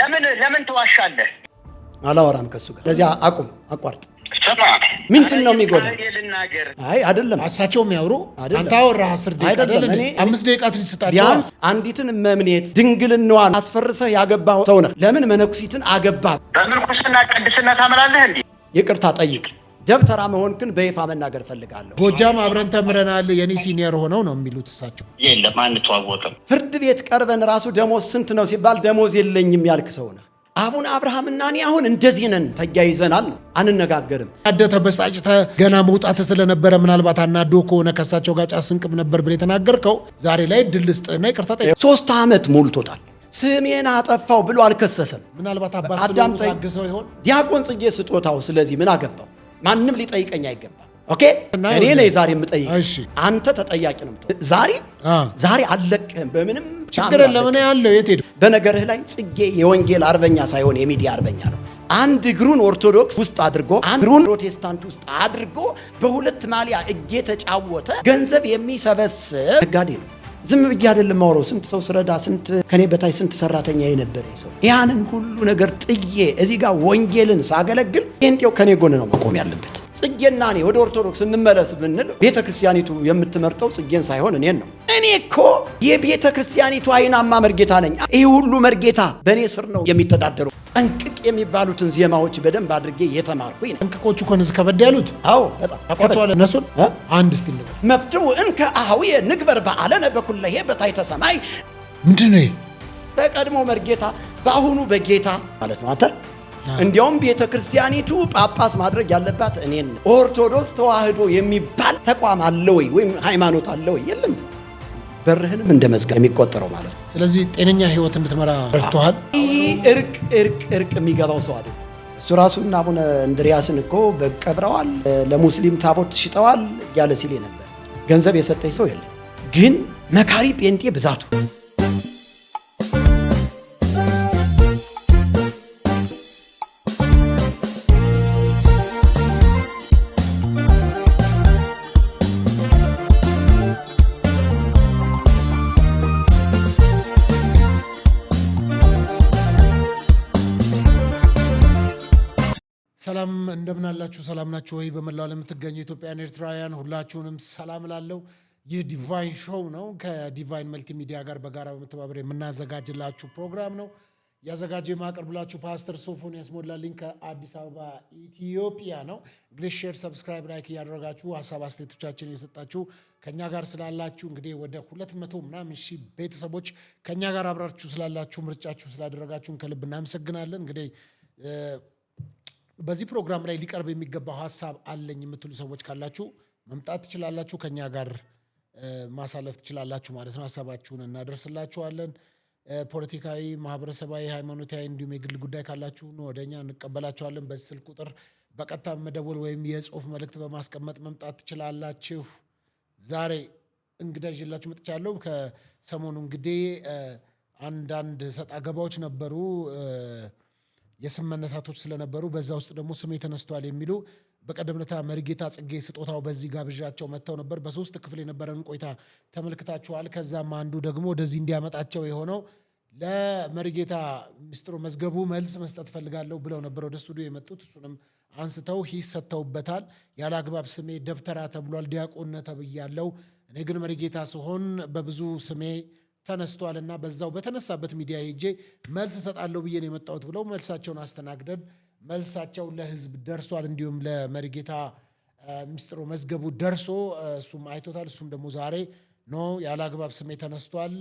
ለምን ትዋሻለህ? አላወራም ከሱ ጋር። ለዚያ አቋርጥ። ስማ ምንድነው የሚጎዳው? አይ አይደለም፣ አሳቸው የሚያወሩ አንተ አወራህ 10 ደቂቃ አይደለም እኔ 5 ደቂቃ ትልስጣቸው። ቢያንስ አንዲትን መምኔት ድንግልናዋን አስፈርሰህ ያገባው ሰው ነህ። ለምን መነኩሲትን አገባ? በምንኩስና ቅድስና ታምናለህ እንዴ? ይቅርታ ጠይቅ። ደብተራ መሆንክን በይፋ መናገር ፈልጋለሁ። ጎጃም አብረን ተምረናል፣ የኔ ሲኒየር ሆነው ነው የሚሉት እሳቸው። የለም አንተዋወቅም። ፍርድ ቤት ቀርበን ራሱ ደሞዝ ስንት ነው ሲባል ደሞዝ የለኝም ያልክ ሰው ነህ። አቡነ አብርሃምና እኔ አሁን እንደዚህ ነን፣ ተያይዘናል፣ አንነጋገርም። ተበሳጭተ ገና መውጣት ስለነበረ ምናልባት አናዶ ከሆነ ከሳቸው ጋር ጫት ስንቅም ነበር ብለህ የተናገርከው ዛሬ ላይ ድል ስጥና ይቅርታ ጠይቅ። 3 ዓመት ሞልቶታል። ስሜን አጠፋው ብሎ አልከሰሰም። ምናልባት አባስ ታግሰው ይሆን ዲያቆን ጽጌ ስጦታው። ስለዚህ ምን አገባው? ማንም ሊጠይቀኝ አይገባም። ኦኬ እኔ ነኝ ዛሬ የምጠይቅ። አንተ ተጠያቂ ነው። ዛሬ አለቅህም በምንም ችግር ለምን ያለው የት ሄደ? በነገርህ ላይ ጽጌ የወንጌል አርበኛ ሳይሆን የሚዲያ አርበኛ ነው። አንድ እግሩን ኦርቶዶክስ ውስጥ አድርጎ አንድ እግሩን ፕሮቴስታንት ውስጥ አድርጎ በሁለት ማሊያ እጄ ተጫወተ ገንዘብ የሚሰበስብ ነጋዴ ነው። ዝም ብዬ አይደለም ማውራው። ስንት ሰው ስረዳ፣ ስንት ከኔ በታይ ስንት ሰራተኛ የነበረ ሰው። ያንን ሁሉ ነገር ጥዬ እዚህ ጋር ወንጌልን ሳገለግል ጴንጤው ከኔ ጎን ነው መቆም ያለበት። ጽጌና እኔ ወደ ኦርቶዶክስ እንመለስ ብንል ቤተክርስቲያኒቱ የምትመርጠው ጽጌን ሳይሆን እኔን ነው። እኔ እኮ የቤተክርስቲያኒቱ አይናማ መርጌታ ነኝ። ይህ ሁሉ መርጌታ በእኔ ስር ነው የሚተዳደሩ። ጠንቅቅ የሚባሉትን ዜማዎች በደንብ አድርጌ የተማርኩኝ ነው። ጠንቅቆቹ እኮ እነዚህ ከበድ ያሉት። አዎ በጣም አቋጫለ እነሱን አንድ እስቲ ነው መፍትው እንከ አህዊየ ንግበር በዓለነ በኩለሄ በታሕተ ሰማይ። ምንድነው በቀድሞ መርጌታ በአሁኑ በጌታ ማለት ነው። አንተ እንዲያውም ቤተክርስቲያኒቱ ጳጳስ ማድረግ ያለባት እኔን። ኦርቶዶክስ ተዋህዶ የሚባል ተቋም አለ ወይ ወይም ሃይማኖት አለ ወይ? የለም። በርህንም እንደ መዝጋ የሚቆጠረው ማለት ነው። ስለዚህ ጤነኛ ህይወት እንድትመራ ረድቶሃል። ይህ እርቅ የሚገባው ሰው አይደል። እሱ ራሱና አቡነ እንድሪያስን እኮ በቀብረዋል፣ ለሙስሊም ታቦት ሽጠዋል እያለ ሲል ነበር። ገንዘብ የሰጠኝ ሰው የለም። ግን መካሪ ጴንጤ ብዛቱ ሰላም እንደምን አላችሁ? ሰላም ናችሁ ወይ? በመላው ዓለም የምትገኙ ኢትዮጵያውያን ኤርትራውያን ሁላችሁንም ሰላም እላለሁ። ይህ ዲቫይን ሾው ነው። ከዲቫይን መልቲሚዲያ ጋር በጋራ በመተባበር የምናዘጋጅላችሁ ፕሮግራም ነው። ያዘጋጀው የማቀርብላችሁ ፓስተር ሶፎንያስ ሞላልኝ ከአዲስ አበባ ኢትዮጵያ ነው። እንግዲህ ሼር፣ ሰብስክራይብ፣ ላይክ እያደረጋችሁ ሀሳብ አስተያየቶቻችንን የሰጣችሁ ከኛ ጋር ስላላችሁ እንግዲህ ወደ 200 ምናምን ሺህ ቤተሰቦች ከኛ ጋር አብራችሁ ስላላችሁ ምርጫችሁ ስላደረጋችሁን ከልብ እናመሰግናለን። እንግዲህ በዚህ ፕሮግራም ላይ ሊቀርብ የሚገባው ሀሳብ አለኝ የምትሉ ሰዎች ካላችሁ መምጣት ትችላላችሁ፣ ከኛ ጋር ማሳለፍ ትችላላችሁ ማለት ነው። ሀሳባችሁን እናደርስላችኋለን። ፖለቲካዊ፣ ማህበረሰባዊ፣ ሃይማኖታዊ እንዲሁም የግል ጉዳይ ካላችሁ ወደኛ እንቀበላችኋለን። በዚህ ስልክ ቁጥር በቀጥታ መደወል ወይም የጽሁፍ መልእክት በማስቀመጥ መምጣት ትችላላችሁ። ዛሬ እንግዳ ይዤላችሁ መጥቻለሁ። ከሰሞኑ እንግዲህ አንዳንድ ሰጣ ገባዎች ነበሩ፣ የስም መነሳቶች ስለነበሩ በዛ ውስጥ ደግሞ ስሜ ተነስቷል የሚሉ በቀደምነታ መርጌታ ጽጌ ስጦታው በዚህ ጋብዣቸው መጥተው ነበር። በሶስት ክፍል የነበረን ቆይታ ተመልክታችኋል። ከዛም አንዱ ደግሞ ወደዚህ እንዲያመጣቸው የሆነው ለመርጌታ ሚስጥሩ መዝገቡ መልስ መስጠት ፈልጋለሁ ብለው ነበር ወደ ስቱዲዮ የመጡት። እሱንም አንስተው ሂስ ሰጥተውበታል። ያለ አግባብ ስሜ ደብተራ ተብሏል፣ ዲያቆን ተብያለሁ። እኔ ግን መርጌታ ስሆን በብዙ ስሜ ተነስቷልና በዛው በተነሳበት ሚዲያ ሄጄ መልስ እሰጣለሁ ብዬ ነው የመጣሁት ብለው መልሳቸውን አስተናግደን መልሳቸው ለህዝብ ደርሷል። እንዲሁም ለመርጌታ ሚስጥሩ መዝገቡ ደርሶ እሱም አይቶታል። እሱም ደግሞ ዛሬ ያለ አግባብ ስሜ ተነስቷል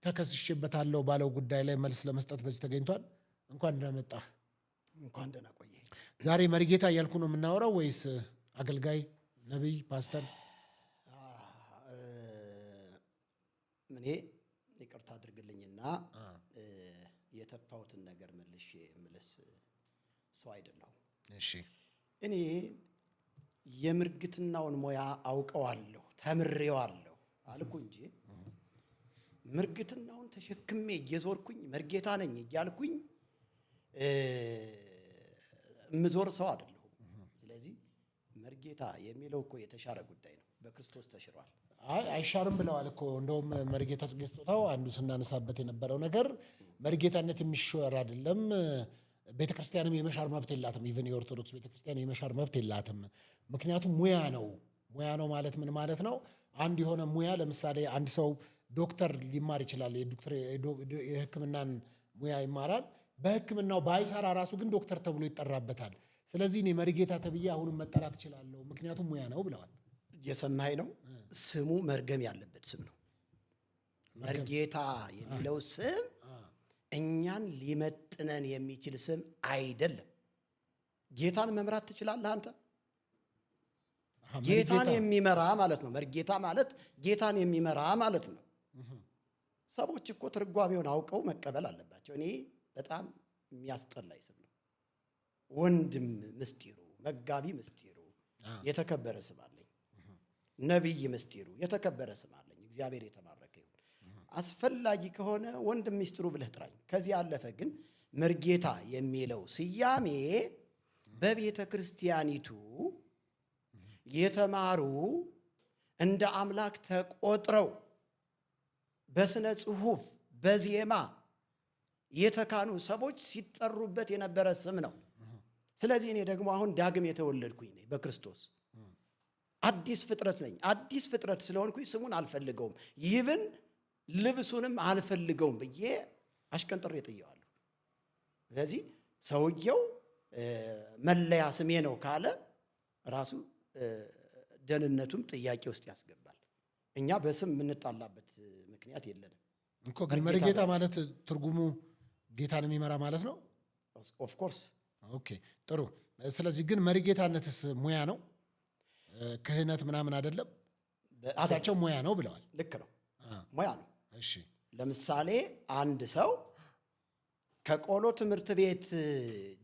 ተከስሼበታለሁ ባለው ጉዳይ ላይ መልስ ለመስጠት በዚህ ተገኝቷል። እንኳን ደህና መጣህ። እንኳን ደህና ቆየህ። ዛሬ መርጌታ እያልኩ ነው የምናወራው ወይስ አገልጋይ፣ ነቢይ፣ ፓስተር? እኔ ይቅርታ አድርግልኝና የተፋውትን ነገር መልሼ ምልስ ሰው አይደለሁም። እሺ እኔ የምርግትናውን ሙያ አውቀዋለሁ፣ ተምሬዋለሁ አልኩ እንጂ ምርግትናውን ተሸክሜ እየዞርኩኝ መርጌታ ነኝ እያልኩኝ ምዞር ሰው አይደለሁም። ስለዚህ መርጌታ የሚለው እኮ የተሻረ ጉዳይ ነው፣ በክርስቶስ ተሽሯል። አይሻርም ብለዋል እኮ። እንደውም መሪጌታ ጽጌ ስጦታው አንዱ ስናነሳበት የነበረው ነገር መሪጌታነት የሚሾር አይደለም። ቤተክርስቲያንም የመሻር መብት የላትም። ኢቭን የኦርቶዶክስ ቤተክርስቲያን የመሻር መብት የላትም። ምክንያቱም ሙያ ነው። ሙያ ነው ማለት ምን ማለት ነው? አንድ የሆነ ሙያ ለምሳሌ አንድ ሰው ዶክተር ሊማር ይችላል። የሕክምናን ሙያ ይማራል። በሕክምናው ባይሰራ ራሱ ግን ዶክተር ተብሎ ይጠራበታል። ስለዚህ እኔ መሪጌታ ተብዬ አሁንም መጠራት እችላለሁ፣ ምክንያቱም ሙያ ነው ብለዋል። የሰማይ ነው። ስሙ መርገም ያለበት ስም ነው። መርጌታ የሚለው ስም እኛን ሊመጥነን የሚችል ስም አይደለም። ጌታን መምራት ትችላለህ አንተ? ጌታን የሚመራ ማለት ነው። መርጌታ ማለት ጌታን የሚመራ ማለት ነው። ሰዎች እኮ ትርጓሜውን አውቀው መቀበል አለባቸው። እኔ በጣም የሚያስጠላኝ ስም ነው። ወንድም ምስጢሩ፣ መጋቢ ምስጢሩ የተከበረ ስም አለኝ። ነቢይ ምስጢሩ የተከበረ ስም አለኝ። እግዚአብሔር የተባረከ ይሁን። አስፈላጊ ከሆነ ወንድም ምስጢሩ ብለህ ጥራኝ። ከዚህ ያለፈ ግን መርጌታ የሚለው ስያሜ በቤተ ክርስቲያኒቱ የተማሩ እንደ አምላክ ተቆጥረው በስነ ጽሑፍ በዜማ የተካኑ ሰዎች ሲጠሩበት የነበረ ስም ነው። ስለዚህ እኔ ደግሞ አሁን ዳግም የተወለድኩኝ ነኝ በክርስቶስ አዲስ ፍጥረት ነኝ። አዲስ ፍጥረት ስለሆንኩኝ ስሙን አልፈልገውም፣ ይብን ልብሱንም አልፈልገውም ብዬ አሽቀንጥሬ ጥየዋለሁ። ስለዚህ ሰውየው መለያ ስሜ ነው ካለ ራሱ ደህንነቱም ጥያቄ ውስጥ ያስገባል። እኛ በስም የምንጣላበት ምክንያት የለንም እኮ። ግን መሪጌታ ማለት ትርጉሙ ጌታን የሚመራ ማለት ነው። ኦፍ ኮርስ። ኦኬ ጥሩ። ስለዚህ ግን መሪጌታነትስ ሙያ ነው፣ ክህነት ምናምን አይደለም። እሳቸው ሙያ ነው ብለዋል። ልክ ነው፣ ሙያ ነው። እሺ ለምሳሌ አንድ ሰው ከቆሎ ትምህርት ቤት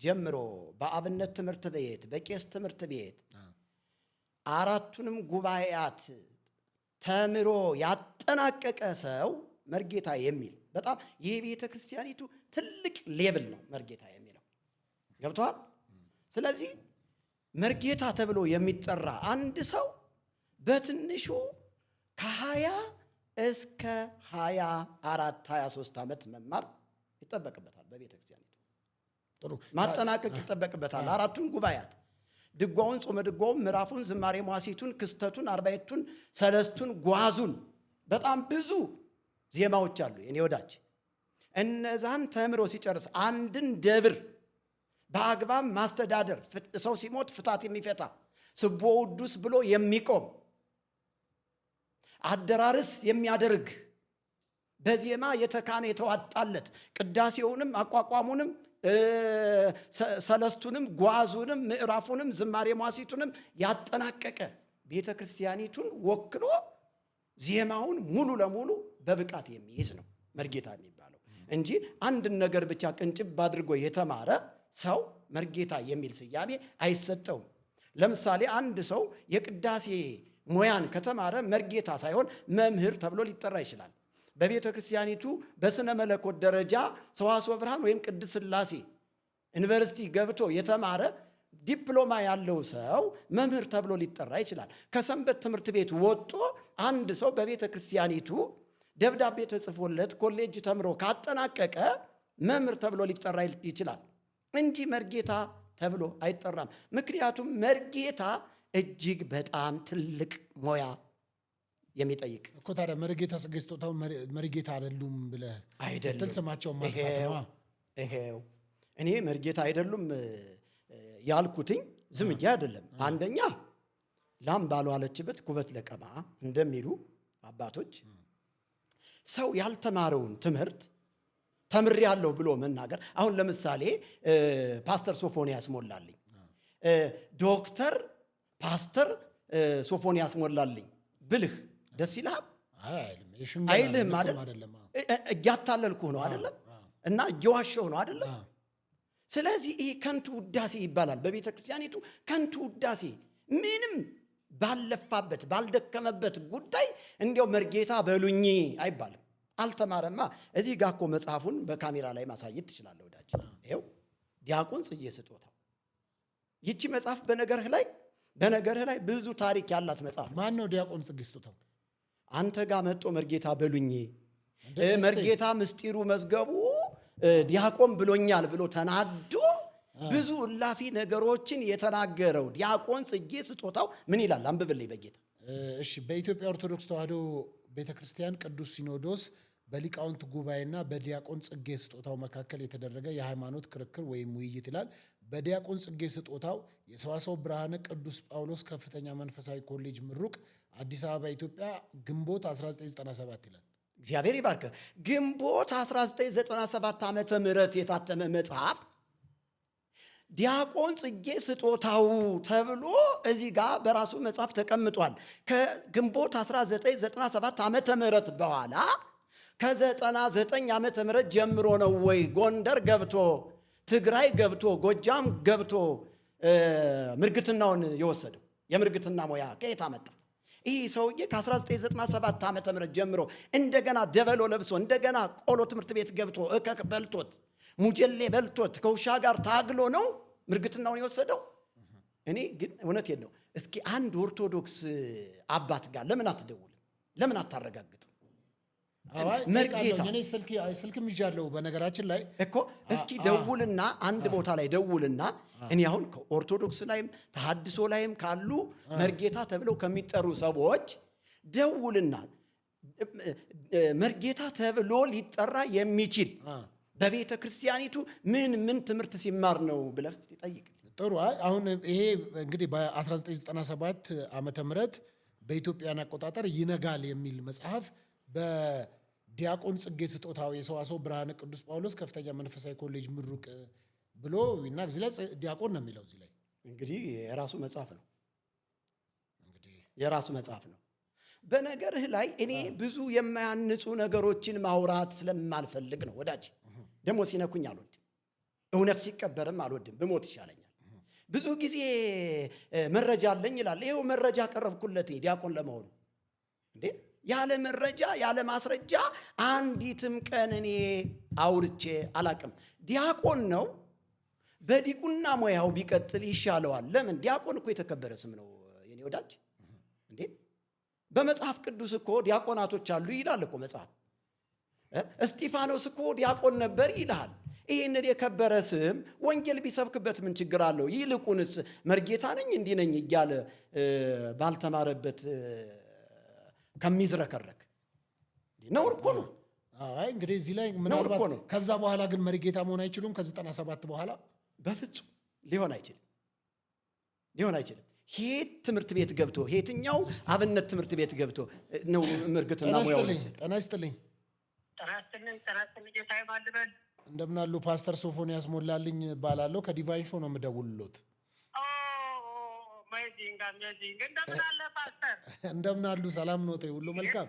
ጀምሮ በአብነት ትምህርት ቤት፣ በቄስ ትምህርት ቤት አራቱንም ጉባኤያት ተምሮ ያጠናቀቀ ሰው መርጌታ የሚል በጣም የቤተ ክርስቲያኒቱ ትልቅ ሌብል ነው መርጌታ የሚለው። ገብቶሃል? ስለዚህ መርጌታ ተብሎ የሚጠራ አንድ ሰው በትንሹ ከ20 እስከ 24 23 ዓመት መማር ይጠበቅበታል። በቤተ ክርስቲያኒቱ ጥሩ ማጠናቀቅ ይጠበቅበታል። አራቱን ጉባኤያት ድጓውን፣ ጾመ ድጓውን፣ ምዕራፉን፣ ዝማሬ መዋሥዕቱን፣ ክስተቱን፣ አርባዕቱን፣ ሰለስቱን፣ ጓዙን በጣም ብዙ ዜማዎች አሉ የኔ ወዳጅ። እነዛን ተምሮ ሲጨርስ አንድን ደብር በአግባብ ማስተዳደር፣ ሰው ሲሞት ፍታት የሚፈታ ስቦ ውዱስ ብሎ የሚቆም አደራርስ የሚያደርግ በዜማ የተካነ የተዋጣለት ቅዳሴውንም አቋቋሙንም ሰለስቱንም ጓዙንም ምዕራፉንም ዝማሬ መዋሥዕቱንም ያጠናቀቀ ቤተ ክርስቲያኒቱን ወክሎ ዜማውን ሙሉ ለሙሉ በብቃት የሚይዝ ነው መርጌታ የሚባለው እንጂ አንድን ነገር ብቻ ቅንጭብ አድርጎ የተማረ ሰው መርጌታ የሚል ስያሜ አይሰጠውም። ለምሳሌ አንድ ሰው የቅዳሴ ሙያን ከተማረ መርጌታ ሳይሆን መምህር ተብሎ ሊጠራ ይችላል። በቤተ ክርስቲያኒቱ በስነ መለኮት ደረጃ ሰዋስወ ብርሃን ወይም ቅድስት ሥላሴ ዩኒቨርሲቲ ገብቶ የተማረ ዲፕሎማ ያለው ሰው መምህር ተብሎ ሊጠራ ይችላል። ከሰንበት ትምህርት ቤት ወጥቶ አንድ ሰው በቤተ ክርስቲያኒቱ ደብዳቤ ተጽፎለት ኮሌጅ ተምሮ ካጠናቀቀ መምህር ተብሎ ሊጠራ ይችላል እንጂ መርጌታ ተብሎ አይጠራም። ምክንያቱም መርጌታ እጅግ በጣም ትልቅ ሙያ የሚጠይቅ እኮ። ታዲያ መርጌታ ጽጌ ስጦታው መርጌታ አይደሉም ብለህ ስትል ስማቸውን ማጥፋት ነው። ይሄው እኔ መርጌታ አይደሉም ያልኩትኝ ዝም ብዬ አይደለም። አንደኛ ላም ባልዋለችበት ኩበት ለቀማ እንደሚሉ አባቶች ሰው ያልተማረውን ትምህርት ተምሬያለሁ ብሎ መናገር። አሁን ለምሳሌ ፓስተር ሶፎንያስ ሞላልኝ ዶክተር ፓስተር ሶፎንያስ ሞላልኝ ብልህ ደስ ይልሃል? አይልህም አይደለም? እያታለልኩህ ነው አይደለም? እና እየዋሸሁ ነው አይደለም? ስለዚህ ይህ ከንቱ ውዳሴ ይባላል። በቤተ ክርስቲያኒቱ ከንቱ ውዳሴ ምንም ባለፋበት ባልደከመበት ጉዳይ እንዲያው መርጌታ በሉኝ አይባልም። አልተማረማ። እዚህ ጋር እኮ መጽሐፉን በካሜራ ላይ ማሳየት ትችላለህ ወዳጅ። ይኸው ዲያቆን ጽጌ ስጦታው። ይቺ መጽሐፍ በነገርህ ላይ ብዙ ታሪክ ያላት መጽሐፍ። ማን ነው ዲያቆን ጽጌ ስጦታው? አንተ ጋር መጥቶ መርጌታ በሉኝ መርጌታ ምስጢሩ መዝገቡ ዲያቆን ብሎኛል ብሎ ተናዶ ብዙ እላፊ ነገሮችን የተናገረው ዲያቆን ጽጌ ስጦታው ምን ይላል? አንብብልኝ በጌታ። እሺ በኢትዮጵያ ኦርቶዶክስ ተዋሕዶ ቤተክርስቲያን ቅዱስ ሲኖዶስ በሊቃውንት ጉባኤና በዲያቆን ጽጌ ስጦታው መካከል የተደረገ የሃይማኖት ክርክር ወይም ውይይት ይላል። በዲያቆን ጽጌ ስጦታው የሰዋስወ ብርሃነ ቅዱስ ጳውሎስ ከፍተኛ መንፈሳዊ ኮሌጅ ምሩቅ አዲስ አበባ ኢትዮጵያ ግንቦት 1997 ይላል። እግዚአብሔር ይባርክ። ግንቦት 1997 ዓመተ ምህረት የታተመ መጽሐፍ ዲያቆን ጽጌ ስጦታው ተብሎ እዚህ ጋር በራሱ መጽሐፍ ተቀምጧል። ከግንቦት 1997 ዓመተ ምህረት በኋላ ከ99 ዓመተ ምህረት ጀምሮ ነው ወይ ጎንደር ገብቶ ትግራይ ገብቶ ጎጃም ገብቶ ምርግትናውን የወሰደው? የምርግትና ሙያ ከየት አመጣ? ይህ ሰውዬ ከ1997 ዓመተ ምህረት ጀምሮ እንደገና ደበሎ ለብሶ እንደገና ቆሎ ትምህርት ቤት ገብቶ እከክ በልቶት ሙጀሌ በልቶት ከውሻ ጋር ታግሎ ነው ምርግትናውን የወሰደው። እኔ ግን እውነቴን ነው። እስኪ አንድ ኦርቶዶክስ አባት ጋር ለምን አትደውልም? ለምን አታረጋግጥም? መርጌታ እኔ ስልክም ይዣለሁ በነገራችን ላይ እኮ እስኪ ደውልና አንድ ቦታ ላይ ደውልና እኔ አሁን ከኦርቶዶክስ ላይም ተሐድሶ ላይም ካሉ መርጌታ ተብለው ከሚጠሩ ሰዎች ደውልና መርጌታ ተብሎ ሊጠራ የሚችል በቤተ ክርስቲያኒቱ ምን ትምህርት ሲማር ነው ብለህ እስቲ ጠይቅ። ጥሩ። አሁን ይሄ እንግዲህ በ1997 ዓመተ ምህረት በኢትዮጵያን አቆጣጠር ይነጋል የሚል መጽሐፍ በዲያቆን ጽጌ ስጦታው የሰዋስወ ብርሃነ ቅዱስ ጳውሎስ ከፍተኛ መንፈሳዊ ኮሌጅ ምሩቅ ብሎ እና እዚህ ላይ ዲያቆን ነው የሚለው። እዚህ ላይ እንግዲህ የራሱ መጽሐፍ ነው። የራሱ መጽሐፍ ነው። በነገርህ ላይ እኔ ብዙ የማያንጹ ነገሮችን ማውራት ስለማልፈልግ ነው ወዳጅ። ደግሞ ሲነኩኝ አልወድም፣ እውነት ሲቀበርም አልወድም፣ ብሞት ይሻለኛል። ብዙ ጊዜ መረጃ አለኝ ይላል። ይኸው መረጃ ቀረብኩለት ዲያቆን ለመሆኑ። እንዴ ያለ መረጃ ያለ ማስረጃ አንዲትም ቀን እኔ አውርቼ አላቅም። ዲያቆን ነው፣ በዲቁና ሙያው ቢቀጥል ይሻለዋል። ለምን? ዲያቆን እኮ የተከበረ ስም ነው የኔ ወዳጅ። እንዴ በመጽሐፍ ቅዱስ እኮ ዲያቆናቶች አሉ ይላል እኮ መጽሐፍ። እስጢፋኖስ እኮ ዲያቆን ነበር ይልሃል። ይህንን የከበረ ስም ወንጌል ቢሰብክበት ምን ችግር አለው? ይልቁንስ መርጌታ ነኝ እንዲህ ነኝ እያለ ባልተማረበት ከሚዝረከረክ ነውር እኮ ነው። አይ እንግዲህ እዚህ ላይ ምናልባት ከዛ በኋላ ግን መርጌታ መሆን አይችሉም። ከ97 በኋላ በፍጹም ሊሆን አይችልም። ሄት ትምህርት ቤት ገብቶ የትኛው አብነት ትምህርት ቤት ገብቶ ነው ምርግትና ሙያው? ጤና ይስጥልኝ። እንደምን አሉ? ፓስተር ሶፎንያስ ሞላልኝ እባላለሁ። ከዲቫይን ሾው ነው የምደውልሎት። እንደምን አሉ? ሰላም ነው? ሁሉ መልካም?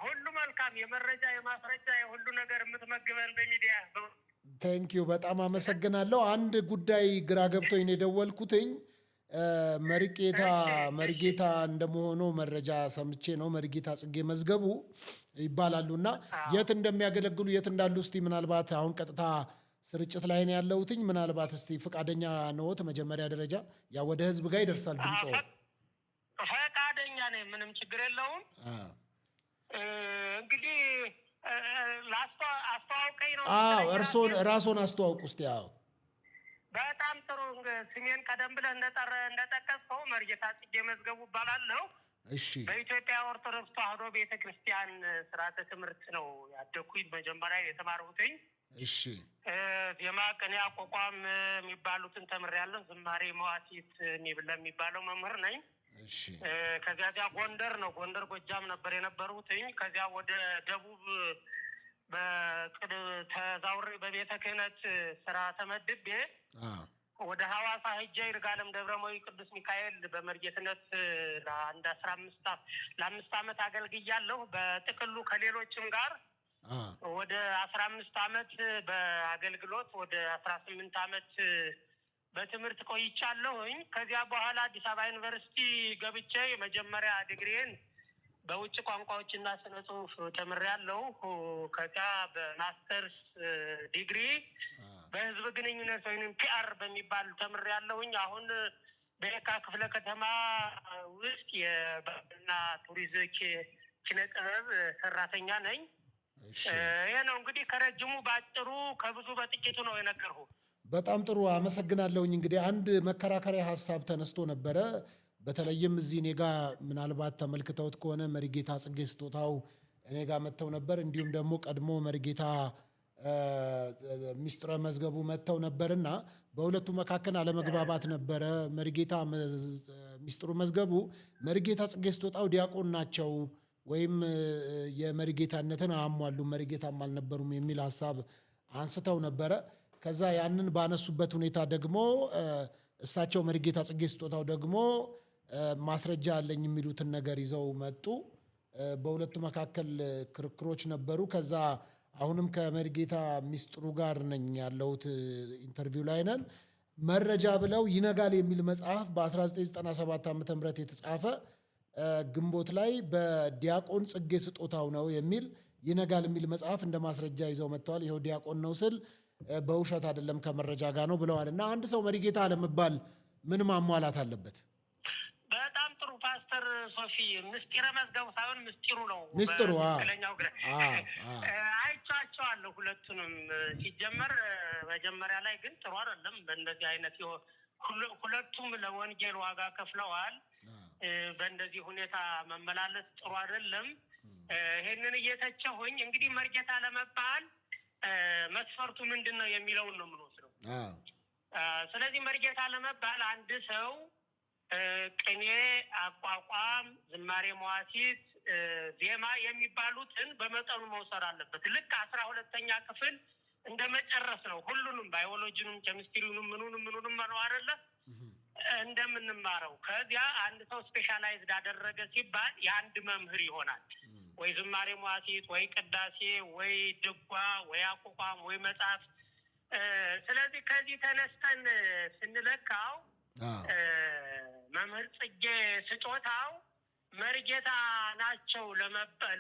ሁሉ መልካም። የመረጃ የማስረጃ የሁሉ ነገር የምትመግበን በሚዲያ ቴንኪዩ፣ በጣም አመሰግናለሁ። አንድ ጉዳይ ግራ ገብቶኝ ነው የደወልኩትኝ። መርጌታ እንደመሆኑ መረጃ ሰምቼ ነው። መርጌታ ጽጌ መዝገቡ ይባላሉ እና የት እንደሚያገለግሉ የት እንዳሉ እስቲ ምናልባት አሁን ቀጥታ ስርጭት ላይ ነው ያለሁትኝ። ምናልባት እስቲ ፈቃደኛ ነዎት? መጀመሪያ ደረጃ ያ ወደ ህዝብ ጋር ይደርሳል ድምጾ። ፈቃደኛ ነኝ፣ ምንም ችግር የለውም። እንግዲህ አስተዋውቀኝ ነው። ራስዎን አስተዋውቁ እስቲ። በጣም ጥሩ። ስሜን ቀደም ብለህ እንደጠቀስከው መርጌታ ጽጌ መዝገቡ እባላለሁ። እሺ። በኢትዮጵያ ኦርቶዶክስ ተዋሕዶ ቤተክርስቲያን ስርዓተ ትምህርት ነው ያደግኩኝ። መጀመሪያ የተማርሁትኝ እሺ ዜማ፣ ቅኔ፣ አቋቋም የሚባሉትን ተምሬያለሁ። ዝማሬ፣ መዋሥዕት ለሚባለው መምህር ነኝ። እሺ። ከዚያ ጎንደር ጎጃም ነበር የነበሩትኝ። ከዚያ ወደ ደቡብ ተዛውሬ በቤተ ክህነት ስራ ተመድቤ ወደ ሐዋሳ ሄጄ ይርጋለም ደብረሞይ ቅዱስ ሚካኤል በመርጌትነት ለ5 ዓመት አገልግያለሁ። በጥቅሉ ከሌሎችም ጋር ወደ 15 ዓመት በአገልግሎት ወደ 18 ዓመት በትምህርት ቆይቻለሁኝ። ከዚያ በኋላ አዲስ አበባ ዩኒቨርሲቲ ገብቼ የመጀመሪያ ዲግሪዬን በውጭ ቋንቋዎችና ስነ ጽሁፍ ተምሬያለሁ። ከዚያ በማስተርስ ዲግሪ በህዝብ ግንኙነት ወይም ፒአር በሚባል ተምሬያለሁኝ። አሁን በየካ ክፍለ ከተማ ውስጥ የባህልና ኪነ ጥበብ ሰራተኛ ነኝ። ይሄ ነው እንግዲህ ከረጅሙ ባጭሩ ከብዙ በጥቂቱ ነው የነገርኩ። በጣም ጥሩ አመሰግናለሁኝ። እንግዲህ አንድ መከራከሪያ ሀሳብ ተነስቶ ነበረ። በተለይም እዚህ እኔ ጋር ምናልባት ተመልክተውት ከሆነ መሪጌታ ጽጌ ስጦታው እኔ ጋር መጥተው ነበር። እንዲሁም ደግሞ ቀድሞ መሪጌታ ሚስጥረ መዝገቡ መጥተው ነበርና በሁለቱ መካከል አለመግባባት ነበረ። መሪጌታ ሚስጥሩ መዝገቡ መሪጌታ ጽጌ ስጦታው ዲያቆን ናቸው ወይም የመሪጌታነትን አያሟሉም፣ መሪጌታም አልነበሩም የሚል ሀሳብ አንስተው ነበረ። ከዛ ያንን ባነሱበት ሁኔታ ደግሞ እሳቸው መሪጌታ ጽጌ ስጦታው ደግሞ ማስረጃ አለኝ የሚሉትን ነገር ይዘው መጡ። በሁለቱ መካከል ክርክሮች ነበሩ። ከዛ አሁንም ከመሪጌታ ሚስጥሩ ጋር ነኝ ያለሁት፣ ኢንተርቪው ላይ ነን። መረጃ ብለው ይነጋል የሚል መጽሐፍ በ1997 ዓ.ም የተጻፈ ግንቦት ላይ በዲያቆን ጽጌ ስጦታው ነው የሚል ይነጋል የሚል መጽሐፍ እንደ ማስረጃ ይዘው መጥተዋል። ይኸው ዲያቆን ነው ስል በውሸት አይደለም ከመረጃ ጋር ነው ብለዋል። እና አንድ ሰው መሪጌታ ለመባል ምን ማሟላት አለበት? በጣም ጥሩ ፓስተር ሶፊ፣ ምስጢረ መዝገቡ ሳይሆን ምስጢሩ ነው። ምስጢሩ አይቻቸዋለሁ ሁለቱንም። ሲጀመር መጀመሪያ ላይ ግን ጥሩ አይደለም በእንደዚህ አይነት ሁለቱም ለወንጌል ዋጋ ከፍለዋል። በእንደዚህ ሁኔታ መመላለስ ጥሩ አይደለም። ይሄንን እየተቸሁኝ እንግዲህ መሪጌታ ለመባል መስፈርቱ ምንድን ነው የሚለውን ነው የምንወስደው። ስለዚህ መሪጌታ ለመባል አንድ ሰው ቅኔ፣ አቋቋም፣ ዝማሬ መዋሥዕት፣ ዜማ የሚባሉትን በመጠኑ መውሰድ አለበት። ልክ 12ኛ ክፍል እንደመጨረስ ነው። ሁሉንም ባዮሎጂንም፣ ኬሚስትሪውንም ምኑንም ነው አይደለ እንደምንማረው። ከዚያ አንድ ሰው ስፔሻላይዝድ አደረገ ሲባል የአንድ መምህር ይሆናል። ወይ ዝማሬ መዋሥዕት፣ ወይ ቅዳሴ፣ ወይ ድጓ፣ ወይ አቋቋም፣ ወይ መጽሐፍ። ስለዚህ ከዚህ ተነስተን ስንለካው መምህር ጽጌ ስጦታው መሪጌታ ናቸው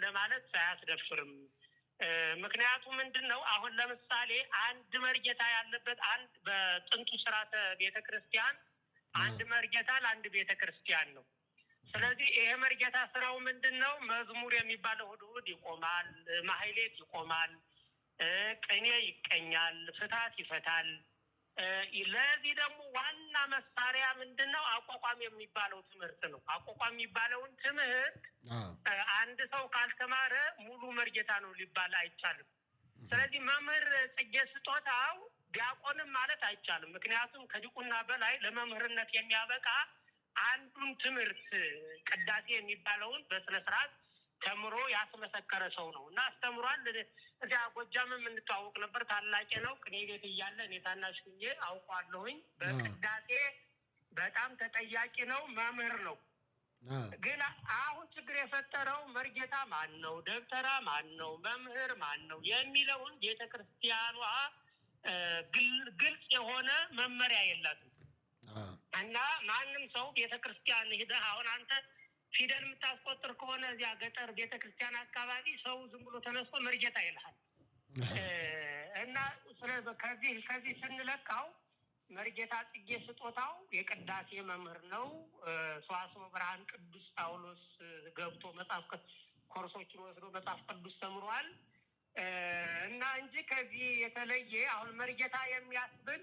ለማለት አያስደፍርም። ምክንያቱ ምንድን ነው? አሁን ለምሳሌ አንድ መሪጌታ ያለበት አንድ በጥንቱ ስርዓተ ቤተ ክርስቲያን አንድ መሪጌታ ለአንድ ቤተ ክርስቲያን ነው። ስለዚህ ይሄ መሪጌታ ስራው ምንድን ነው? መዝሙር የሚባለው እሑድ ይቆማል፣ ማህሌት ይቆማል፣ ቅኔ ይቀኛል፣ ፍታት ይፈታል። ለዚህ ደግሞ ዋና መሳሪያ ምንድን ነው? አቋቋም የሚባለው ትምህርት ነው። አቋቋም የሚባለውን ትምህርት አንድ ሰው ካልተማረ ሙሉ መሪጌታ ነው ሊባል አይቻልም። ስለዚህ መምህር ጽጌ ስጦታው ዲያቆንም ማለት አይቻልም። ምክንያቱም ከዲቁና በላይ ለመምህርነት የሚያበቃ አንዱን ትምህርት ቅዳሴ የሚባለውን በስነ ስርዓት ተምሮ ያስመሰከረ ሰው ነው እና አስተምሯል። እዚያ ጎጃምም እንተዋወቅ ነበር። ታላቄ ነው። ቅኔ ቤት እያለ እኔ ታናሽ ሁኜ አውቀዋለሁኝ። በቅዳሴ በጣም ተጠያቂ ነው፣ መምህር ነው። ግን አሁን ችግር የፈጠረው መሪጌታ ማን ነው፣ ደብተራ ማን ነው፣ መምህር ማን ነው የሚለውን ቤተክርስቲያኗ ግልጽ የሆነ መመሪያ የላትም እና ማንም ሰው ቤተክርስቲያን ሄደህ አሁን አንተ ፊደል የምታስቆጥር ከሆነ እዚያ ገጠር ቤተክርስቲያን አካባቢ ሰው ዝም ብሎ ተነስቶ መሪጌታ ይልሃል እና ከዚህ ስንለካው መሪጌታ ጽጌ ስጦታው የቅዳሴ መምህር ነው። ሰዋስወ ብርሃን ቅዱስ ጳውሎስ ገብቶ መጽሐፍ ኮርሶችን ወስዶ መጽሐፍ ቅዱስ ተምሯል እና እንጂ ከዚህ የተለየ አሁን መሪጌታ የሚያስብል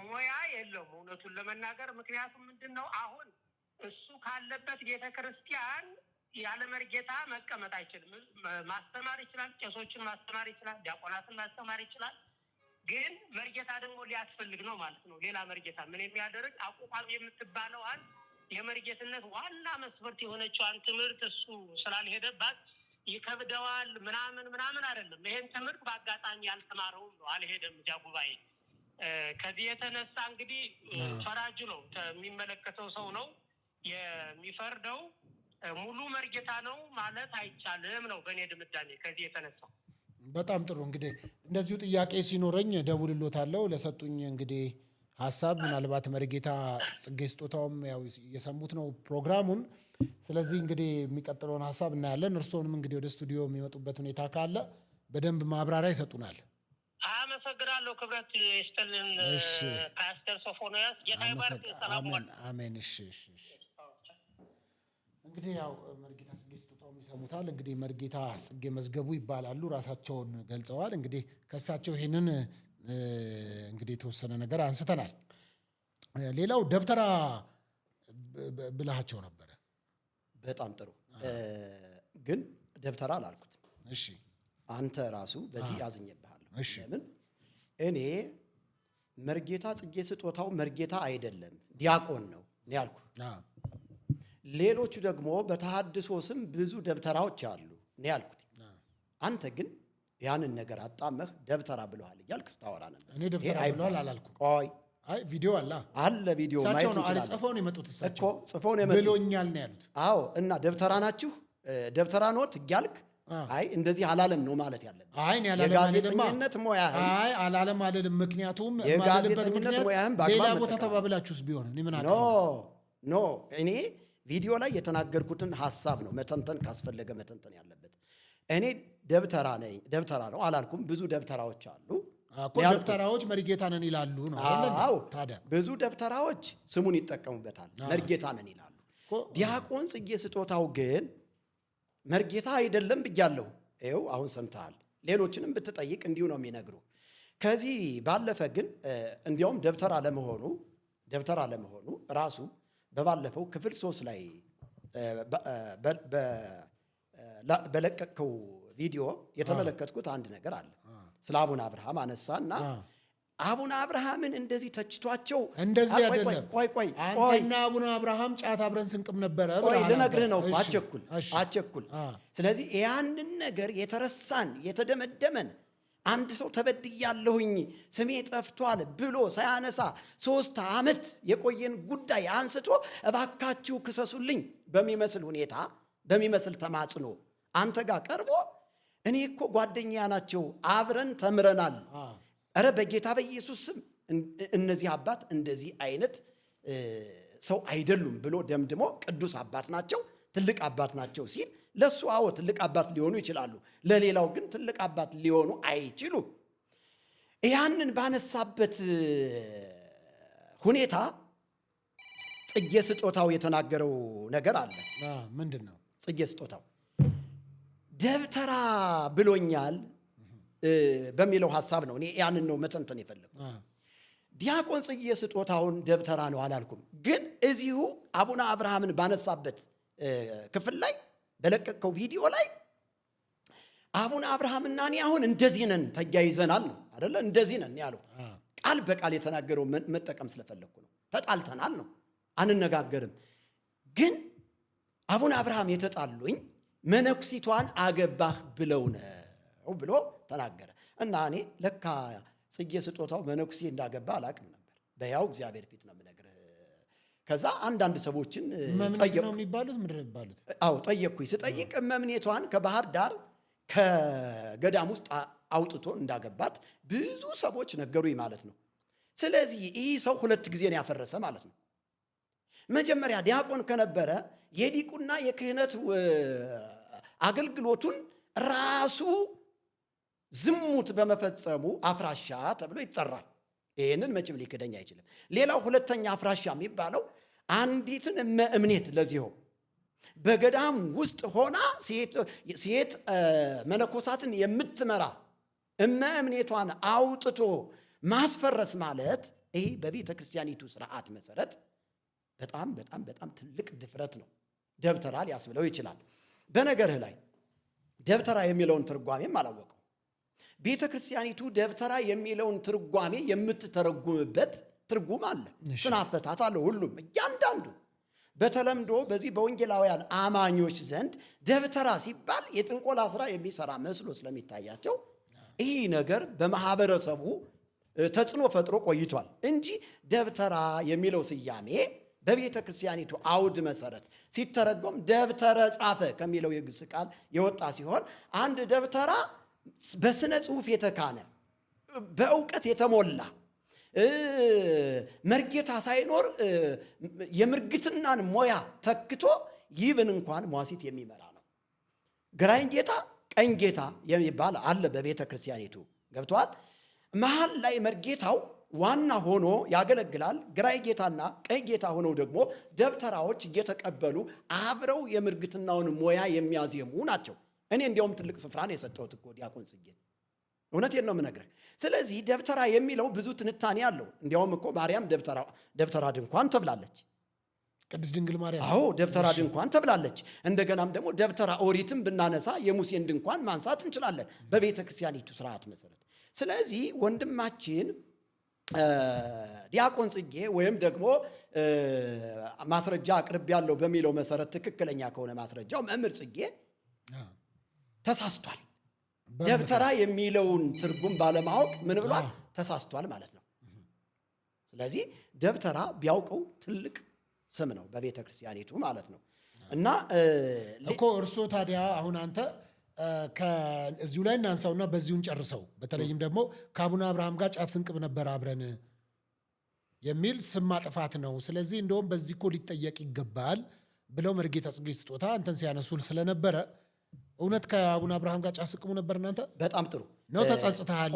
ሙያ የለውም እውነቱን ለመናገር። ምክንያቱም ምንድን ነው አሁን እሱ ካለበት ቤተክርስቲያን ያለ መሪጌታ መቀመጥ አይችልም። ማስተማር ይችላል፣ ቄሶችን ማስተማር ይችላል፣ ዲያቆናትን ማስተማር ይችላል። ግን መሪጌታ ደግሞ ሊያስፈልግ ነው ማለት ነው። ሌላ መሪጌታ ምን የሚያደርግ አቋቋም የምትባለዋን የመሪጌትነት ዋና መስፈርት የሆነችዋን ትምህርት እሱ ስላልሄደባት ይከብደዋል ምናምን አይደለም። ይሄን ትምህርት በአጋጣሚ ያልተማረውም ነው፣ አልሄደም እዚያ ጉባኤ። ከዚህ የተነሳ እንግዲህ ፈራጁ ነው፣ የሚመለከተው ሰው ነው የሚፈርደው። ሙሉ መሪጌታ ነው ማለት አይቻልም ነው በእኔ ድምዳሜ። ከዚህ የተነሳ በጣም ጥሩ። እንግዲህ እንደዚሁ ጥያቄ ሲኖረኝ ደውልሎታለሁ። ለሰጡኝ እንግዲህ ሀሳብ ምናልባት መሪጌታ ጽጌ ስጦታውም ያው የሰሙት ነው ፕሮግራሙን። ስለዚህ እንግዲህ የሚቀጥለውን ሀሳብ እናያለን። እርስዎንም እንግዲህ ወደ ስቱዲዮ የሚመጡበት ሁኔታ ካለ በደንብ ማብራሪያ ይሰጡናል። አመሰግናለሁ። ክብረት ይስጥልን ፓስተር ሶፎንያስ። ጌታ ይባርክ። ሰላም። አሜን። እሺ። እንግዲህ ያው መሪጌታ ጽጌ ስጦታው ይሰሙታል። እንግዲህ መርጌታ ጽጌ መዝገቡ ይባላሉ። ራሳቸውን ገልጸዋል። እንግዲህ ከሳቸው ይሄንን እንግዲህ የተወሰነ ነገር አንስተናል። ሌላው ደብተራ ብልሃቸው ነበረ። በጣም ጥሩ ግን ደብተራ አላልኩትም። እሺ አንተ ራሱ በዚህ ያዝኝብሃለሁ። እሺ ለምን እኔ መርጌታ ጽጌ ስጦታው መርጌታ አይደለም ዲያቆን ነው ያልኩ። ሌሎቹ ደግሞ በተሐድሶ ስም ብዙ ደብተራዎች አሉ ነው ያልኩት። አንተ ግን ያንን ነገር አጣመህ ደብተራ ብለዋል እያልክ ስታወራ ነበር። እኔ ደብተራ ብለዋል አላልኩም። ቆይ አይ ቪዲዮ አለ ቪዲዮ ማየት ይችላል ጽፈው ነው የመጡት። እሳቸው እኮ ጽፈው ነው የመጡት ብሎኛል ነው ያሉት። አዎ እና ደብተራ ናችሁ ደብተራ ኖት እያልክ አይ እንደዚህ አላለም ነው ማለት ያለብህ። አይ እኔ አላለም የጋዜጠኝነት ሙያህ አይ አላለም አይደለም። ምክንያቱም የጋዜጠኝነት ሙያህን ሌላ ቦታ ተባብላችሁስ ቢሆን እኔ ምን አውቃለሁ? ኖ እኔ ቪዲዮ ላይ የተናገርኩትን ሐሳብ ነው መተንተን ካስፈለገ መተንተን ያለበት። እኔ ደብተራ ነኝ ደብተራ ነው አላልኩም። ብዙ ደብተራዎች አሉ እኮ ደብተራዎች መርጌታ ነን ይላሉ ነው አይደል? ታዲያ ብዙ ደብተራዎች ስሙን ይጠቀሙበታል መርጌታ ነን ይላሉ። ዲያቆን ጽጌ ስጦታው ግን መርጌታ አይደለም ብያለሁ። ይኸው አሁን ሰምተሃል። ሌሎችንም ብትጠይቅ እንዲሁ ነው የሚነግሩ። ከዚህ ባለፈ ግን እንዲያውም ደብተራ ለመሆኑ ራሱ በባለፈው ክፍል 3 ላይ በለቀቅከው ቪዲዮ የተመለከትኩት አንድ ነገር አለ። ስለ አቡነ አብርሃም አነሳና አቡነ አብርሃምን እንደዚህ ተችቷቸው እንደዚህ አይደለም። ቆይ አንተና አቡነ አብርሃም ጫት አብረን ስንቅም ነበረ። ቆይ ልነግርህ ነው። አቸኩል። ስለዚህ ያንን ነገር የተረሳን የተደመደመን አንድ ሰው ተበድያለሁኝ ስሜ ጠፍቷል ብሎ ሳያነሳ 3 ዓመት የቆየን ጉዳይ አንስቶ እባካችሁ ክሰሱልኝ በሚመስል ሁኔታ በሚመስል ተማጽኖ አንተ ጋር ቀርቦ እኔ እኮ ጓደኛ ናቸው አብረን ተምረናል፣ እረ በጌታ በኢየሱስ ስም እነዚህ አባት እንደዚህ አይነት ሰው አይደሉም ብሎ ደምድሞ ቅዱስ አባት ናቸው ትልቅ አባት ናቸው ሲል ለሱ አዎ ትልቅ አባት ሊሆኑ ይችላሉ፣ ለሌላው ግን ትልቅ አባት ሊሆኑ አይችሉም። ያንን ባነሳበት ሁኔታ ጽጌ ስጦታው የተናገረው ነገር አለ። ምንድነው? ጽጌ ስጦታው ደብተራ ብሎኛል በሚለው ሐሳብ ነው። እኔ ያንን ነው መተንተን የፈለኩት። ዲያቆን ጽጌ ስጦታውን ደብተራ ነው አላልኩም። ግን እዚሁ አቡነ አብርሃምን ባነሳበት ክፍል ላይ በለቀቀው ቪዲዮ ላይ አቡነ አብርሃምና እኔ አሁን እንደዚህ ነን ተያይዘናል ነው አይደለ? እንደዚህ ነን ያለው ቃል በቃል የተናገረው መጠቀም ስለፈለኩ ነው። ተጣልተናል ነው አንነጋገርም። ግን አቡነ አብርሃም የተጣሉኝ መነኩሲቷን አገባህ ብለው ነው ብሎ ተናገረ። እና እኔ ለካ ጽጌ ስጦታው መነኩሴ እንዳገባ አላቅም ነበር። በያው እግዚአብሔር ፊት ነው የምነግርህ። ከዛ አንዳንድ ሰዎችን ጠየቁ ነው የሚባሉት ምንድን ነው የሚባሉት? አዎ ጠየቅኩኝ። ስጠይቅ መምኔቷን ከባህር ዳር ከገዳም ውስጥ አውጥቶ እንዳገባት ብዙ ሰዎች ነገሩኝ ማለት ነው። ስለዚህ ይህ ሰው 2 ጊዜ ነው ያፈረሰ ማለት ነው። መጀመሪያ ዲያቆን ከነበረ የዲቁና የክህነት አገልግሎቱን ራሱ ዝሙት በመፈጸሙ አፍራሻ ተብሎ ይጠራል። ይህንን መቼም ሊክደኝ አይችልም። ሌላው ሁለተኛ አፍራሻ የሚባለው አንዲትን እምነት ለዚሁ በገዳም ውስጥ ሆና ሴት መነኮሳትን የምትመራ እምነቷን አውጥቶ ማስፈረስ ማለት ይህ በቤተ ክርስቲያኒቱ ስርዓት መሰረት በጣም በጣም በጣም ትልቅ ድፍረት ነው። ደብተራ ሊያስብለው ይችላል። በነገርህ ላይ ደብተራ የሚለውን ትርጓሜም አላወቀው። ቤተ ክርስቲያኒቱ ደብተራ የሚለውን ትርጓሜ የምትተረጉምበት ትርጉም አለ፣ ስነ አፈታት አለ። ሁሉም እያንዳንዱ በተለምዶ በዚህ በወንጌላውያን አማኞች ዘንድ ደብተራ ሲባል የጥንቆላ ስራ የሚሰራ መስሎ ስለሚታያቸው ይህ ነገር በማህበረሰቡ ተጽዕኖ ፈጥሮ ቆይቷል እንጂ ደብተራ የሚለው ስያሜ በቤተ ክርስቲያኒቱ አውድ መሰረት ሲተረጎም ደብተረ ጻፈ ከሚለው የግስ ቃል የወጣ ሲሆን አንድ ደብተራ በስነ ጽሑፍ የተካነ በእውቀት የተሞላ መርጌታ ሳይኖር የምርግትናን ሞያ ተክቶ ይብን እንኳን ሟሲት የሚመራ ነው። ግራኝ ጌታ ቀኝ ጌታ የሚባል አለ በቤተ ክርስቲያኒቱ ገብቷል። መሀል ላይ መርጌታው ዋና ሆኖ ያገለግላል። ግራይ ጌታና ቀይ ጌታ ሆነው ደግሞ ደብተራዎች እየተቀበሉ አብረው የምርግትናውን ሙያ የሚያዜሙ ናቸው። እኔ እንዲያውም ትልቅ ስፍራ ነው የሰጠሁት እኮ ዲያቆን ጽጌ፣ እውነቴን ነው የምነግርህ። ስለዚህ ደብተራ የሚለው ብዙ ትንታኔ አለው። እንዲያውም እኮ ማርያም ደብተራ ድንኳን ተብላለች። ቅድስት ድንግል ማርያም አዎ ደብተራ ድንኳን ተብላለች። እንደገናም ደግሞ ደብተራ ኦሪትም ብናነሳ የሙሴን ድንኳን ማንሳት እንችላለን በቤተ ክርስቲያኒቱ ስርዓት መሰረት። ስለዚህ ወንድማችን ዲያቆን ጽጌ ወይም ደግሞ ማስረጃ አቅርብ ያለው በሚለው መሰረት ትክክለኛ ከሆነ ማስረጃው መምህር ጽጌ ተሳስቷል። ደብተራ የሚለውን ትርጉም ባለማወቅ ምን ብሏል? ተሳስቷል ማለት ነው። ስለዚህ ደብተራ ቢያውቀው ትልቅ ስም ነው በቤተ ክርስቲያኒቱ ማለት ነው። እና እኮ እርሶ ታዲያ አሁን አንተ እዚሁ ላይ እናንሳውና በዚሁ እንጨርሰው። በተለይም ደግሞ ከአቡነ አብርሃም ጋር ጫት ስንቅብ ነበር አብረን የሚል ስም ማጥፋት ነው። ስለዚህ እንደውም በዚህ እኮ ሊጠየቅ ይገባል ብለው መርጌታ ጽጌ ስጦታ አንተን ሲያነሱል ስለነበረ እውነት ከአቡነ አብርሃም ጋር ጫት ስቅሙ ነበር እናንተ? በጣም ጥሩ ነው። ተጸጽተሃል?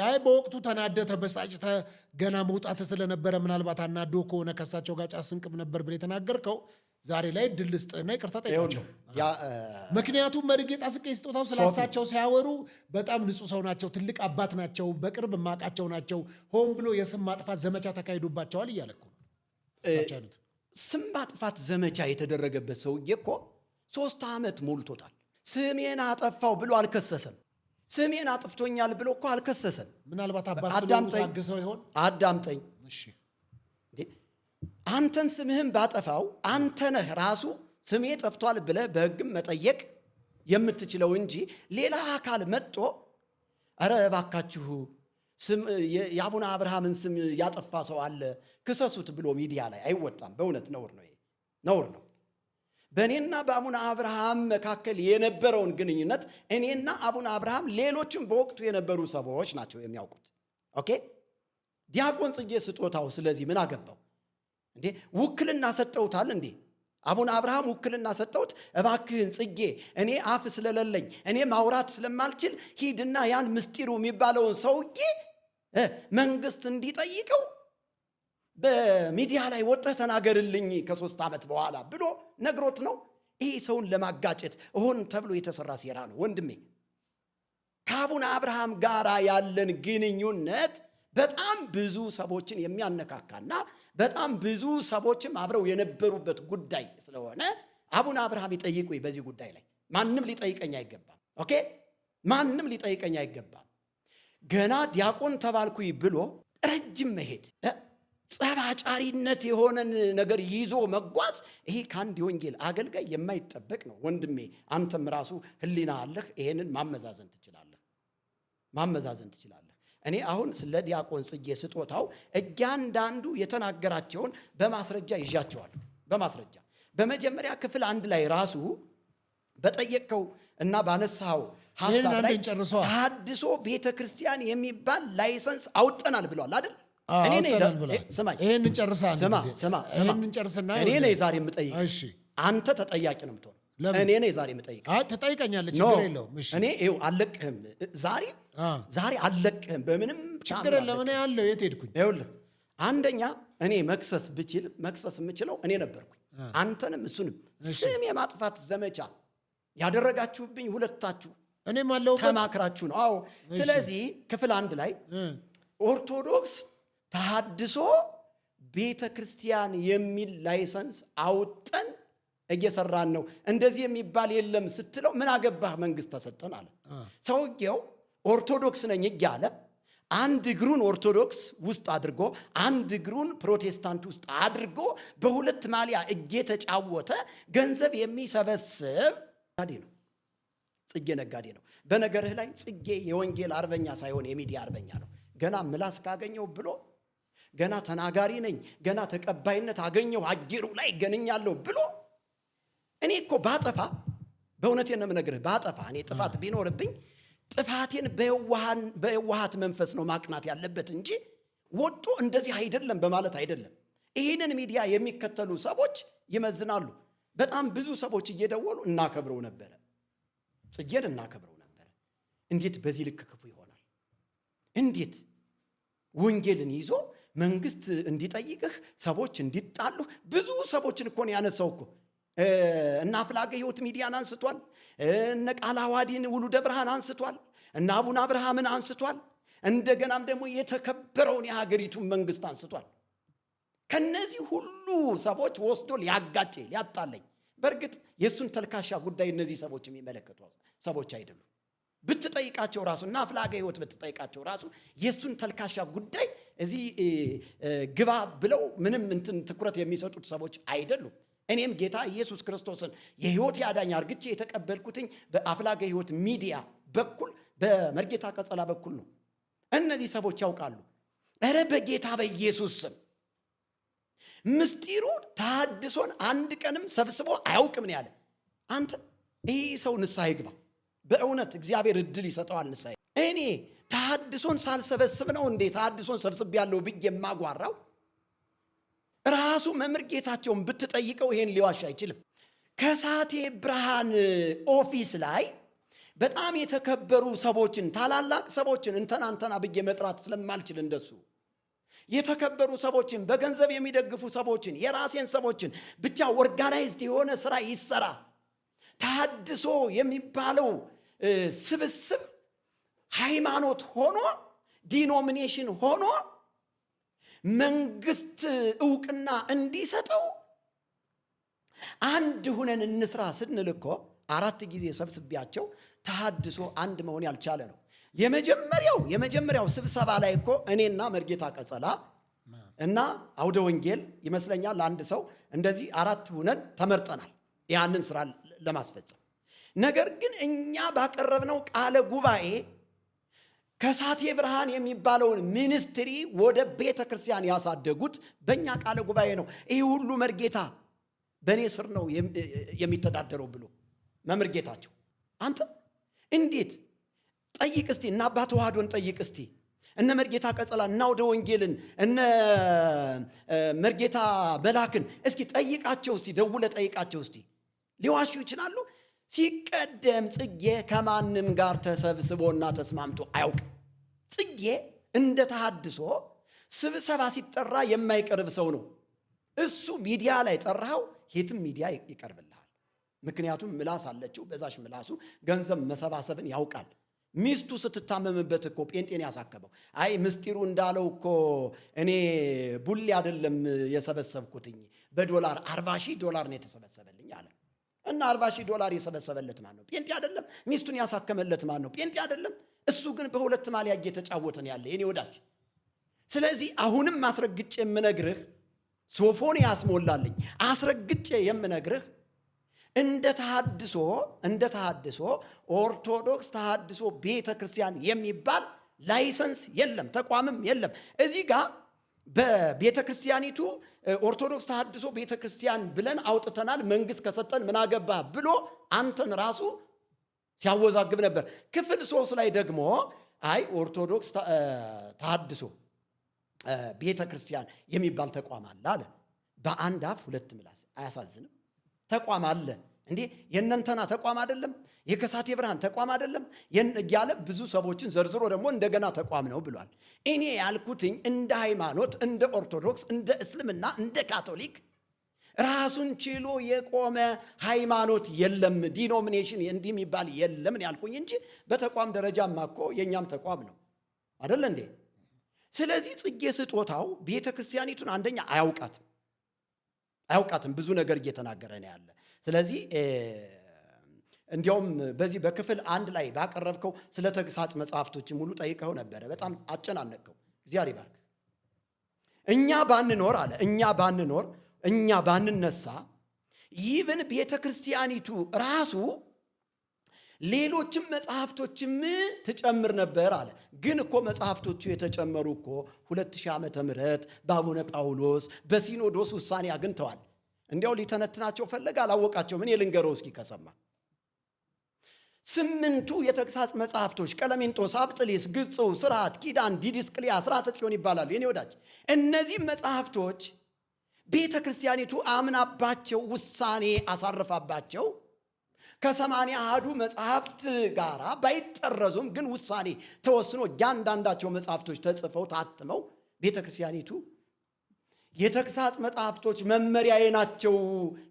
አይ በወቅቱ ተናደህ ተበሳጭተህ ገና መውጣት ስለነበረ ምናልባት አናዶ ከሆነ ከእሳቸው ጋር ጫት ስንቅብ ነበር ብለህ የተናገርከው ዛሬ ላይ ድል ስጥና ይቅርታ ጠይቃቸው። ምክንያቱም መርጌታ ጽጌ ስጦታው ስላሳቸው ሲያወሩ በጣም ንጹህ ሰው ናቸው፣ ትልቅ አባት ናቸው፣ በቅርብ ማቃቸው ናቸው። ሆን ብሎ የስም ማጥፋት ዘመቻ ተካሂዶባቸዋል እያለ እኮ ነው። ስም ማጥፋት ዘመቻ የተደረገበት ሰውዬ እኮ 3 ዓመት ሞልቶታል። ስሜን አጠፋው ብሎ አልከሰሰም። ስሜን አጥፍቶኛል ብሎ እኮ አልከሰሰም። ምናልባት አባታግሰው ይሆን? አዳምጠኝ። አንተን ስምህን ባጠፋው አንተ ነህ ራሱ ስሜ ጠፍቷል ብለህ በሕግም መጠየቅ የምትችለው እንጂ ሌላ አካል መጥቶ ኧረ እባካችሁ የአቡነ አብርሃምን ስም ያጠፋ ሰው አለ ክሰሱት ብሎ ሚዲያ ላይ አይወጣም። በእውነት ነውር ነው፣ ነውር ነው። በእኔና በአቡነ አብርሃም መካከል የነበረውን ግንኙነት እኔና አቡነ አብርሃም ሌሎችም በወቅቱ የነበሩ ሰዎች ናቸው የሚያውቁት። ኦኬ። ዲያቆን ጽጌ ስጦታው ስለዚህ ምን አገባው እንዴ? ውክልና ሰጠውታል እንዴ? አቡነ አብርሃም ውክልና ሰጠውት፣ እባክህን ጽጌ እኔ አፍ ስለሌለኝ እኔ ማውራት ስለማልችል ሂድና ያን ምስጢሩ የሚባለውን ሰውዬ መንግስት እንዲጠይቀው በሚዲያ ላይ ወጥተህ ተናገርልኝ ከ3 ዓመት በኋላ ብሎ ነግሮት ነው። ይሄ ሰውን ለማጋጨት ሆን ተብሎ የተሰራ ሴራ ነው ወንድሜ። ከአቡነ አብርሃም ጋር ያለን ግንኙነት በጣም ብዙ ሰዎችን የሚያነካካና በጣም ብዙ ሰዎችም አብረው የነበሩበት ጉዳይ ስለሆነ አቡነ አብርሃም ይጠይቁ። በዚህ ጉዳይ ላይ ማንም ሊጠይቀኝ አይገባም። ኦኬ፣ ማንም ሊጠይቀኝ አይገባም። ገና ዲያቆን ተባልኩኝ ብሎ ረጅም መሄድ ጸባጫሪነት የሆነን ነገር ይዞ መጓዝ ይሄ ከአንድ የወንጌል አገልጋይ የማይጠበቅ ነው ወንድሜ። አንተም ራሱ ሕሊና አለህ፣ ይሄንን ማመዛዘን ትችላለህ። እኔ አሁን ስለ ዲያቆን ጽጌ ስጦታው እያንዳንዱ የተናገራቸውን በማስረጃ ይዣቸዋለሁ። በማስረጃ በመጀመሪያ ክፍል 1 ላይ ራሱ በጠየቅከው እና ባነሳው ሐሳብ ላይ ተሐድሶ ቤተ ክርስቲያን የሚባል ላይሰንስ አውጠናል ብሏል አይደል? እኔ ነኝ ዛሬ የምጠይቅ። አንተ ተጠያቂ ነው የምትሆነው። እኔ ነኝ ዛሬ የምጠይቅ። ተጠይቀኛለህ፣ ችግር የለውም። እኔ ይኸው አልለቅህም። ዛሬ አልለቅህም በምንም ችግር የለም። እኔ ያለው የት ሄድኩኝ? ይኸውልህ አንደኛ እኔ መክሰስ ብችል መክሰስ የምችለው እኔ ነበርኩኝ። አንተንም እሱንም ስም የማጥፋት ዘመቻ ያደረጋችሁብኝ ሁለታችሁ እኔም አለሁበት ተማክራችሁ ነው። አዎ። ስለዚህ ክፍል 1 ላይ ኦርቶዶክስ ተሐድሶ ቤተ ክርስቲያን የሚል ላይሰንስ አውጠን እየሰራን ነው፣ እንደዚህ የሚባል የለም ስትለው ምን አገባህ መንግስት ተሰጠን አለ። ሰውየው ኦርቶዶክስ ነኝ እያለ አንድ እግሩን ኦርቶዶክስ ውስጥ አድርጎ አንድ እግሩን ፕሮቴስታንት ውስጥ አድርጎ በሁለት ማሊያ እየተጫወተ ገንዘብ የሚሰበስብ ነጋዴ ነው። ጽጌ ነጋዴ ነው። በነገርህ ላይ ጽጌ የወንጌል አርበኛ ሳይሆን የሚዲያ አርበኛ ነው። ገና ምላስ ካገኘው ብሎ ገና ተናጋሪ ነኝ፣ ገና ተቀባይነት አገኘው አየሩ ላይ ገነኛለሁ ብሎ እኔ እኮ ባጠፋ በእውነቴን ነው የምነግርህ፣ ባጠፋ እኔ ጥፋት ቢኖርብኝ ጥፋቴን በየዋሃት መንፈስ ነው ማቅናት ያለበት እንጂ ወጦ እንደዚህ አይደለም በማለት አይደለም። ይህንን ሚዲያ የሚከተሉ ሰዎች ይመዝናሉ። በጣም ብዙ ሰዎች እየደወሉ እናከብረው ነበረ፣ ጽጌን እናከብረው ነበረ። እንዴት በዚህ ልክ ክፉ ይሆናል? እንዴት ወንጌልን ይዞ መንግስት እንዲጠይቅህ ሰዎች እንዲጣሉ ብዙ ሰዎችን እኮ ነው ያነሳው እኮ። እና አፍላገ ሕይወት ሚዲያን አንስቷል። እነ ቃለ ዓዋዲን ውሉደ ብርሃን አንስቷል። እና አቡነ አብርሃምን አንስቷል። እንደገናም ደግሞ የተከበረውን የሀገሪቱን መንግስት አንስቷል። ከነዚህ ሁሉ ሰዎች ወስዶ ሊያጋጭ ሊያጣለኝ። በእርግጥ የእሱን ተልካሻ ጉዳይ እነዚህ ሰዎች የሚመለከቱ ሰዎች አይደሉም። ብትጠይቃቸው ራሱ እና አፍላገ ሕይወት ብትጠይቃቸው ራሱ የእሱን ተልካሻ ጉዳይ እዚህ ግባ ብለው ምንም እንትን ትኩረት የሚሰጡት ሰዎች አይደሉም። እኔም ጌታ ኢየሱስ ክርስቶስን የሕይወት ያዳኝ አርግቼ የተቀበልኩትኝ በአፍላገ ሕይወት ሚዲያ በኩል በመርጌታ ቀጸላ በኩል ነው። እነዚህ ሰዎች ያውቃሉ። ኧረ በጌታ በኢየሱስ ስም ምስጢሩ ተሐድሶን አንድ ቀንም ሰብስቦ አያውቅም ነው ያለ። አንተ ይህ ሰው ንስሐ ይግባ። በእውነት እግዚአብሔር እድል ይሰጠዋል ንስሐ። እኔ ተሐድሶን ሳልሰበስብ ነው እንዴ ተሐድሶን ሰብስብ ያለው ብዬ የማጓራው? ራሱ መምህር ጌታቸውን ብትጠይቀው ይሄን ሊዋሽ አይችልም። ከሳቴ ብርሃን ኦፊስ ላይ በጣም የተከበሩ ሰዎችን ታላላቅ ሰዎችን እንተና ብዬ መጥራት ስለማልችል እንደሱ የተከበሩ ሰዎችን በገንዘብ የሚደግፉ ሰዎችን የራሴን ሰዎችን ብቻ ኦርጋናይዝድ የሆነ ስራ ይሰራ። ተሐድሶ የሚባለው ስብስብ ሃይማኖት ሆኖ ዲኖሚኔሽን ሆኖ መንግስት እውቅና እንዲሰጠው አንድ ሁነን እንስራ ስንል እኮ 4 ጊዜ ሰብስቢያቸው ተሐድሶ አንድ መሆን ያልቻለ ነው። የመጀመሪያው ስብሰባ ላይ እኮ እኔና መርጌታ ቀጸላ እና አውደ ወንጌል ይመስለኛል አንድ ሰው እንደዚህ 4 ሁነን ተመርጠናል ያንን ስራ ለማስፈጸም። ነገር ግን እኛ ባቀረብነው ቃለ ጉባኤ ከሳቴ ብርሃን የሚባለውን ሚኒስትሪ ወደ ቤተ ክርስቲያን ያሳደጉት በእኛ ቃለ ጉባኤ ነው። ይህ ሁሉ መርጌታ በእኔ ስር ነው የሚተዳደረው ብሎ መምህር ጌታቸው አንተ እንዴት ጠይቅ እስቲ እና አባ ተዋህዶን ጠይቅ እስቲ እነ መርጌታ ቀጸላ እና አውደ ወንጌልን እነ መርጌታ መላክን እስኪ ጠይቃቸው እስቲ ደውለ ጠይቃቸው እስቲ ሊዋሹ ይችላሉ? ሲቀደም ጽጌ ከማንም ጋር ተሰብስቦና ተስማምቶ አያውቅም። ጽጌ እንደ ተሐድሶ ስብሰባ ሲጠራ የማይቀርብ ሰው ነው። እሱ ሚዲያ ላይ ጠራው የትም ሚዲያ ይቀርብልሃል። ምክንያቱም ምላስ አለችው። በዛሽ ምላሱ ገንዘብ መሰባሰብን ያውቃል። ሚስቱ ስትታመምበት እኮ ጴንጤን ያሳከበው አይ ምስጢሩ እንዳለው እኮ እኔ ቡሌ አይደለም የሰበሰብኩትኝ በዶላር $40,000 ነው የተሰበሰበልኝ አለ። እና $40,000 የሰበሰበለት ማን ነው? ጴንጤ አይደለም። ሚስቱን ያሳከመለት ማን ነው? ጴንጤ አይደለም። እሱ ግን በሁለት ማሊያ እየተጫወተን ያለ የኔ ወዳጅ። ስለዚህ አሁንም አስረግጬ የምነግርህ ሶፎን ያስሞላልኝ አስረግጬ የምነግርህ እንደ ተሐድሶ ኦርቶዶክስ ተሐድሶ ቤተ ክርስቲያን የሚባል ላይሰንስ የለም፣ ተቋምም የለም። እዚህ ጋር በቤተ ክርስቲያኒቱ ኦርቶዶክስ ተሐድሶ ቤተ ክርስቲያን ብለን አውጥተናል፣ መንግስት ከሰጠን ምን አገባ ብሎ አንተን ራሱ ሲያወዛግብ ነበር። ክፍል 3 ላይ ደግሞ አይ ኦርቶዶክስ ተሐድሶ ቤተ ክርስቲያን የሚባል ተቋም አለ አለ። በአንድ አፍ 2 ምላስ። አያሳዝንም? ተቋም አለ እንዴ! የእነንተና ተቋም አይደለም? የከሳቴ ብርሃን ተቋም አይደለም? እያለ ብዙ ሰዎችን ዘርዝሮ ደግሞ እንደገና ተቋም ነው ብሏል። እኔ ያልኩትኝ እንደ ሃይማኖት፣ እንደ ኦርቶዶክስ፣ እንደ እስልምና፣ እንደ ካቶሊክ ራሱን ችሎ የቆመ ሃይማኖት የለም፣ ዲኖሚኔሽን እንዲህ የሚባል የለም ያልኩኝ እንጂ በተቋም ደረጃማ እኮ የእኛም ተቋም ነው አይደለ እንዴ? ስለዚህ ጽጌ ስጦታው ቤተ ክርስቲያኒቱን አንደኛ አያውቃትም። ብዙ ነገር እየተናገረ ነው ያለ። ስለዚህ እንዲያውም በዚህ በክፍል 1 ላይ ባቀረብከው ስለ ተግሳጽ መጽሐፍቶችን ሙሉ ጠይቀው ነበረ። በጣም አጨናነቀው። እግዚአብሔር ይባርክ። እኛ ባንነሳ ይብን ቤተ ክርስቲያኒቱ ራሱ ሌሎችም መጽሐፍቶችም ትጨምር ነበር አለ። ግን እኮ መጽሐፍቶቹ የተጨመሩ እኮ 2000 ዓመተ ምህረት በአቡነ ጳውሎስ በሲኖዶስ ውሳኔ አግኝተዋል። እንዲያው ሊተነትናቸው ፈለገ፣ አላወቃቸውም። እኔ ልንገረው እስኪ ከሰማ 8ቱ የተግሳጽ መጽሐፍቶች ቀለሜንጦስ፣ አብጥሊስ፣ ግጽው፣ ስርዓት፣ ኪዳን፣ ዲድስቅልያ፣ ስርዓተ ጽዮን ይባላሉ። የኔ ወዳጅ እነዚህ መጽሐፍቶች ቤተ ክርስቲያኒቱ አምናባቸው ውሳኔ አሳርፋባቸው ከ81 መጽሐፍት ጋራ ባይጠረዙም ግን ውሳኔ ተወስኖ እያንዳንዳቸው መጽሐፍቶች ተጽፈው ታትመው ቤተ ክርስቲያኒቱ የተግሳጽ መጽሐፍቶች መመሪያዬ ናቸው፣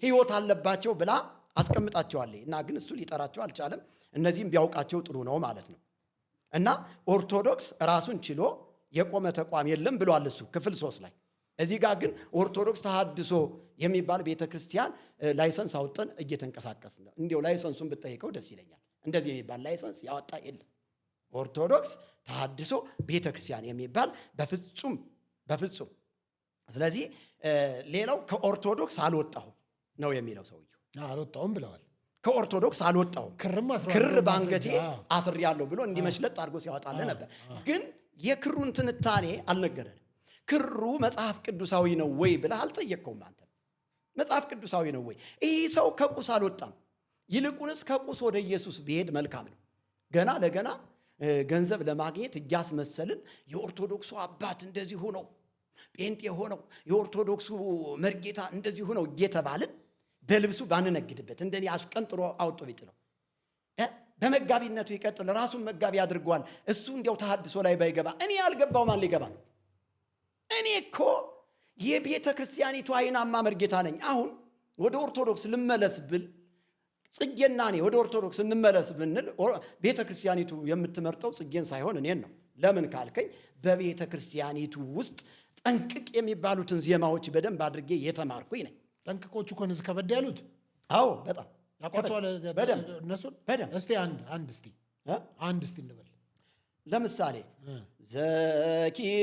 ሕይወት አለባቸው ብላ አስቀምጣቸዋለች። እና ግን እሱ ሊጠራቸው አልቻለም። እነዚህም ቢያውቃቸው ጥሩ ነው ማለት ነው። እና ኦርቶዶክስ ራሱን ችሎ የቆመ ተቋም የለም ብሏል እሱ ክፍል 3 ላይ። እዚህ ጋር ግን ኦርቶዶክስ ተሐድሶ የሚባል ቤተ ክርስቲያን ላይሰንስ አውጥተን እየተንቀሳቀስ ነው። እንዲያው ላይሰንሱን ብጠይቀው ደስ ይለኛል። እንደዚህ የሚባል ላይሰንስ ያወጣ የለም። ኦርቶዶክስ ተሐድሶ ቤተ ክርስቲያን የሚባል በፍጹም በፍጹም። ስለዚህ ሌላው ከኦርቶዶክስ አልወጣሁም ነው የሚለው ሰውየው። አልወጣሁም ብለዋል። ከኦርቶዶክስ አልወጣሁም፣ ክር ባንገቴ አስሬያለሁ ብሎ እንዲመሽለጥ አድርጎ ሲያወጣለ ነበር። ግን የክሩን ትንታኔ አልነገረንም። ክሩ መጽሐፍ ቅዱሳዊ ነው ወይ ብለህ አልጠየቅከውም አንተ። መጽሐፍ ቅዱሳዊ ነው ወይ? ይህ ሰው ከቁስ አልወጣም። ይልቁንስ ከቁስ ወደ ኢየሱስ ቢሄድ መልካም ነው። ገና ለገና ገንዘብ ለማግኘት እያስመሰልን የኦርቶዶክሱ አባት እንደዚህ ሆነው፣ ጴንጤ ሆነው፣ የኦርቶዶክሱ መርጌታ እንደዚህ ሆነው እየተባልን በልብሱ ባንነግድበት። እንደኔ አሽቀንጥሮ አውጦ ቢጥለው በመጋቢነቱ ይቀጥል። ራሱን መጋቢ አድርጓል። እሱ እንዲያው ተሐድሶ ላይ ባይገባ እኔ ያልገባው ማን ሊገባ ነው? እኔ እኮ የቤተ ክርስቲያኒቱ አይናማ መርጌታ ነኝ። አሁን ወደ ኦርቶዶክስ ልመለስ ብል ጽጌና እኔ ወደ ኦርቶዶክስ እንመለስ ብንል ቤተ ክርስቲያኒቱ የምትመርጠው ጽጌን ሳይሆን እኔን ነው። ለምን ካልከኝ በቤተ ክርስቲያኒቱ ውስጥ ጠንቅቅ የሚባሉትን ዜማዎች በደንብ አድርጌ የተማርኩኝ ነኝ። ጠንቅቆቹ እኮ እነዚህ ከበድ ያሉት። አዎ በጣም ያቋቸዋል በደንብ እነሱን። በደንብ እስቲ አንድ እስቲ እንበል። ለምሳሌ ዘኪሩ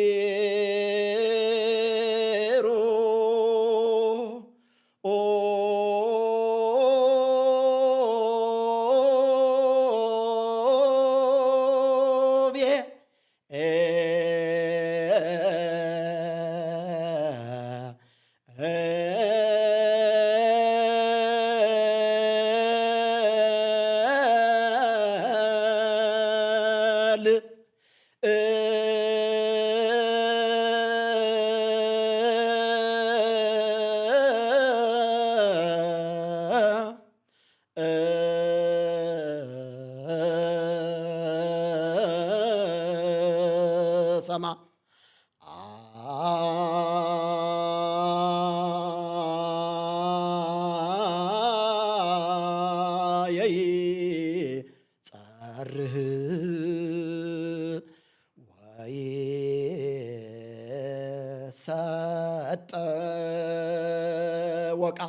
ሰማ አየይ ጸርህ ወይ ሰጠ ወቃ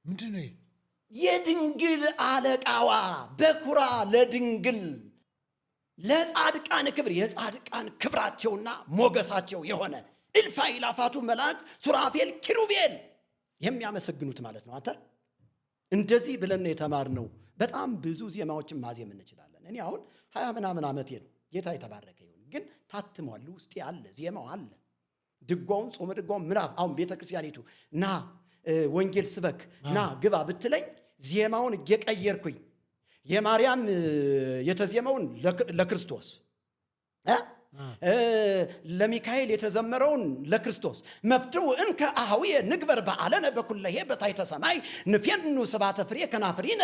ምንድን ነው? የድንግል አለቃዋ በኩራ ለድንግል ለጻድቃን ክብር የጻድቃን ክብራቸውና ሞገሳቸው የሆነ እልፍ አእላፋቱ መላእክት ሱራፌል ኪሩቤል የሚያመሰግኑት ማለት ነው። አንተ እንደዚህ ብለን የተማርነው በጣም ብዙ ዜማዎችን ማዜም እንችላለን። እኔ አሁን 20 ምናምን ዓመቴ ነው። ጌታ የተባረከ ይሁን። ግን ታትሟል፣ ውስጤ አለ፣ ዜማው አለ። ድጓውን ጾመ ድጓውን ምናፍ አሁን ቤተክርስቲያኒቱ ና ወንጌል ስበክ ና ግባ ብትለኝ ዜማውን እየቀየርኩኝ የማርያም የተዜመውን ለክርስቶስ ለሚካኤል የተዘመረውን ለክርስቶስ መፍትው እንከ አህውየ ንግበር በዓለነ በኩለሄ በታሕተ ሰማይ ንፌኑ ስብሐተ ፍሬ ከናፍሪነ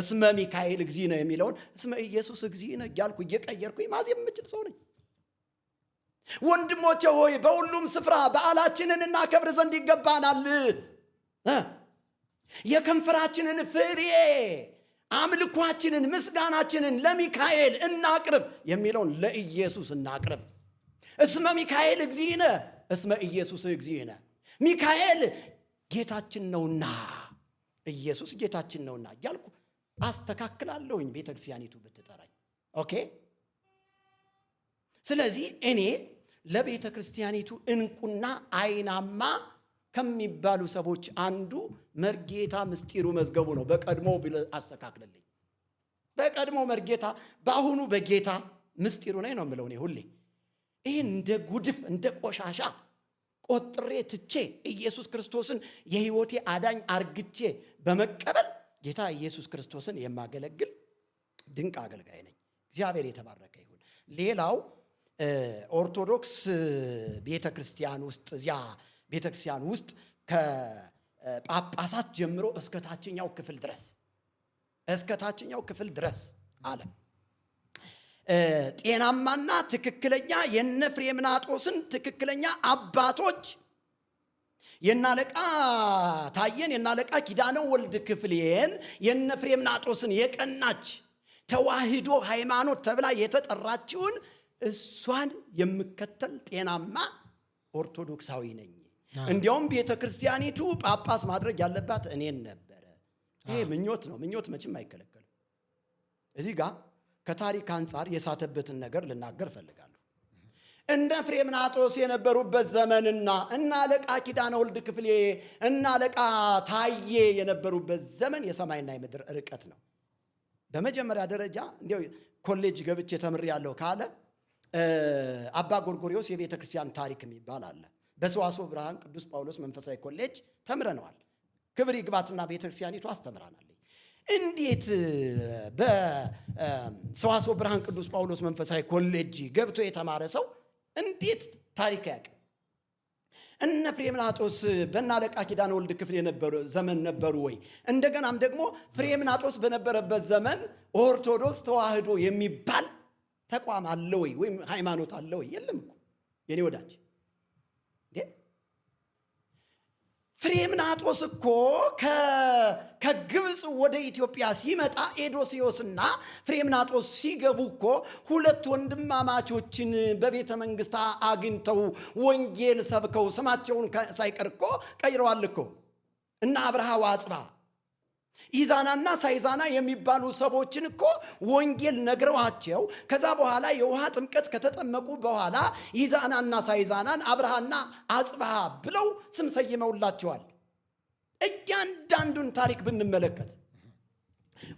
እስመ ሚካኤል እግዚእነ የሚለውን እስመ ኢየሱስ እግዚእነ እያልኩ እየቀየርኩኝ ማዜም የምችል ሰው ነኝ። ወንድሞቼ ሆይ በሁሉም ስፍራ በዓላችንን እናከብር ዘንድ ይገባናል። የከንፈራችንን ፍሬ አምልኳችንን ምስጋናችንን ለሚካኤል እናቅርብ የሚለውን ለኢየሱስ እናቅርብ። እስመ ሚካኤል እግዚእነ እስመ ኢየሱስ እግዚእነ። ሚካኤል ጌታችን ነውና ኢየሱስ ጌታችን ነውና እያልኩ አስተካክላለሁኝ ቤተ ክርስቲያኒቱ ብትጠራኝ። ኦኬ። ስለዚህ እኔ ለቤተ ክርስቲያኒቱ እንቁና አይናማ ከሚባሉ ሰዎች አንዱ መርጌታ ምስጢሩ መዝገቡ ነው። በቀድሞ አስተካክልልኝ። በቀድሞ መርጌታ፣ በአሁኑ በጌታ ምስጢሩ ነኝ ነው የምለው እኔ ሁሌ። ይህን እንደ ጉድፍ እንደ ቆሻሻ ቆጥሬ ትቼ ኢየሱስ ክርስቶስን የሕይወቴ አዳኝ አርግቼ በመቀበል ጌታ ኢየሱስ ክርስቶስን የማገለግል ድንቅ አገልጋይ ነኝ። እግዚአብሔር የተባረከ ይሁን። ሌላው ኦርቶዶክስ ቤተ ክርስቲያን ውስጥ እዚያ ቤተ ክርስቲያን ውስጥ ከጳጳሳት ጀምሮ እስከ ታችኛው ክፍል ድረስ እስከ ታችኛው ክፍል ድረስ አለ። ጤናማና ትክክለኛ የነ ፍሬምናጦስን ትክክለኛ አባቶች የናለቃ ታየን የናለቃ ኪዳነ ወልድ ክፍሌን የነ ፍሬምናጦስን የቀናች ተዋህዶ ሃይማኖት ተብላ የተጠራችውን እሷን የምከተል ጤናማ ኦርቶዶክሳዊ ነኝ። እንዲያውም ቤተ ክርስቲያኒቱ ጳጳስ ማድረግ ያለባት እኔን ነበረ። ይሄ ምኞት ነው። ምኞት መቼም አይከለከልም። እዚህ ጋር ከታሪክ አንጻር የሳተበትን ነገር ልናገር ፈልጋለሁ። እንደ ፍሬምናጦስ የነበሩበት ዘመንና እና አለቃ ኪዳነ ወልድ ክፍሌ እና አለቃ ታዬ የነበሩበት ዘመን የሰማይና የምድር ርቀት ነው። በመጀመሪያ ደረጃ እንዲያው ኮሌጅ ገብቼ ተምሬያለሁ ካለ አባ ጎርጎርዮስ የቤተ ክርስቲያን ታሪክ የሚባል አለ። በሰዋስወ ብርሃን ቅዱስ ጳውሎስ መንፈሳዊ ኮሌጅ ተምረነዋል። ክብር ይግባትና ቤተ ክርስቲያኒቱ አስተምራናለች። እንዴት በሰዋስወ ብርሃን ቅዱስ ጳውሎስ መንፈሳዊ ኮሌጅ ገብቶ የተማረ ሰው እንዴት ታሪክ ያውቅ? እነ ፍሬምናጦስ በእነ አለቃ ኪዳነ ወልድ ክፍሌ ዘመን ነበሩ ወይ? እንደገናም ደግሞ ፍሬምናጦስ በነበረበት ዘመን ኦርቶዶክስ ተዋህዶ የሚባል ተቋም አለ ወይ? ወይም ሃይማኖት አለ ወይ? የለም እኮ የኔ ወዳጅ። ፍሬምናጦስ እኮ ከግብፅ ወደ ኢትዮጵያ ሲመጣ ኤዶስዮስና ፍሬምናጦስ ሲገቡ እኮ ሁለት ወንድማማቾችን በቤተ መንግስት አግኝተው ወንጌል ሰብከው ስማቸውን ሳይቀር እኮ ቀይረዋል እኮ። እና አብርሃ ወአጽብሃ ኢዛናና ሳይዛና የሚባሉ ሰዎችን እኮ ወንጌል ነግረዋቸው ከዛ በኋላ የውሃ ጥምቀት ከተጠመቁ በኋላ ኢዛናና ሳይዛናን አብርሃና አጽብሃ ብለው ስም ሰይመውላቸዋል። እያንዳንዱን ታሪክ ብንመለከት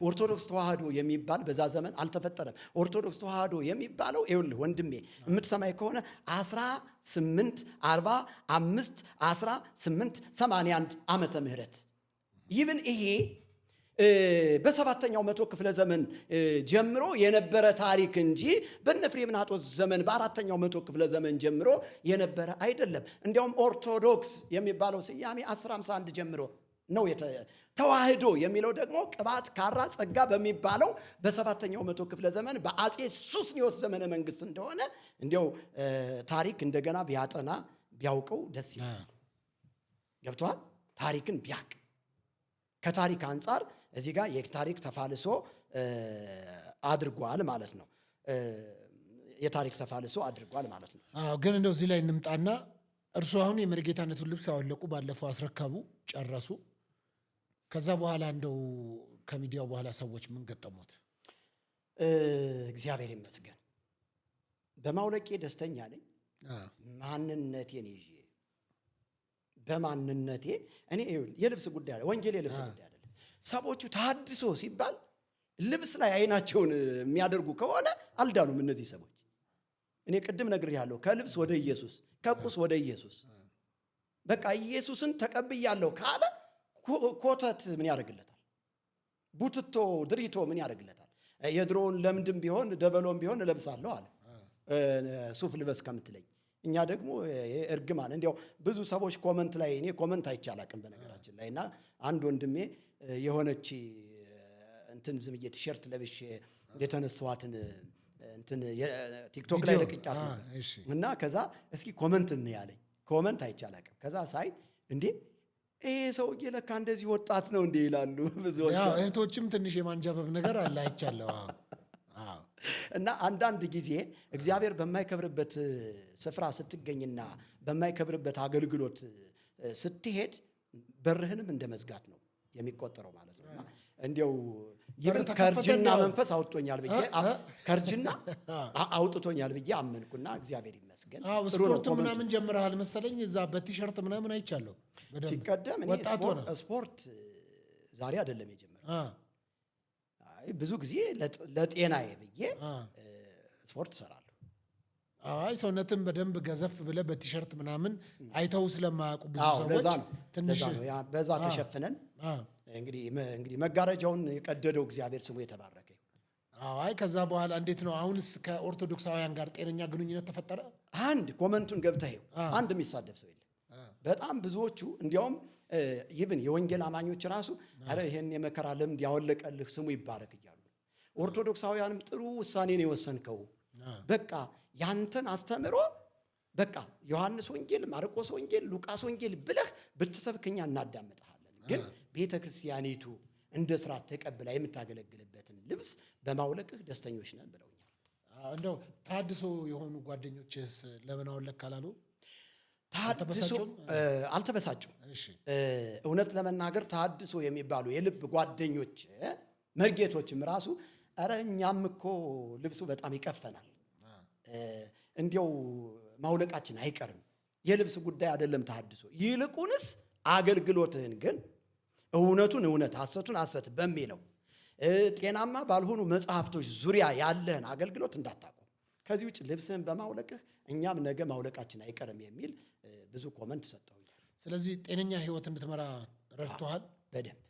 ኦርቶዶክስ ተዋህዶ የሚባል በዛ ዘመን አልተፈጠረም። ኦርቶዶክስ ተዋህዶ የሚባለው ይኸውልህ ወንድሜ የምትሰማይ ከሆነ 1845 1881 ዓመተ ምህረት ይብን ይሄ በሰባተኛው መቶ ክፍለ ዘመን ጀምሮ የነበረ ታሪክ እንጂ በነ ፍሬምናጦስ ዘመን በአራተኛው መቶ ክፍለ ዘመን ጀምሮ የነበረ አይደለም። እንዲያውም ኦርቶዶክስ የሚባለው ስያሜ 1051 ጀምሮ ነው። ተዋህዶ የሚለው ደግሞ ቅባት ካራ ጸጋ በሚባለው በሰባተኛው መቶ ክፍለ ዘመን በአጼ ሱስንዮስ ዘመነ መንግስት እንደሆነ እንዲያው ታሪክ እንደገና ቢያጠና ቢያውቀው ደስ ይላል። ገብቷል? ታሪክን ቢያቅ ከታሪክ አንጻር እዚህ ጋር የታሪክ ተፋልሶ አድርጓል ማለት ነው። የታሪክ ተፋልሶ አድርጓል ማለት ነው። ግን እንደው እዚህ ላይ እንምጣና እርሱ አሁን የመሪጌታነቱን ልብስ ያወለቁ ባለፈው አስረከቡ፣ ጨረሱ። ከዛ በኋላ እንደው ከሚዲያው በኋላ ሰዎች ምን ገጠሙት? እግዚአብሔር ይመስገን በማውለቄ ደስተኛ ነኝ። ማንነቴን ይዤ በማንነቴ እኔ የልብስ ጉዳይ አለ፣ ወንጌል የልብስ ጉዳይ አይደለም። ሰዎቹ ተሐድሶ ሲባል ልብስ ላይ አይናቸውን የሚያደርጉ ከሆነ አልዳኑም እነዚህ ሰዎች። እኔ ቅድም ነግሬሃለሁ፣ ከልብስ ወደ ኢየሱስ፣ ከቁስ ወደ ኢየሱስ። በቃ ኢየሱስን ተቀብያለሁ ካለ ኮተት ምን ያደርግለታል? ቡትቶ ድሪቶ ምን ያደርግለታል? የድሮውን ለምድም ቢሆን ደበሎም ቢሆን እለብሳለሁ አለ ሱፍ ልበስ ከምትለኝ። እኛ ደግሞ እርግማን። እንዲያው ብዙ ሰዎች ኮመንት ላይ እኔ ኮመንት አይቻላቅም በነገራችን ላይ እና አንድ ወንድሜ የሆነች እንትን ዝም ብዬ ቲሸርት ለብሼ የተነሳዋትን እንትን ቲክቶክ ላይ ለቅጫት ነበር እና ከዛ እስኪ ኮመንት እንያለኝ ኮመንት አይቻላቅም። ከዛ ሳይ እንዴ ይሄ ሰውዬ ለካ እንደዚህ ወጣት ነው እንዴ ይላሉ ብዙዎች። እህቶችም ትንሽ የማንጃበብ ነገር አለ አይቻለሁ። እና አንዳንድ ጊዜ እግዚአብሔር በማይከብርበት ስፍራ ስትገኝና በማይከብርበት አገልግሎት ስትሄድ በርህንም እንደ መዝጋት ነው የሚቆጠረው ማለት ነው። እና እንዲያው ከእርጅና መንፈስ አውጥቶኛል ብዬ ከእርጅና አውጥቶኛል ብዬ አመንኩና እግዚአብሔር ይመስገን። ስፖርት ምናምን ጀምረሃል መሰለኝ እዛ በቲሸርት ምናምን አይቻለሁ። ሲቀደም እኔ ስፖርት ዛሬ አይደለም የጀመረው። ብዙ ጊዜ ለጤናዬ ብዬ ስፖርት እሰራለሁ። አይ ሰውነትን በደንብ ገዘፍ ብለህ በቲሸርት ምናምን አይተው ስለማያውቁ ብዙ ሰዎች ትንሽ በዛ ተሸፍነን እንግዲህ መጋረጃውን የቀደደው እግዚአብሔር ስሙ የተባረከ። አይ ከዛ በኋላ እንዴት ነው አሁንስ ከኦርቶዶክሳውያን ጋር ጤነኛ ግንኙነት ተፈጠረ? አንድ ኮመንቱን ገብተህ አንድ የሚሳደብ ሰው የለም። በጣም ብዙዎቹ እንዲያውም ይብን የወንጌል አማኞች ራሱ አረ ይሄን የመከራ ልምድ ያወለቀልህ ስሙ ይባረክ እያሉ ነው። ኦርቶዶክሳውያንም ጥሩ ውሳኔን የወሰንከው በቃ ያንተን አስተምሮ በቃ ዮሐንስ ወንጌል፣ ማርቆስ ወንጌል፣ ሉቃስ ወንጌል ብለህ ብትሰብክኛ እናዳምጥሃለን። ግን ቤተ ክርስቲያኒቱ እንደ ስርዓት ተቀብላ የምታገለግልበትን ልብስ በማውለቅህ ደስተኞች ነን ብለውኛል። እንደው ታድሶ የሆኑ ጓደኞችስ ለምን አወለቅ ካላሉ? ታድሶ አልተበሳጩም። እውነት ለመናገር ታድሶ የሚባሉ የልብ ጓደኞች መርጌቶችም ራሱ ኧረ እኛም እኮ ልብሱ በጣም ይቀፈናል፣ እንዲያው ማውለቃችን አይቀርም፣ የልብስ ጉዳይ አይደለም ታድሶ፣ ይልቁንስ አገልግሎትህን ግን እውነቱን እውነት ሐሰቱን ሐሰት በሚለው ጤናማ ባልሆኑ መጽሐፍቶች ዙሪያ ያለህን አገልግሎት እንዳታቆም፣ ከዚህ ውጭ ልብስህን በማውለቅህ እኛም ነገ ማውለቃችን አይቀርም የሚል ብዙ ኮመንት ሰጠውኛል። ስለዚህ ጤነኛ ህይወት እንድትመራ ረድቶሃል በደንብ።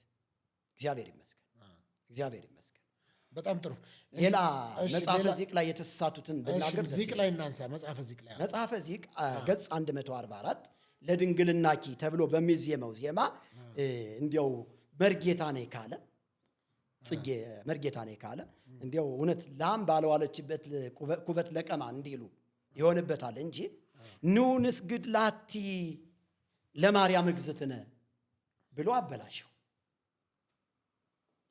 እግዚአብሔር ይመስገን፣ እግዚአብሔር ይመስገን። በጣም ጥሩ። ሌላ መጽሐፈ ዚቅ ላይ የተሳሳቱትን ብናገር ዚቅ ላይ እናንሳ። መጽሐፈ ዚቅ ላይ መጽሐፈ ዚቅ ገጽ 144 ለድንግልናኪ ተብሎ በሚዜመው ዜማ እንዲያው መርጌታ ነኝ ካለ ጽጌ መርጌታ ነኝ ካለ እንዲያው እውነት ላም ባለዋለችበት ኩበት ለቀማ እንዲሉ ይሆንበታል እንጂ ኑ ንስግድ ላቲ ለማርያም እግዝእትነ ብሎ አበላሸው።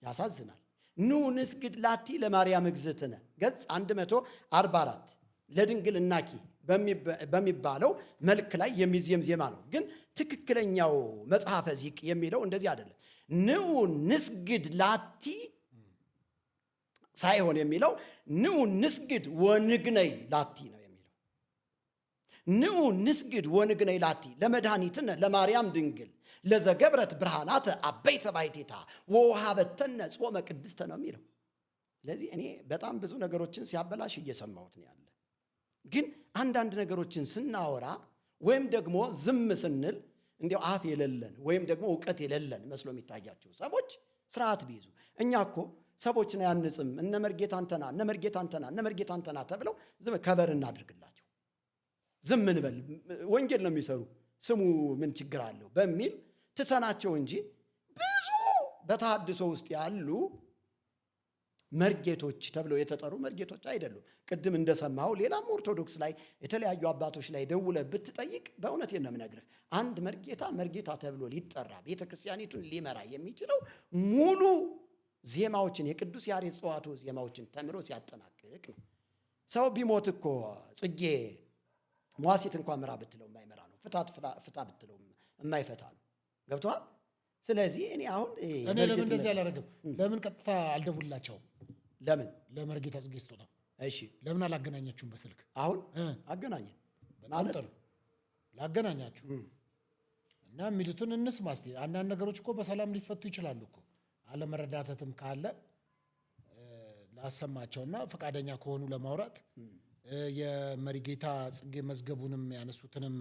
ያሳዝናል። ኑ ንስግድ ላቲ ለማርያም እግዝእትነ ገጽ 144 ለድንግልናኪ በሚባለው መልክ ላይ የሚዜም ዜማ ነው። ግን ትክክለኛው መጽሐፈ ዚቅ የሚለው እንደዚህ አይደለም። ንዑ ንስግድ ላቲ ሳይሆን የሚለው ንዑ ንስግድ ወንግነይ ላቲ ነው የሚለው። ንዑ ንስግድ ወንግነይ ላቲ ለመድኃኒትነ ለማርያም ድንግል ለዘገብረት ብርሃናተ አበይተ ባሕቲታ ወውሃበተነ ጾመ ቅድስተ ነው የሚለው። ስለዚህ እኔ በጣም ብዙ ነገሮችን ሲያበላሽ እየሰማሁት ነው ያለ። ግን አንዳንድ ነገሮችን ስናወራ ወይም ደግሞ ዝም ስንል እንዲያው አፍ የሌለን ወይም ደግሞ እውቀት የሌለን መስሎ የሚታያቸው ሰዎች ስርዓት ቢይዙ። እኛ እኮ ሰዎችን አያንጽም እነ መርጌታ አንተና እነ መርጌታ አንተና እነ መርጌታ አንተና ተብለው ዝም ከበር እናድርግላቸው፣ ዝም እንበል፣ ወንጌል ነው የሚሰሩ ስሙ ምን ችግር አለው በሚል ትተናቸው እንጂ ብዙ በተሐድሶ ውስጥ ያሉ መርጌቶች ተብለው የተጠሩ መርጌቶች አይደሉም። ቅድም እንደሰማው ሌላም ኦርቶዶክስ ላይ የተለያዩ አባቶች ላይ ደውለህ ብትጠይቅ በእውነቴን ነው የምነግርህ፣ አንድ መርጌታ ተብሎ ሊጠራ ቤተክርስቲያኒቱን ሊመራ የሚችለው ሙሉ ዜማዎችን የቅዱስ ያሬድ ጽዋቶ ዜማዎችን ተምሮ ሲያጠናቅቅ ነው። ሰው ቢሞት እኮ ጽጌ ሟሲት እንኳን ምራ ብትለው የማይመራ ነው። ፍታ ብትለው የማይፈታ ነው። ገብቶሃል? ስለዚህ እኔ አሁን እኔ ለምን እንደዚህ አላደረግም? ለምን ቀጥታ አልደውላቸውም? ለምን ለመርጌታ ጽጌ ስጦታው እሺ፣ ለምን አላገናኛችሁም? በስልክ አሁን አገናኘን ማለት ላገናኛችሁ እና የሚሉትን እንስማ እስቲ። አንዳንድ ነገሮች እኮ በሰላም ሊፈቱ ይችላሉ እኮ። አለመረዳተትም ካለ ላሰማቸውና ፈቃደኛ ከሆኑ ለማውራት የመሪጌታ ጽጌ መዝገቡንም ያነሱትንም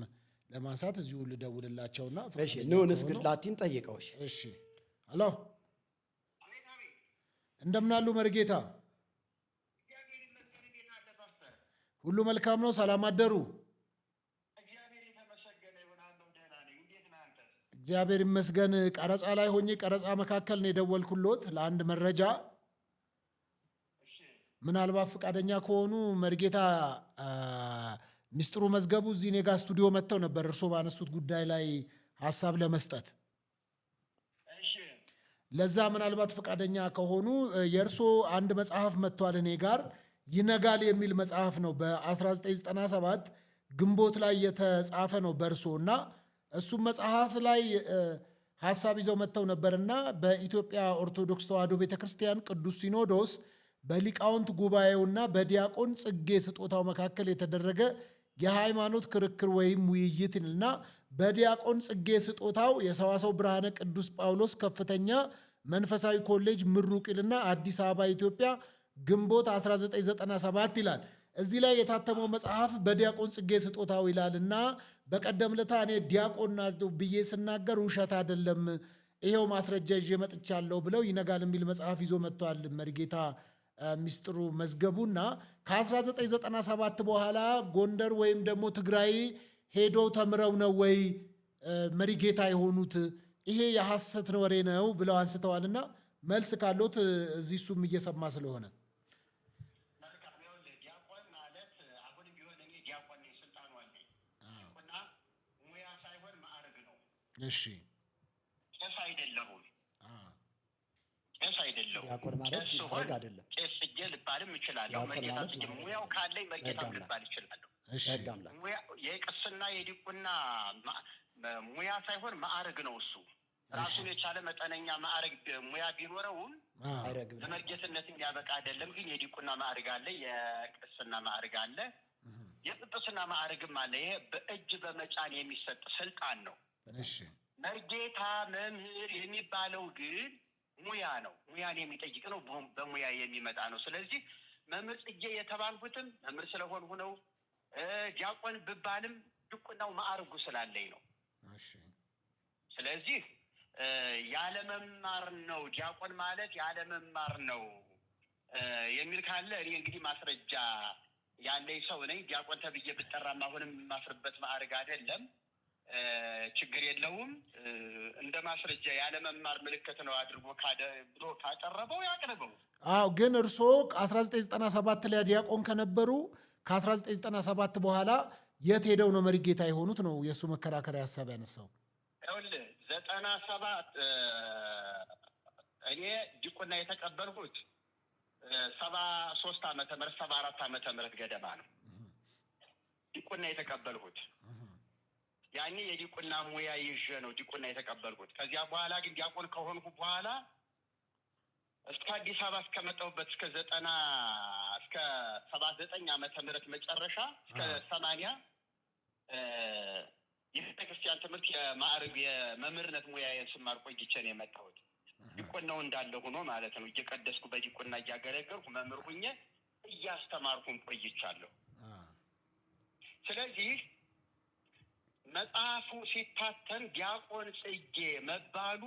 ለማንሳት እዚሁ ልደውልላቸውና እሺ ኑ ንስግድ ላቲን ጠይቀው። እሺ ሄሎ፣ እንደምን አሉ መሪጌታ? ሁሉ መልካም ነው? ሰላም አደሩ? እግዚአብሔር ይመስገን። ቀረጻ ላይ ሆኜ ቀረጻ መካከል ነው የደወልኩሎት ለአንድ መረጃ። ምናልባት ፈቃደኛ ከሆኑ መሪጌታ ሚስጥሩ መዝገቡ እዚህ እኔ ጋር ስቱዲዮ መጥተው ነበር እርስዎ ባነሱት ጉዳይ ላይ ሀሳብ ለመስጠት። ለዛ ምናልባት ፈቃደኛ ከሆኑ የእርስዎ አንድ መጽሐፍ መጥቷል እኔ ጋር፣ ይነጋል የሚል መጽሐፍ ነው። በ1997 ግንቦት ላይ የተጻፈ ነው በእርስዎ እና እሱም መጽሐፍ ላይ ሀሳብ ይዘው መጥተው ነበርና በኢትዮጵያ ኦርቶዶክስ ተዋሕዶ ቤተክርስቲያን ቅዱስ ሲኖዶስ በሊቃውንት ጉባኤውና በዲያቆን ጽጌ ስጦታው መካከል የተደረገ የሃይማኖት ክርክር ወይም ውይይትና በዲያቆን ጽጌ ስጦታው የሰዋሰው ብርሃነ ቅዱስ ጳውሎስ ከፍተኛ መንፈሳዊ ኮሌጅ ምሩቅልና አዲስ አበባ ኢትዮጵያ ግንቦት 1997 ይላል። እዚህ ላይ የታተመው መጽሐፍ በዲያቆን ጽጌ ስጦታው ይላልና በቀደም ለታ እኔ ዲያቆን ብዬ ስናገር ውሸት አይደለም፣ ይሄው ማስረጃ ይዤ መጥቻለሁ ብለው ይነጋል የሚል መጽሐፍ ይዞ መጥቷል መሪጌታ ሚስጥሩ መዝገቡና ከ1997 በኋላ ጎንደር ወይም ደግሞ ትግራይ ሄዶ ተምረው ነው ወይ መሪጌታ የሆኑት ይሄ የሐሰት ወሬ ነው ብለው አንስተዋልና መልስ ካሉት እዚህ እሱም እየሰማ ስለሆነ ዲያቆን ማለት አሁንም ቢሆን እኔ ዲያቆን ነኝ፣ ስልጣኑ አለኝ። ዲያቆና ሙያ ሳይሆን ማዕረግ ነው። እሺ ቄስ አይደለሁም። ቄስ አይደለሁም። ዲያቆን ማለት ማዕረግ አይደለም። ቄስ ጽጌ ልባልም እችላለሁ። መርጌታ ጽጌ ሙያው ካለኝ መርጌታም ልባል እችላለሁ። እሺ የቅስና የዲቁና ሙያ ሳይሆን ማዕረግ ነው። እሱ ራሱን የቻለ መጠነኛ ማዕረግ ሙያ ቢኖረውም ለመርጌትነት የሚያበቃ አይደለም። ግን የዲቁና ማዕረግ አለ፣ የቅስና ማዕረግ አለ፣ የጵጵስና ማዕረግም አለ። ይሄ በእጅ በመጫን የሚሰጥ ስልጣን ነው። እሺ መርጌታ መምህር የሚባለው ግን ሙያ ነው። ሙያን የሚጠይቅ ነው። በሙያ የሚመጣ ነው። ስለዚህ መምህር ጽጌ የተባልኩትም መምህር ስለሆንሁ ነው። ዲያቆን ብባልም ድቁናው ማዕረጉ ስላለኝ ነው። ስለዚህ ያለመማር ነው ዲያቆን ማለት ያለመማር ነው የሚል ካለ እኔ እንግዲህ ማስረጃ ያለኝ ሰው ነኝ። ዲያቆን ተብዬ ብጠራም አሁንም የማፍርበት ማዕረግ አይደለም። ችግር የለውም። እንደ ማስረጃ ያለመማር ምልክት ነው አድርጎ ብሎ ካቀረበው ያቅርበው። አዎ፣ ግን እርስዎ 1997 ላይ ዲያቆን ከነበሩ ከ1997 በኋላ የት ሄደው ነው መሪጌታ የሆኑት ነው የእሱ መከራከሪያ ሀሳብ ያነሳው። ይኸውልህ 97 እኔ ዲቁና የተቀበልኩት 73 ዓመተ ምህረት 74 ዓመተ ምህረት ገደማ ነው ዲቁና የተቀበልኩት። ያኔ የዲቁና ሙያ ይዤ ነው ዲቁና የተቀበልኩት። ከዚያ በኋላ ግን ዲያቆን ከሆንኩ በኋላ እስከ አዲስ አበባ እስከመጣሁበት እስከ 79 ዓመተ ምህረት መጨረሻ እስከ 80 የቤተክርስቲያን ትምህርት የማዕረግ የመምህርነት ሙያዬን ስማር ቆይቼ ነው የመጣሁት። ዲቁናው እንዳለ ሆኖ ማለት ነው። እየቀደስኩ በዲቁና እያገለገልኩ መምህር ሁኜ እያስተማርኩም ቆይቻለሁ። ስለዚህ መጽሐፉ ሲታተም ዲያቆን ጽጌ መባሉ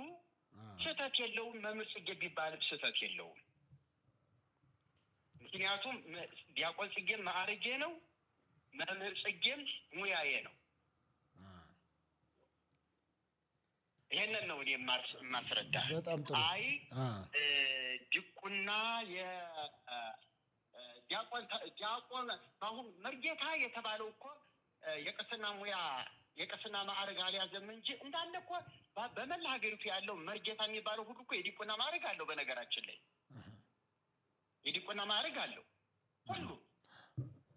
ስህተት የለውም። መምህር ጽጌ ቢባልም ስህተት የለውም። ምክንያቱም ዲያቆን ጽጌም ማዕረጌ ነው፣ መምህር ጽጌም ሙያዬ ነው። ይሄንን ነው እኔ የማስረዳ። በጣም ጥሩ። አይ ዲቁና ዲያቆን አሁን መርጌታ የተባለው እኮ የቅስና ሙያ የቅስና ማዕረግ አልያዘም እንጂ እንዳለ እኮ በመላ ሀገሪቱ ያለው መርጌታ የሚባለው ሁሉ እኮ የዲቁና ማዕረግ አለው። በነገራችን ላይ የዲቁና ማዕረግ አለው ሁሉ።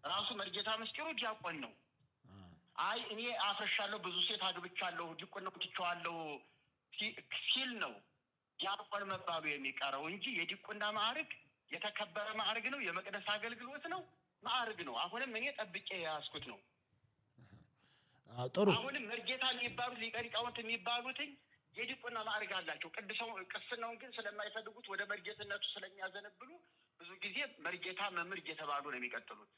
ራሱ መርጌታ ምስጢሩ ዲያቆን ነው። አይ እኔ አፍርሻለሁ፣ ብዙ ሴት አግብቻለሁ፣ ዲቁናው ትቼዋለሁ ሲል ነው ዲያቆን መባሉ የሚቀረው እንጂ የዲቁና ማዕረግ የተከበረ ማዕረግ ነው። የመቅደስ አገልግሎት ነው፣ ማዕረግ ነው። አሁንም እኔ ጠብቄ የያዝኩት ነው። ጥሩ። አሁንም መርጌታ የሚባሉት ሊቀ ሊቃውንት የሚባሉትኝ የዲቁና ማዕረግ አላቸው። ቅስናውን ግን ስለማይፈልጉት ወደ መርጌትነቱ ስለሚያዘነብሉ ብዙ ጊዜ መርጌታ መምህር እየተባሉ ነው የሚቀጥሉት።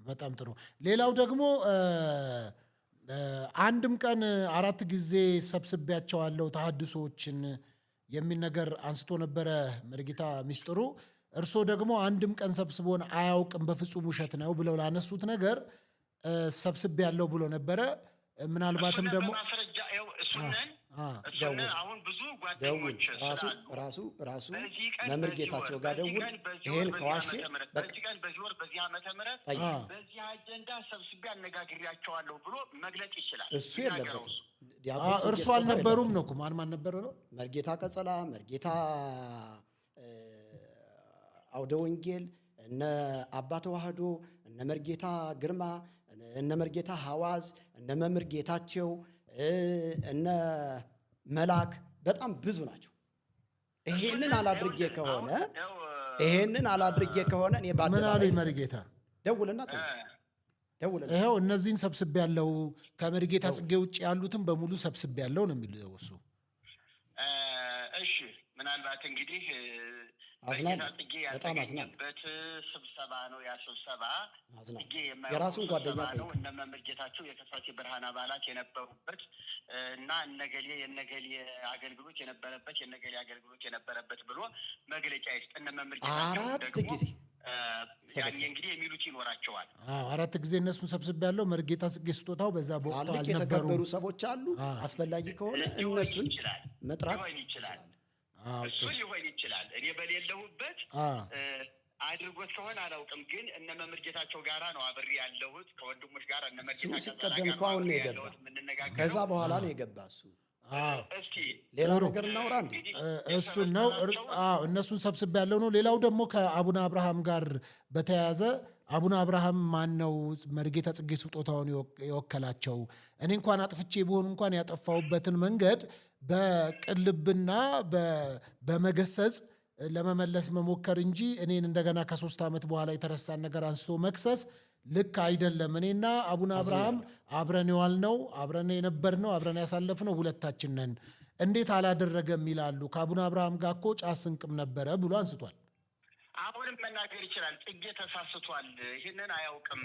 በጣም ጥሩ። ሌላው ደግሞ አንድም ቀን 4 ጊዜ ሰብስቤያቸዋለሁ ተሐድሶችን የሚል ነገር አንስቶ ነበረ መርጌታ ሚስጥሩ። እርሶ ደግሞ አንድም ቀን ሰብስቦን አያውቅም በፍጹም ውሸት ነው ብለው ላነሱት ነገር ሰብስቤያለሁ ብሎ ነበረ። ምናልባትም ደግሞ ማስረጃ እሱነን አሁን ብዙ ጓደኞች ራሱ መምህር ጌታቸው ጋር ደውል፣ ይሄን ከዋሽ በዚህ ቀን በዚህ ወር በዚህ ዓመተ ምህረት በዚህ አጀንዳ ሰብስቤ አነጋግሬያቸዋለሁ ብሎ መግለጽ ይችላል። እሱ የለበትም። እርሱ አልነበሩም ነው እኮ ማን ነበረ ነው? መርጌታ ቀጸላ፣ መርጌታ አውደ ወንጌል፣ እነ አባ ተዋህዶ፣ እነ መርጌታ ግርማ፣ እነ መርጌታ ሐዋዝ፣ እነ መምህር ጌታቸው፣ እነ መላክ በጣም ብዙ ናቸው። ይሄንን አላድርጌ ከሆነ እኔ ምን አሉኝ መርጌታ ደውልና ይኸው እነዚህን ሰብስቤያለሁ ከመርጌታ ጽጌ ውጭ ያሉትን በሙሉ ሰብስቤያለሁ ነው የሚለው እሱ። እሺ ምናልባት እንግዲህ ጽጌ ያልተገኘበት ስብሰባ ነው። ያ ስብሰባ ጽጌ የራሱን ጓደኛ ነው። እነ መምህር ጌታቸው የከሳቴ ብርሃን አባላት የነበሩበት እና እነገሌ የነገሌ አገልግሎት የነበረበት የነገሌ አገልግሎት የነበረበት ብሎ መግለጫ ይስጥ። እነ መምህር ጌታቸው ደግሞ ያኔ እንግዲህ የሚሉት ይኖራቸዋል። አራት ጊዜ እነሱን ሰብስቤያለሁ። መርጌታ ጽጌ ስጦታው በዛ በወቅቱ አልነበሩ የተከበሩ ሰዎች አሉ። አስፈላጊ ከሆነ እነሱን መጥራት ይችላል። እሱ ሊሆን ይችላል። እኔ በሌለሁበት አድርጎት ከሆነ አላውቅም። ግን እነ መምህር ጌታቸው ጋራ ነው አብሬ ያለሁት ከወንድሞች ጋር እነ መርጌታ ሲቀደም እኮ አሁን ነው የገባ። ከዛ በኋላ ነው የገባ እሱ። እስኪ ሌላ ነገር እናውራ እንዴ? እሱን ነው እነሱን ሰብስቤ ያለው ነው። ሌላው ደግሞ ከአቡነ አብርሃም ጋር በተያያዘ አቡነ አብርሃም ማን ነው መርጌታ ጽጌ ስጦታውን የወከላቸው? እኔ እንኳን አጥፍቼ ቢሆን እንኳን ያጠፋሁበትን መንገድ በቅልብና በመገሰጽ ለመመለስ መሞከር እንጂ እኔን እንደገና ከ3 ዓመት በኋላ የተረሳን ነገር አንስቶ መክሰስ ልክ አይደለም። እኔና አቡነ አብርሃም አብረን የዋልነው አብረን የነበርነው አብረን ያሳለፍነው ሁለታችን ነን። እንዴት አላደረገም ይላሉ። ከአቡነ አብርሃም ጋር እኮ ጫት ስንቅም ነበረ ብሎ አንስቷል። አሁንም መናገር ይችላል። ጽጌ ተሳስቷል። ይህንን አያውቅም።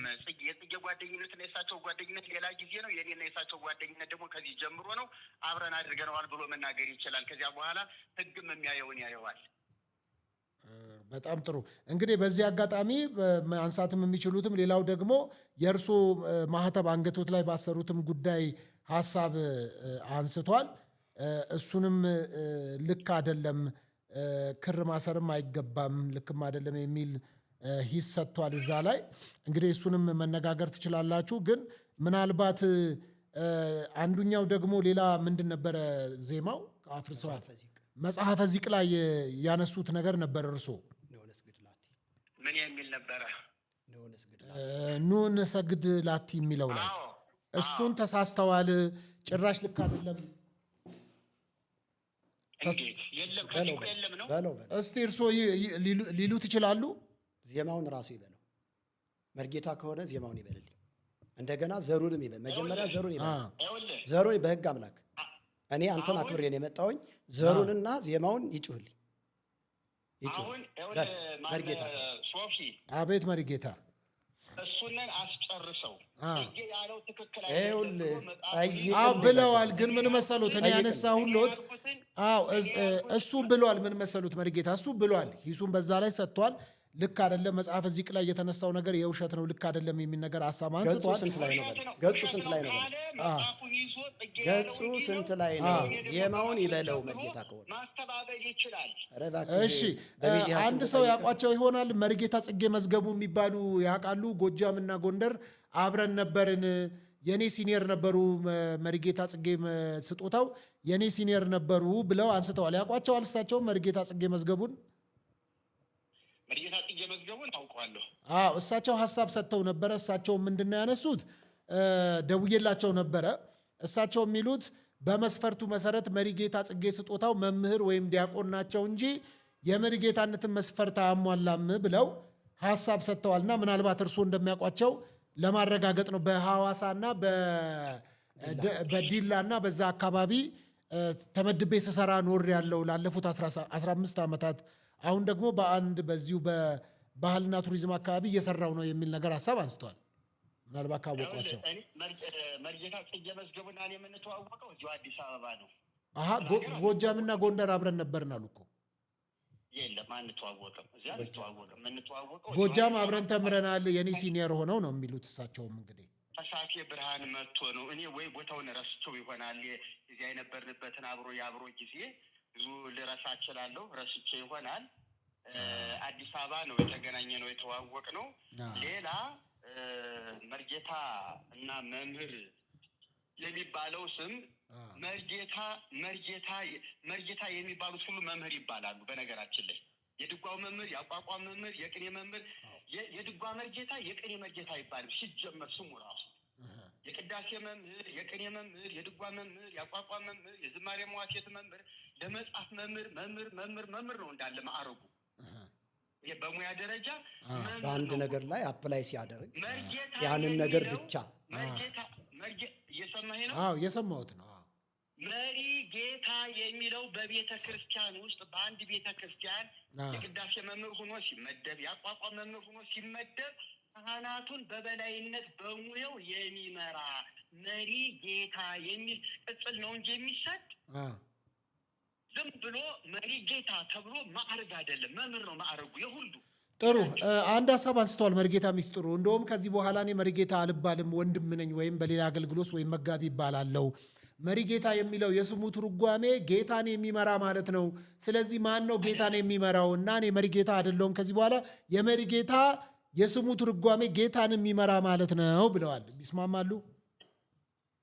የጽጌ ጓደኝነትና የእሳቸው ጓደኝነት ሌላ ጊዜ ነው። የኔና የእሳቸው ጓደኝነት ደግሞ ከዚህ ጀምሮ ነው። አብረን አድርገነዋል ብሎ መናገር ይችላል። ከዚያ በኋላ ሕግም የሚያየውን ያየዋል። በጣም ጥሩ። እንግዲህ በዚህ አጋጣሚ ማንሳትም የሚችሉትም ሌላው ደግሞ የእርሶ ማህተብ አንገቶት ላይ ባሰሩትም ጉዳይ ሀሳብ አንስቷል። እሱንም ልክ አይደለም፣ ክር ማሰርም አይገባም፣ ልክም አይደለም የሚል ሂስ ሰጥቷል እዛ ላይ። እንግዲህ እሱንም መነጋገር ትችላላችሁ። ግን ምናልባት አንዱኛው ደግሞ ሌላ ምንድን ነበረ ዜማው አፍርሰዋል መጽሐፈ ዚቅ ላይ ያነሱት ነገር ነበር። እርሶ ምን የሚል ነበረ? ኑን ሰግድ ላቲ የሚለው ላይ እሱን ተሳስተዋል፣ ጭራሽ ልክ አይደለም። እስቲ እርሶ ሊሉት ይችላሉ? ዜማውን ራሱ ይበለው። መርጌታ ከሆነ ዜማውን ይበልልኝ። እንደገና ዘሩንም ይበል። መጀመሪያ ዘሩን ይበል። ዘሩን በህግ አምላክ እኔ አንተን አክብሬን የመጣውኝ ዘሩንና ዜማውን ይጩህልኝ። መርጌታ አቤት መርጌታ እሱንን አስጨርሰው ያለው ትክክል ብለዋል። ግን ምን መሰሉት እኔ ያነሳሁሎት እሱ ብሏል። ምን መሰሉት መርጌታ እሱ ብሏል። ሂሱን በዛ ላይ ሰጥቷል። ልክ አይደለም መጽሐፈ ዚቅ ላይ የተነሳው ነገር የውሸት ነው፣ ልክ አይደለም የሚል ነገር ሐሳብ አንስቷል። ገጹ ስንት ላይ ነው? ገጹ ስንት ላይ ነው? ዜማውን ይበለው መርጌታ ከሆነ ማስተባበል ይችላል። እሺ አንድ ሰው ያውቋቸው ይሆናል። መርጌታ ጽጌ መዝገቡ የሚባሉ ያውቃሉ? ጎጃም እና ጎንደር አብረን ነበርን። የኔ ሲኒየር ነበሩ። መርጌታ ጽጌ ስጦታው የኔ ሲኒየር ነበሩ ብለው አንስተዋል። ያውቋቸዋል እሳቸውም መርጌታ ጽጌ መዝገቡን? መርጌታ ጽጌ መዝገቡን ታውቀዋለሁ። እሳቸው ሀሳብ ሰጥተው ነበረ። እሳቸው ምንድን ነው ያነሱት? ደውዬላቸው ነበረ። እሳቸው የሚሉት በመስፈርቱ መሰረት መርጌታ ጽጌ ስጦታው መምህር ወይም ዲያቆን ናቸው እንጂ የመርጌታነትን መስፈርት አያሟላም ብለው ሀሳብ ሰጥተዋልና ምናልባት እርስዎ እንደሚያውቋቸው ለማረጋገጥ ነው። በሐዋሳና በዲላና በዛ አካባቢ ተመድቤ ስሰራ ኖር ያለው ላለፉት 15 ዓመታት አሁን ደግሞ በአንድ በዚሁ በባህልና ቱሪዝም አካባቢ እየሰራው ነው የሚል ነገር ሀሳብ አንስተዋል። ምናልባት ካወቋቸው መርጌታ ጽጌ መዝገቡና እኔ የምንተዋወቀው እዚሁ አዲስ አበባ ነው። ጎጃምና ጎንደር አብረን ነበርን አሉ እኮ። የለም አንተዋወቅም። እዚያ አንተዋወቅም። የምንተዋወቀው ጎጃም አብረን ተምረናል። የኔ ሲኒየር ሆነው ነው የሚሉት እሳቸውም እንግዲህ ተሳቴ ብርሃን መጥቶ ነው። እኔ ወይ ቦታውን ረስቸው ይሆናል እዚያ የነበርንበትን የአብሮ ጊዜ ብዙ ልረሳ እችላለሁ። ረስቼ ይሆናል። አዲስ አበባ ነው የተገናኘ ነው የተዋወቅ ነው። ሌላ መርጌታ እና መምህር የሚባለው ስም መርጌታ የሚባሉት ሁሉ መምህር ይባላሉ። በነገራችን ላይ የድጓው መምህር፣ የአቋቋም መምህር፣ የቅኔ መምህር፣ የድጓ መርጌታ የቅኔ መርጌታ አይባልም ሲጀመር ስሙ ራሱ። የቅዳሴ መምህር፣ የቅኔ መምህር፣ የድጓ መምህር፣ የአቋቋም መምህር፣ የዝማሬ መዋሥዕት መምህር፣ ለመጽሐፍ መምህር ነው እንዳለ ማዕረጉ። በሙያ ደረጃ በአንድ ነገር ላይ አፕላይ ሲያደርግ ያንን ነገር ብቻ እየሰማኸኝ ነው? አዎ እየሰማሁት ነው። መሪ ጌታ የሚለው በቤተ ክርስቲያን ውስጥ በአንድ ቤተ ክርስቲያን የቅዳሴ መምህር ሆኖ ሲመደብ፣ የአቋቋም መምህር ሆኖ ሲመደብ ካህናቱን በበላይነት በሙያው የሚመራ መሪ ጌታ የሚል ቅጽል ነው እንጂ የሚሰጥ ዝም ብሎ መሪ ጌታ ተብሎ ማዕረግ አይደለም። መምህር ነው ማዕረጉ የሁሉ። ጥሩ አንድ ሀሳብ አንስተዋል መሪጌታ ሚስጥሩ። እንደውም ከዚህ በኋላ እኔ መሪጌታ አልባልም ወንድም ነኝ ወይም በሌላ አገልግሎት ወይም መጋቢ ይባላለው። መሪጌታ የሚለው የስሙ ትርጓሜ ጌታን የሚመራ ማለት ነው። ስለዚህ ማን ነው ጌታን የሚመራው? እና እኔ መሪጌታ አይደለሁም ከዚህ በኋላ የመሪጌታ የስሙ ትርጓሜ ጌታን የሚመራ ማለት ነው ብለዋል። ይስማማሉ?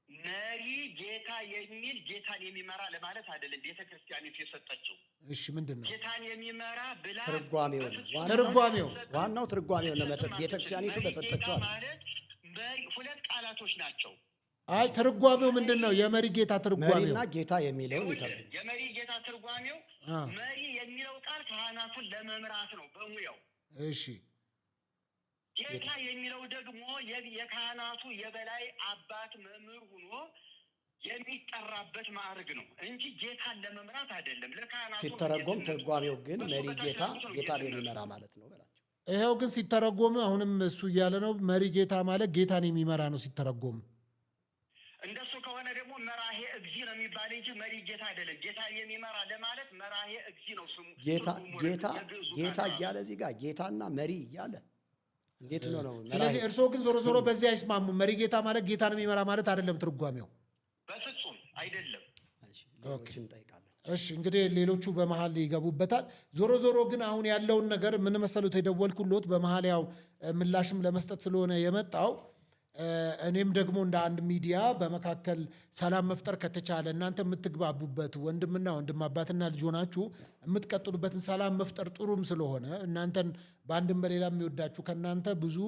መሪ ጌታ የሚል ጌታን የሚመራ ለማለት አይደለም ቤተክርስቲያኒቱ የሰጠችው። እሺ ምንድን ነው ጌታን የሚመራ ብላ ትርጓሜው ነው። ዋናው ትርጓሜው ነው። ቤተክርስቲያኒቱ በሰጠችው ማለት ሁለት ቃላቶች ናቸው። አይ ትርጓሜው ምንድን ነው? የመሪ ጌታ ትርጓሜው መሪና ጌታ የሚለውን ይተርጉም። የመሪ ጌታ ትርጓሜው መሪ የሚለው ቃል ካህናቱን ለመምራት ነው በሙያው። እሺ ጌታ የሚለው ደግሞ የካህናቱ የበላይ አባት መምህር ሆኖ የሚጠራበት ማዕረግ ነው እንጂ ጌታን ለመምራት አይደለም። ለካህናቱ ሲተረጎም ትርጓሜው ግን መሪ ጌታን የሚመራ ማለት ነው በላቸው። ይኸው ግን ሲተረጎም አሁንም እሱ እያለ ነው መሪ ጌታ ማለት ጌታን የሚመራ ነው ሲተረጎም። እንደሱ ከሆነ ደግሞ መራሄ እግዚ ነው የሚባል እንጂ መሪ ጌታ አይደለም። ጌታ የሚመራ ለማለት መራሄ እግዚ ነው ስሙ። ጌታ እያለ እዚህ ጋር ጌታና መሪ እያለ እንዴት ነው? ስለዚህ እርስዎ ግን ዞሮ ዞሮ በዚህ አይስማሙም። መሪ ጌታ ማለት ጌታን የሚመራ ማለት አይደለም ትርጓሜው። በፍጹም አይደለም። ሌሎችን እንጠይቃለን። እሺ እንግዲህ ሌሎቹ በመሀል ይገቡበታል። ዞሮ ዞሮ ግን አሁን ያለውን ነገር ምን መሰሉት? የደወልኩሎት በመሀል ያው ምላሽም ለመስጠት ስለሆነ የመጣው እኔም ደግሞ እንደ አንድ ሚዲያ በመካከል ሰላም መፍጠር ከተቻለ እናንተ የምትግባቡበት ወንድምና ወንድም አባትና ልጅ ሆናችሁ የምትቀጥሉበትን ሰላም መፍጠር ጥሩም ስለሆነ እናንተን በአንድም በሌላ የሚወዳችሁ ከእናንተ ብዙ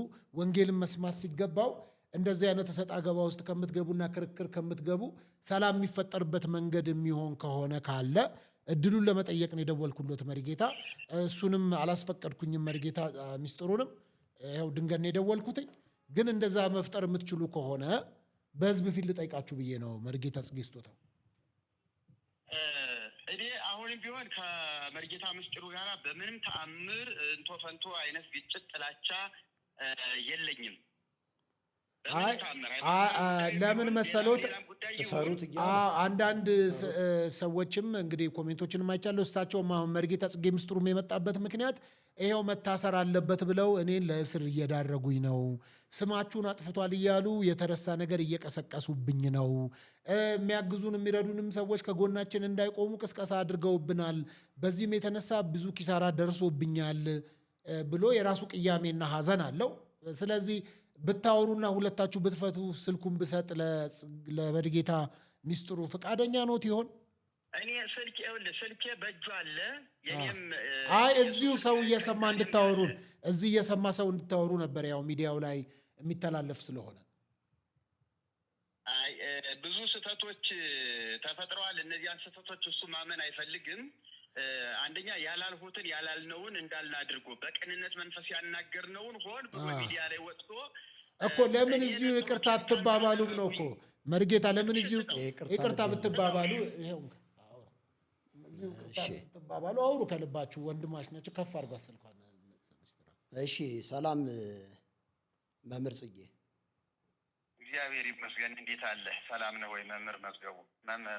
ወንጌልን መስማት ሲገባው እንደዚህ አይነት ሰጣ ገባ ውስጥ ከምትገቡና ክርክር ከምትገቡ ሰላም የሚፈጠርበት መንገድ የሚሆን ከሆነ ካለ እድሉን ለመጠየቅ ነው የደወልኩሎት መሪጌታ። እሱንም አላስፈቀድኩኝም መሪጌታ ሚስጥሩንም ይኸው ድንገት ነው የደወልኩትኝ። ግን እንደዛ መፍጠር የምትችሉ ከሆነ በህዝብ ፊት ልጠይቃችሁ ብዬ ነው መሪጌታ ጽጌ ስጦታው። እኔ አሁንም ቢሆን ከመሪጌታ ምስጢሩ ጋር በምንም ተአምር እንቶ ፈንቶ አይነት ግጭት ጥላቻ የለኝም። ለምን መሰሎት? አንዳንድ ሰዎችም እንግዲህ ኮሜንቶችንም አይቻለሁ። እሳቸውም አሁን መሪጌታ ጽጌ ምስጢሩም የመጣበት ምክንያት ይሄው መታሰር አለበት ብለው እኔን ለእስር እየዳረጉኝ ነው፣ ስማችሁን አጥፍቷል እያሉ የተረሳ ነገር እየቀሰቀሱብኝ ነው፣ የሚያግዙን የሚረዱንም ሰዎች ከጎናችን እንዳይቆሙ ቅስቀሳ አድርገውብናል፣ በዚህም የተነሳ ብዙ ኪሳራ ደርሶብኛል ብሎ የራሱ ቅያሜና ሐዘን አለው። ስለዚህ ብታወሩና ሁለታችሁ ብትፈቱ ስልኩን ብሰጥ ለመሪጌታ ሚስጥሩ ፈቃደኛ ኖት ይሆን? እኔ ስልኬ በእጁ አለ። የኔም እዚሁ ሰው እየሰማ እንድታወሩን እዚህ እየሰማ ሰው እንድታወሩ ነበር። ያው ሚዲያው ላይ የሚተላለፍ ስለሆነ ብዙ ስህተቶች ተፈጥረዋል። እነዚያን ስህተቶች እሱ ማመን አይፈልግም። አንደኛ ያላልሁትን ያላልነውን እንዳልናድርጎ በቅንነት መንፈስ ያናገርነውን ሆን ብሎ ሚዲያ ላይ ወጥቶ እኮ ለምን እዚሁ ይቅርታ አትባባሉም ነው እኮ መሪጌታ። ለምን እዚሁ ይቅርታ ብትባባሉ ባባሉ አውሩ ከልባችሁ። ወንድማች ናቸው። ከፍ አድርጋ ስልኳን። እሺ ሰላም መምህር ጽጌ። እግዚአብሔር ይመስገን። እንዴት አለ? ሰላም ነው ወይ መምህር መዝገቡ?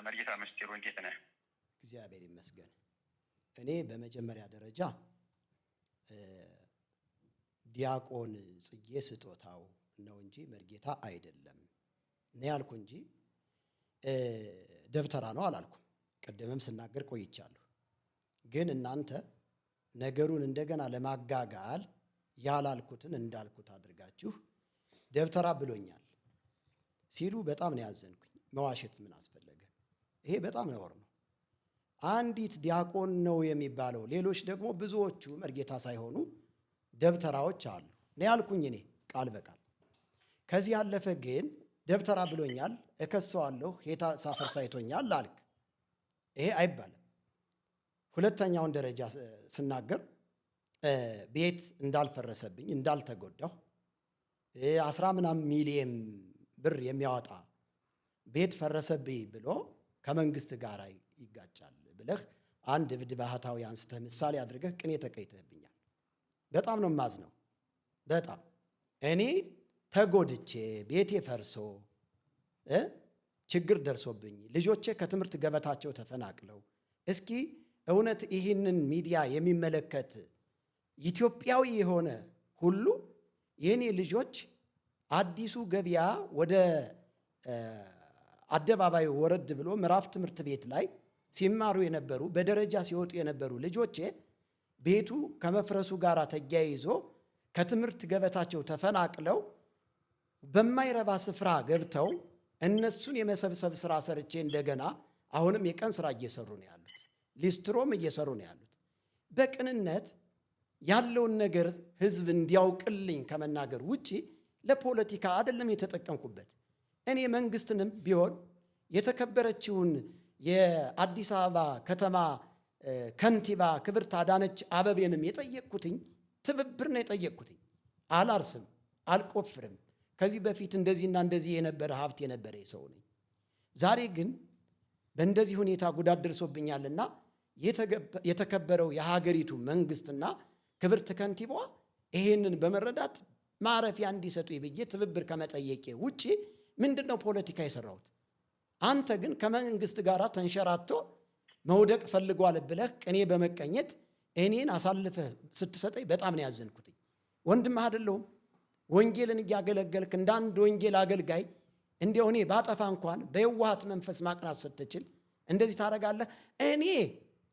መሪጌታ ምስጢሩ እንዴት ነህ? እግዚአብሔር ይመስገን። እኔ በመጀመሪያ ደረጃ ዲያቆን ጽጌ ስጦታው ነው እንጂ መሪጌታ አይደለም እኔ ያልኩ እንጂ ደብተራ ነው አላልኩም። ቀደምም ስናገር ቆይቻለሁ። ግን እናንተ ነገሩን እንደገና ለማጋጋል ያላልኩትን እንዳልኩት አድርጋችሁ ደብተራ ብሎኛል ሲሉ በጣም ነው ያዘንኩኝ። መዋሸት ምን አስፈለገ? ይሄ በጣም ነውር ነው። አንዲት ዲያቆን ነው የሚባለው፣ ሌሎች ደግሞ ብዙዎቹ መርጌታ ሳይሆኑ ደብተራዎች አሉ ነው ያልኩኝ እኔ ቃል በቃል። ከዚህ ያለፈ ግን ደብተራ ብሎኛል እከሰዋለሁ ሄታ ሳፈር ሳይቶኛል አልክ። ይሄ አይባልም። ሁለተኛውን ደረጃ ስናገር ቤት እንዳልፈረሰብኝ እንዳልተጎዳሁ 10 ሚሊዮን ብር የሚያወጣ ቤት ፈረሰብኝ ብሎ ከመንግስት ጋር ይጋጫል ብለህ አንድ እብድ ባህታዊ አንስተህ ምሳሌ አድርገህ ቅኔ ተቀይተህብኛል። በጣም ነው የማዝነው። በጣም እኔ ተጎድቼ ቤቴ ፈርሶ ችግር ደርሶብኝ ልጆቼ ከትምህርት ገበታቸው ተፈናቅለው፣ እስኪ እውነት ይህንን ሚዲያ የሚመለከት ኢትዮጵያዊ የሆነ ሁሉ የኔ ልጆች አዲሱ ገበያ ወደ አደባባዩ ወረድ ብሎ ምዕራፍ ትምህርት ቤት ላይ ሲማሩ የነበሩ በደረጃ ሲወጡ የነበሩ ልጆቼ ቤቱ ከመፍረሱ ጋር ተያይዞ ከትምህርት ገበታቸው ተፈናቅለው በማይረባ ስፍራ ገብተው እነሱን የመሰብሰብ ስራ ሰርቼ እንደገና አሁንም የቀን ስራ እየሰሩ ነው ያሉት። ሊስትሮም እየሰሩ ነው ያሉት። በቅንነት ያለውን ነገር ህዝብ እንዲያውቅልኝ ከመናገር ውጪ ለፖለቲካ አይደለም የተጠቀምኩበት። እኔ መንግስትንም ቢሆን የተከበረችውን የአዲስ አበባ ከተማ ከንቲባ ክብርት አዳነች አበቤንም የጠየቅኩትኝ ትብብር ነው የጠየቅኩትኝ። አላርስም፣ አልቆፍርም። ከዚህ በፊት እንደዚህና እንደዚህ የነበረ ሀብት የነበረ ሰው ነኝ። ዛሬ ግን በእንደዚህ ሁኔታ ጉዳት ደርሶብኛልና የተከበረው የሀገሪቱ መንግስትና ክብርት ከንቲባዋ ይሄንን በመረዳት ማረፊያ እንዲሰጡ ብዬ ትብብር ከመጠየቄ ውጪ ምንድነው ፖለቲካ የሰራሁት? አንተ ግን ከመንግስት ጋር ተንሸራቶ መውደቅ ፈልጓል ብለህ ቅኔ በመቀኘት እኔን አሳልፈህ ስትሰጠኝ በጣም ነው ያዘንኩት። ወንድምህ አይደለሁም? ወንጌልን እያገለገልክ እንደ አንድ ወንጌል አገልጋይ እንዲያው እኔ ባጠፋ እንኳን በየዋሃት መንፈስ ማቅናት ስትችል እንደዚህ ታደርጋለህ? እኔ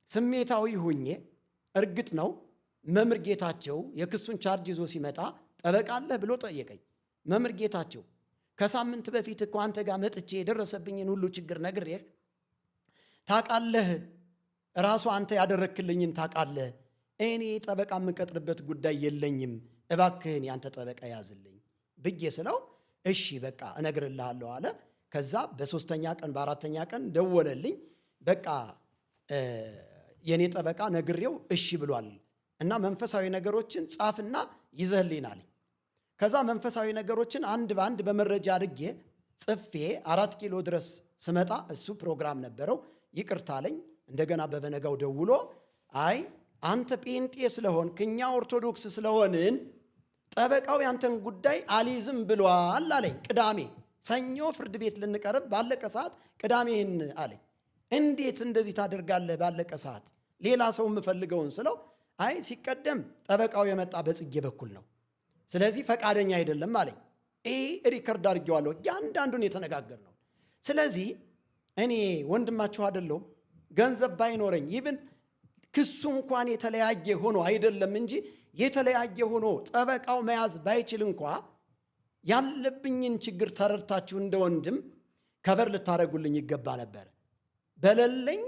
ስሜታዊ ሁኜ እርግጥ ነው መምህር ጌታቸው የክሱን ቻርጅ ይዞ ሲመጣ ጠበቃለህ ብሎ ጠየቀኝ። መምህር ጌታቸው ከሳምንት በፊት እኮ አንተ ጋር መጥቼ የደረሰብኝን ሁሉ ችግር ነግሬህ ታውቃለህ፣ ራሱ አንተ ያደረክልኝን ታውቃለህ። እኔ ጠበቃ የምቀጥርበት ጉዳይ የለኝም፣ እባክህን ያንተ ጠበቃ ያዝልኝ ብዬ ስለው እሺ በቃ እነግርልሃለሁ አለ። ከዛ በሶስተኛ ቀን በአራተኛ ቀን ደወለልኝ። በቃ የኔ ጠበቃ ነግሬው እሺ ብሏል እና መንፈሳዊ ነገሮችን ጻፍና ይዘህልኝ አለኝ። ከዛ መንፈሳዊ ነገሮችን አንድ በአንድ በመረጃ አድርጌ ጽፌ 4 ኪሎ ድረስ ስመጣ እሱ ፕሮግራም ነበረው ይቅርታ አለኝ። እንደገና በበነጋው ደውሎ አይ አንተ ጴንጤ ስለሆንክ እኛ ኦርቶዶክስ ስለሆንን ጠበቃው ያንተን ጉዳይ አሊዝም ብሏል አለኝ። ቅዳሜ ሰኞ ፍርድ ቤት ልንቀርብ ባለቀ ሰዓት ቅዳሜን አለኝ። እንዴት እንደዚህ ታደርጋለህ ባለቀ ሰዓት ሌላ ሰው የምፈልገውን ስለው አይ ሲቀደም ጠበቃው የመጣ በጽጌ በኩል ነው፣ ስለዚህ ፈቃደኛ አይደለም አለኝ። ይህ ሪከርድ አድርጌዋለሁ፣ እያንዳንዱን የተነጋገርነው። ስለዚህ እኔ ወንድማችሁ አይደለሁም። ገንዘብ ባይኖረኝ ይብን ክሱ እንኳን የተለያየ ሆኖ አይደለም እንጂ የተለያየ ሆኖ ጠበቃው መያዝ ባይችል እንኳ ያለብኝን ችግር ተረድታችሁ እንደ ወንድም ከበር ልታደርጉልኝ ይገባ ነበር። በሌለኝ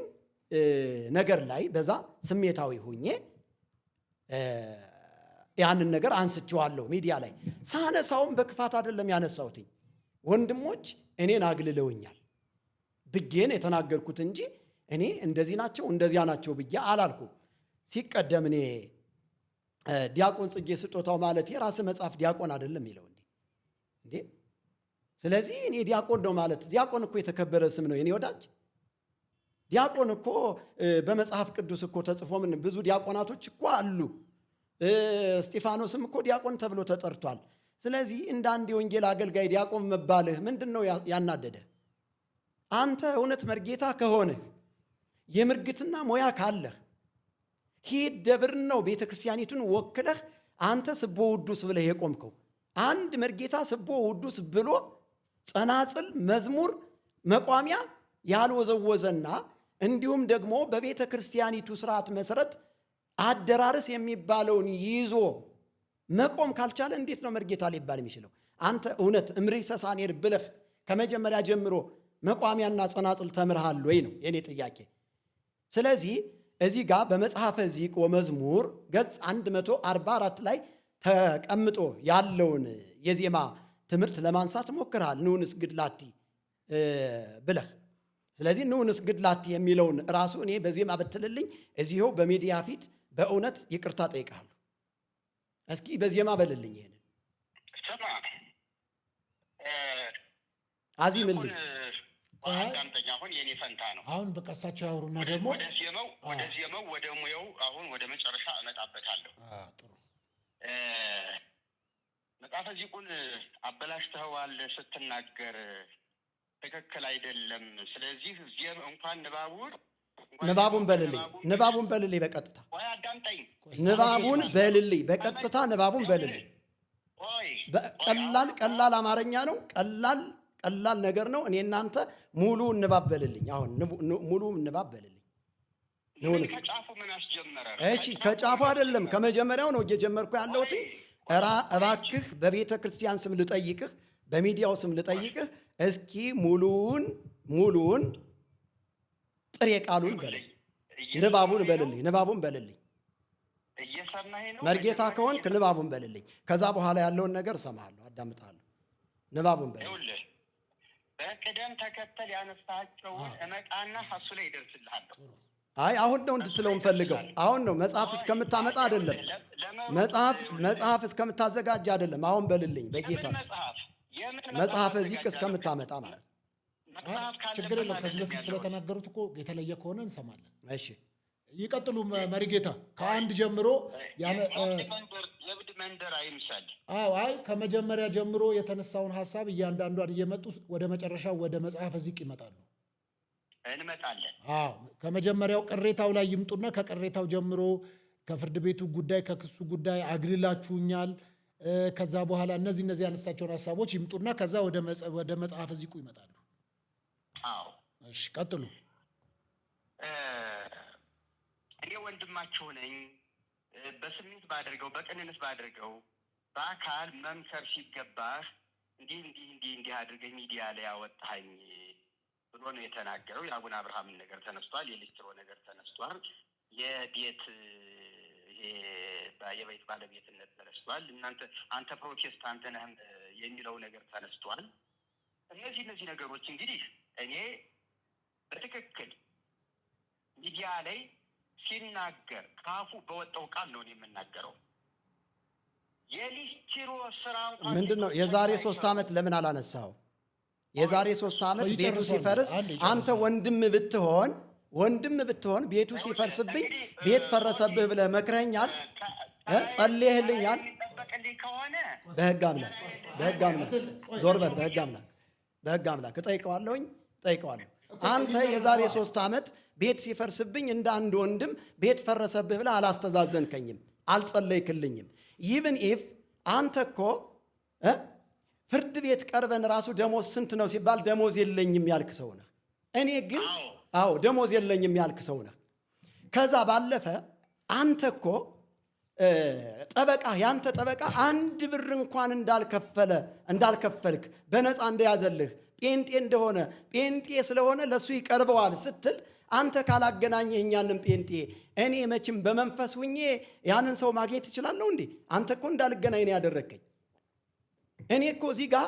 ነገር ላይ በዛ ስሜታዊ ሁኜ ያንን ነገር አንስቼዋለሁ ሚዲያ ላይ። ሳነሳውም በክፋት አይደለም ያነሳሁትኝ። ወንድሞች እኔን አግልለውኛል ብዬን የተናገርኩት እንጂ እኔ እንደዚህ ናቸው እንደዚያ ናቸው ብዬ አላልኩም። ሲቀደም እኔ ዲያቆን ጽጌ ስጦታው ማለት የራስ መጽሐፍ ዲያቆን አይደለም የሚለው እንዴ? ስለዚህ እኔ ዲያቆን ነው ማለት፣ ዲያቆን እኮ የተከበረ ስም ነው የኔ ወዳጅ። ዲያቆን እኮ በመጽሐፍ ቅዱስ እኮ ተጽፎ ምን ብዙ ዲያቆናቶች እኮ አሉ። እስጢፋኖስም እኮ ዲያቆን ተብሎ ተጠርቷል። ስለዚህ እንደ አንድ የወንጌል አገልጋይ ዲያቆን መባልህ ምንድን ነው ያናደደ? አንተ እውነት መርጌታ ከሆንህ የምርግትና ሙያ ካለህ ሂድ ደብር ነው ቤተ ክርስቲያኒቱን ወክለህ አንተ ስቦ ውዱስ ብለህ የቆምከው። አንድ መርጌታ ስቦ ውዱስ ብሎ ጸናጽል መዝሙር መቋሚያ ያልወዘወዘና እንዲሁም ደግሞ በቤተ ክርስቲያኒቱ ስርዓት መሰረት አደራረስ የሚባለውን ይዞ መቆም ካልቻለ እንዴት ነው መርጌታ ሊባል የሚችለው? አንተ እውነት እምሪ ሰሳኔር ብለህ ከመጀመሪያ ጀምሮ መቋሚያና ጸናጽል ተምርሃል ወይ ነው የኔ ጥያቄ። ስለዚህ እዚህ ጋር በመጽሐፈ ዚቅ ወመዝሙር ገጽ 144 ላይ ተቀምጦ ያለውን የዜማ ትምህርት ለማንሳት ሞክረሃል። ንዑንስ ግድላቲ ብለህ ስለዚህ ንዑንስ ግድላቲ የሚለውን ራሱ እኔ በዜማ ብትልልኝ እዚሁ በሚዲያ ፊት በእውነት ይቅርታ ጠይቃለሁ። እስኪ በዜማ በልልኝ ይሄንን አዚምልኝ። አዳምጠኝ። አሁን የኔ ፈንታ ነው። አሁን በቀሳቸው ያወሩና ደግሞ ወደ ዜማው ወደ ሙያው አሁን ወደ መጨረሻ እመጣበታለሁ። ጥሩ መጽሐፈ ዚቁን አበላሽተኸዋል ስትናገር ትክክል አይደለም። ስለዚህ ዜም እንኳን ንባቡን ንባቡን በልልኝ። ንባቡን በልልኝ በቀጥታ ወይ አዳምጠኝ። ንባቡን በልልኝ በቀጥታ ንባቡን በልልኝ። ቀላል አማርኛ ነው። ቀላል ነገር ነው። እኔ እናንተ ሙሉውን ንባብ በልልኝ። አሁን ሙሉውን ንባብ በልልኝ። ከጫፉ ምን አስጀመረ? እሺ ከጫፉ አይደለም ከመጀመሪያው ነው እየጀመርኩ ያለሁት። እባክህ በቤተ ክርስቲያን ስም ልጠይቅህ፣ በሚዲያው ስም ልጠይቅህ። እስኪ ሙሉውን ጥሬ ቃሉን በልልኝ። ንባቡን በልልኝ። እየሰማኸኝ ነው? መርጌታ ከሆንክ ንባቡን በልልኝ። ከዛ በኋላ ያለውን ነገር እሰማሃለሁ፣ አዳምጣለሁ። ንባቡን በልልኝ። በቅደም ተከተል ያነሳቸውን እመጣና ሀሱ ላይ ይደርስልሃለሁ። አይ አሁን ነው እንድትለው እንፈልገው። አሁን ነው መጽሐፍ እስከምታመጣ አይደለም፣ መጽሐፍ እስከምታዘጋጅ አይደለም። አሁን በልልኝ በጌታ መጽሐፍ እዚህ እስከምታመጣ ማለት ችግር የለም። ከዚህ በፊት ስለተናገሩት እኮ የተለየ ከሆነ እንሰማለን። እሺ ይቀጥሉ መሪጌታ። ከአንድ ጀምሮ የብድ መንደር አይምሳል። አይ ከመጀመሪያ ጀምሮ የተነሳውን ሀሳብ እያንዳንዷን እየመጡ ወደ መጨረሻው ወደ መጽሐፈ ዚቅ ይመጣሉ። እንመጣለን። ከመጀመሪያው ቅሬታው ላይ ይምጡና ከቅሬታው ጀምሮ ከፍርድ ቤቱ ጉዳይ ከክሱ ጉዳይ አግልላችሁኛል፣ ከዛ በኋላ እነዚህ ያነሳቸውን ሀሳቦች ይምጡና ከዛ ወደ መጽሐፈ ዚቁ ይመጣሉ። እሺ ቀጥሉ። እኔ ወንድማችሁ ነኝ። በስሜት ባደርገው በቅንነት ባደርገው በአካል መምሰር ሲገባህ እንዲህ አድርገህ ሚዲያ ላይ ያወጣኸኝ ብሎ ነው የተናገረው። የአቡነ አብርሃምን ነገር ተነስቷል። የሊስትሮ ነገር ተነስቷል። የቤት ባለቤትነት ተነስቷል። አንተ ፕሮቴስታንት ነህ የሚለው ነገር ተነስቷል። እነዚህ ነገሮች እንግዲህ እኔ በትክክል ሚዲያ ላይ ሲናገር ካፉ በወጣው ቃል ነው የምናገረው። የሊስትሮ ስራ ምንድን ነው? የዛሬ 3 ዓመት ለምን አላነሳው? የዛሬ 3 ዓመት ቤቱ ሲፈርስ አንተ ወንድም ብትሆን ቤቱ ሲፈርስብኝ ቤት ፈረሰብህ ብለህ መክረኛል፣ ጸልየህልኛል። በሕግ አምላክ ዞር በል። በሕግ አምላክ እጠይቀዋለሁ። አንተ የዛሬ 3 ዓመት ቤት ሲፈርስብኝ እንደ አንድ ወንድም ቤት ፈረሰብህ ብለህ አላስተዛዘንከኝም፣ አልጸለይክልኝም። ይብን ኢፍ አንተ እኮ ፍርድ ቤት ቀርበን ራሱ ደሞዝ ስንት ነው ሲባል ደሞዝ የለኝም ያልክ ሰው ነህ። እኔ ግን ደሞዝ የለኝም ያልክ ሰው ነህ። ከዛ ባለፈ አንተ እኮ ያንተ ጠበቃ 1 ብር እንኳን እንዳልከፈልክ በነፃ እንደያዘልህ ጴንጤ እንደሆነ ጴንጤ ስለሆነ ለሱ ይቀርበዋል ስትል አንተ ካላገናኘህ እኛንም ጴንጤ እኔ መቼም በመንፈስ ሁኜ ያንን ሰው ማግኘት እችላለሁ እንዴ? አንተ እኮ እንዳልገናኝ ነው ያደረግከኝ። እኔ እኮ እዚህ ጋር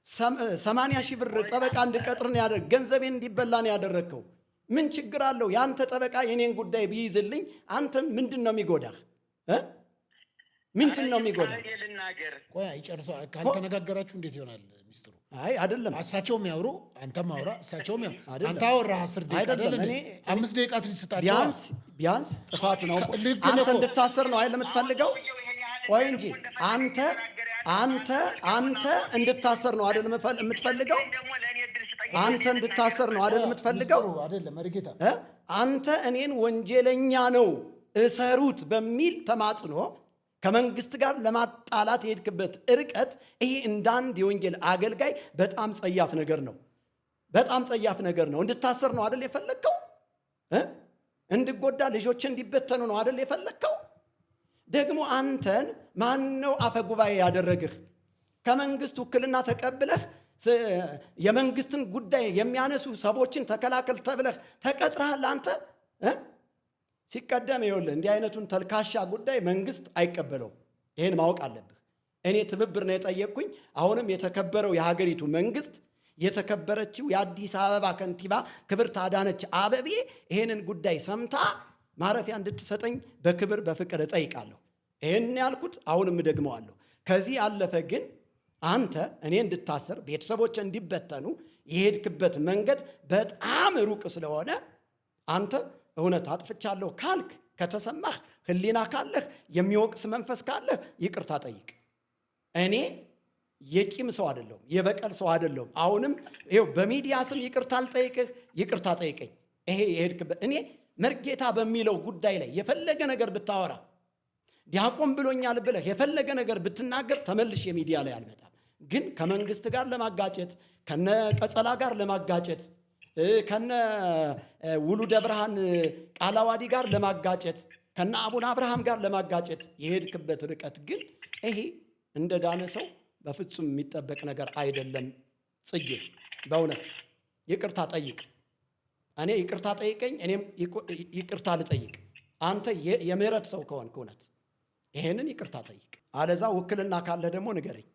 80,000 ብር ጠበቃ እንድቀጥር ነው ያደረግ፣ ገንዘቤን እንዲበላ ነው ያደረግከው። ምን ችግር አለው? ያንተ ጠበቃ የኔን ጉዳይ ቢይዝልኝ አንተን ምንድን ነው የሚጎዳህ? ምንድን ነው የሚጎዳህ? ቆይ ይጨርሱ። ካልተነጋገራችሁ እንዴት ይሆናል ሚስጥሩ? አይ አይደለም፣ እሳቸው የሚያወሩ አንተም አውራ፣ እሳቸው የሚያወሩ አንተ አወራህ 10 ደቂቃ አይደለም። እኔ 5 ደቂቃ ትልስጣቸው። ቢያንስ ጥፋቱ ነው። አንተ እንድታሰር ነው አይደል የምትፈልገው? ቆይ እንጂ አንተ እንድታሰር ነው አይደል የምትፈልገው? አንተ እንድታሰር ነው አይደል የምትፈልገው? አይደለም መርጌታ፣ አንተ እኔን ወንጀለኛ ነው እሰሩት በሚል ተማጽኖ ከመንግስት ጋር ለማጣላት የሄድክበት ርቀት ይሄ እንዳንድ የወንጌል አገልጋይ በጣም ጸያፍ ነገር ነው። በጣም ጸያፍ ነገር ነው። እንድታሰር ነው አይደል የፈለግከው? እንድጎዳ ልጆች እንዲበተኑ ነው አይደል የፈለግከው? ደግሞ አንተን ማነው አፈ ጉባኤ ያደረግህ? ከመንግስት ውክልና ተቀብለህ የመንግስትን ጉዳይ የሚያነሱ ሰዎችን ተከላከል ተብለህ ተቀጥረሃል አንተ። ሲቀደም ይኸውልህ እንዲህ አይነቱን ተልካሻ ጉዳይ መንግስት አይቀበለውም። ይህን ማወቅ አለብህ። እኔ ትብብር ነው የጠየቅኩኝ። አሁንም የተከበረው የሀገሪቱ መንግስት የተከበረችው የአዲስ አበባ ከንቲባ ክብርት አዳነች አቤቤ ይህንን ጉዳይ ሰምታ ማረፊያ እንድትሰጠኝ በክብር በፍቅር እጠይቃለሁ። ይህን ያልኩት አሁንም እደግመዋለሁ። ከዚህ ያለፈ ግን አንተ እኔ እንድታሰር ቤተሰቦች እንዲበተኑ የሄድክበት መንገድ በጣም ሩቅ ስለሆነ አንተ እውነት አጥፍቻለሁ ካልክ ከተሰማህ ህሊና ካለህ የሚወቅስ መንፈስ ካለህ ይቅርታ ጠይቅ። እኔ የቂም ሰው አይደለሁም፣ የበቀል ሰው አይደለሁም። አሁንም ይኸው በሚዲያ ስም ይቅርታ አልጠይቅህ፣ ይቅርታ ጠይቀኝ። ይሄ የሄድክበት እኔ መርጌታ በሚለው ጉዳይ ላይ የፈለገ ነገር ብታወራ ዲያቆን ብሎኛል ብለህ የፈለገ ነገር ብትናገር ተመልሼ የሚዲያ ላይ አልመጣም። ግን ከመንግስት ጋር ለማጋጨት ከነ ቀጸላ ጋር ለማጋጨት ከነ ውሉደ ብርሃን ቃላዋዲ ጋር ለማጋጨት ከነ አቡነ አብርሃም ጋር ለማጋጨት የሄድክበት ርቀት ግን ይሄ እንደ ዳነ ሰው በፍጹም የሚጠበቅ ነገር አይደለም። ጽጌ በእውነት ይቅርታ ጠይቅ። እኔ ይቅርታ ጠይቀኝ፣ እኔም ይቅርታ ልጠይቅ። አንተ የምህረት ሰው ከሆንክ እውነት ይሄንን ይቅርታ ጠይቅ። አለዛ ውክልና ካለ ደግሞ ንገረኝ።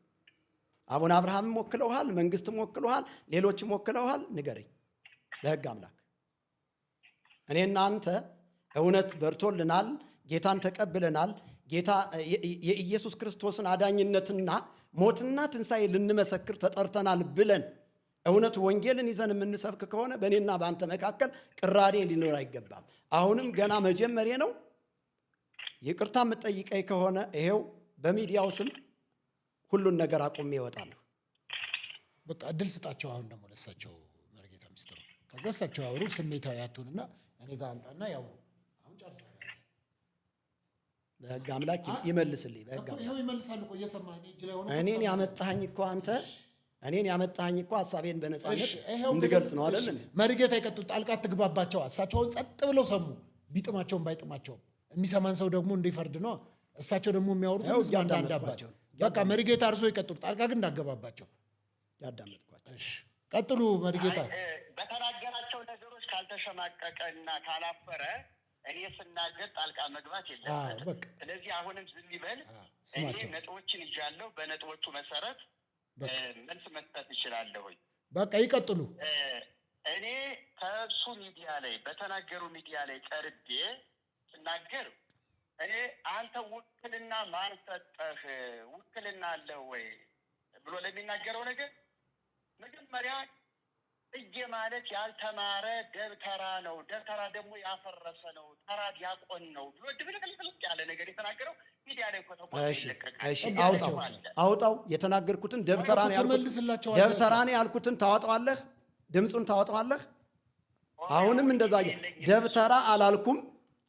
አቡነ አብርሃምም ወክለውሃል፣ መንግስትም ወክለውሃል፣ ሌሎችም ወክለውሃል፣ ንገረኝ በሕግ አምላክ። እኔና አንተ እውነት በርቶልናል፣ ጌታን ተቀብለናል። ጌታ የኢየሱስ ክርስቶስን አዳኝነትና ሞትና ትንሣኤ ልንመሰክር ተጠርተናል ብለን እውነት ወንጌልን ይዘን የምንሰብክ ከሆነ በእኔና በአንተ መካከል ቅራኔ ሊኖር አይገባም። አሁንም ገና መጀመሪያ ነው። ይቅርታ የምጠይቀኝ ከሆነ ይሄው በሚዲያው ስም ሁሉን ነገር አቁሜ እወጣለሁ። በቃ እድል ስጣቸው። አሁን ደግሞ ለሳቸው መርጌታ ሚስጥሩ ከዛ እሳቸው ያወሩ፣ ስሜታዊ ያቱንና እኔ ጋር አምጣና ያወሩ። አሁን ጨርሰናል። በሕግ አምላክ ይመልስልኝ። በሕግ አምላክ ይመልሳል እኮ እየሰማህ እጅ ላይ ሆኖ እኔን ያመጣኸኝ እኮ አንተ እኔን ያመጣኸኝ እኮ ሐሳቤን በነፃነት እንድገልጥ ነው አይደል? መርጌታ ይቀጥሉ። ጣልቃ ትግባባቸው። እሳቸውን ጸጥ ብለው ሰሙ። ቢጥማቸውም ባይጥማቸውም የሚሰማን ሰው ደግሞ እንዲፈርድ ነው። እሳቸው ደግሞ የሚያወሩት እንዳንዳባቸው። በቃ መርጌታ እርሶ ይቀጥሉ። ጣልቃ ግን እንዳገባባቸው ያዳመጥኳቸው። እሺ ቀጥሉ መርጌታ። በተናገራቸው ነገሮች ካልተሸማቀቀና ካላፈረ እኔ ስናገር ጣልቃ መግባት የለበትም። ስለዚህ አሁንም ዝም ይበል። እኔ ነጥቦችን ይዣለሁ። በነጥቦቹ መሰረት መልስ መስጠት ይችላለሁኝ። በቃ ይቀጥሉ። እኔ ከእሱ ሚዲያ ላይ በተናገሩ ሚዲያ ላይ ቀርቤ ስናገር እኔ አንተ ውክልና ማን ሰጠህ? ውክልና አለህ ወይ ብሎ ለሚናገረው ነገር መጀመሪያ ጽጌ ማለት ያልተማረ ደብተራ ነው፣ ደብተራ ደግሞ ያፈረሰ ነው፣ ተራ ዲያቆን ነው ብሎ ድብልቅልቅልቅ ያለ ነገር የተናገረው ሚዲያ ላይ እኮ አውጣው። የተናገርኩትን ደብተራን ያልኩትን ታወጣዋለህ፣ ድምፁን ታወጣዋለህ። አሁንም እንደዛ ደብተራ አላልኩም፣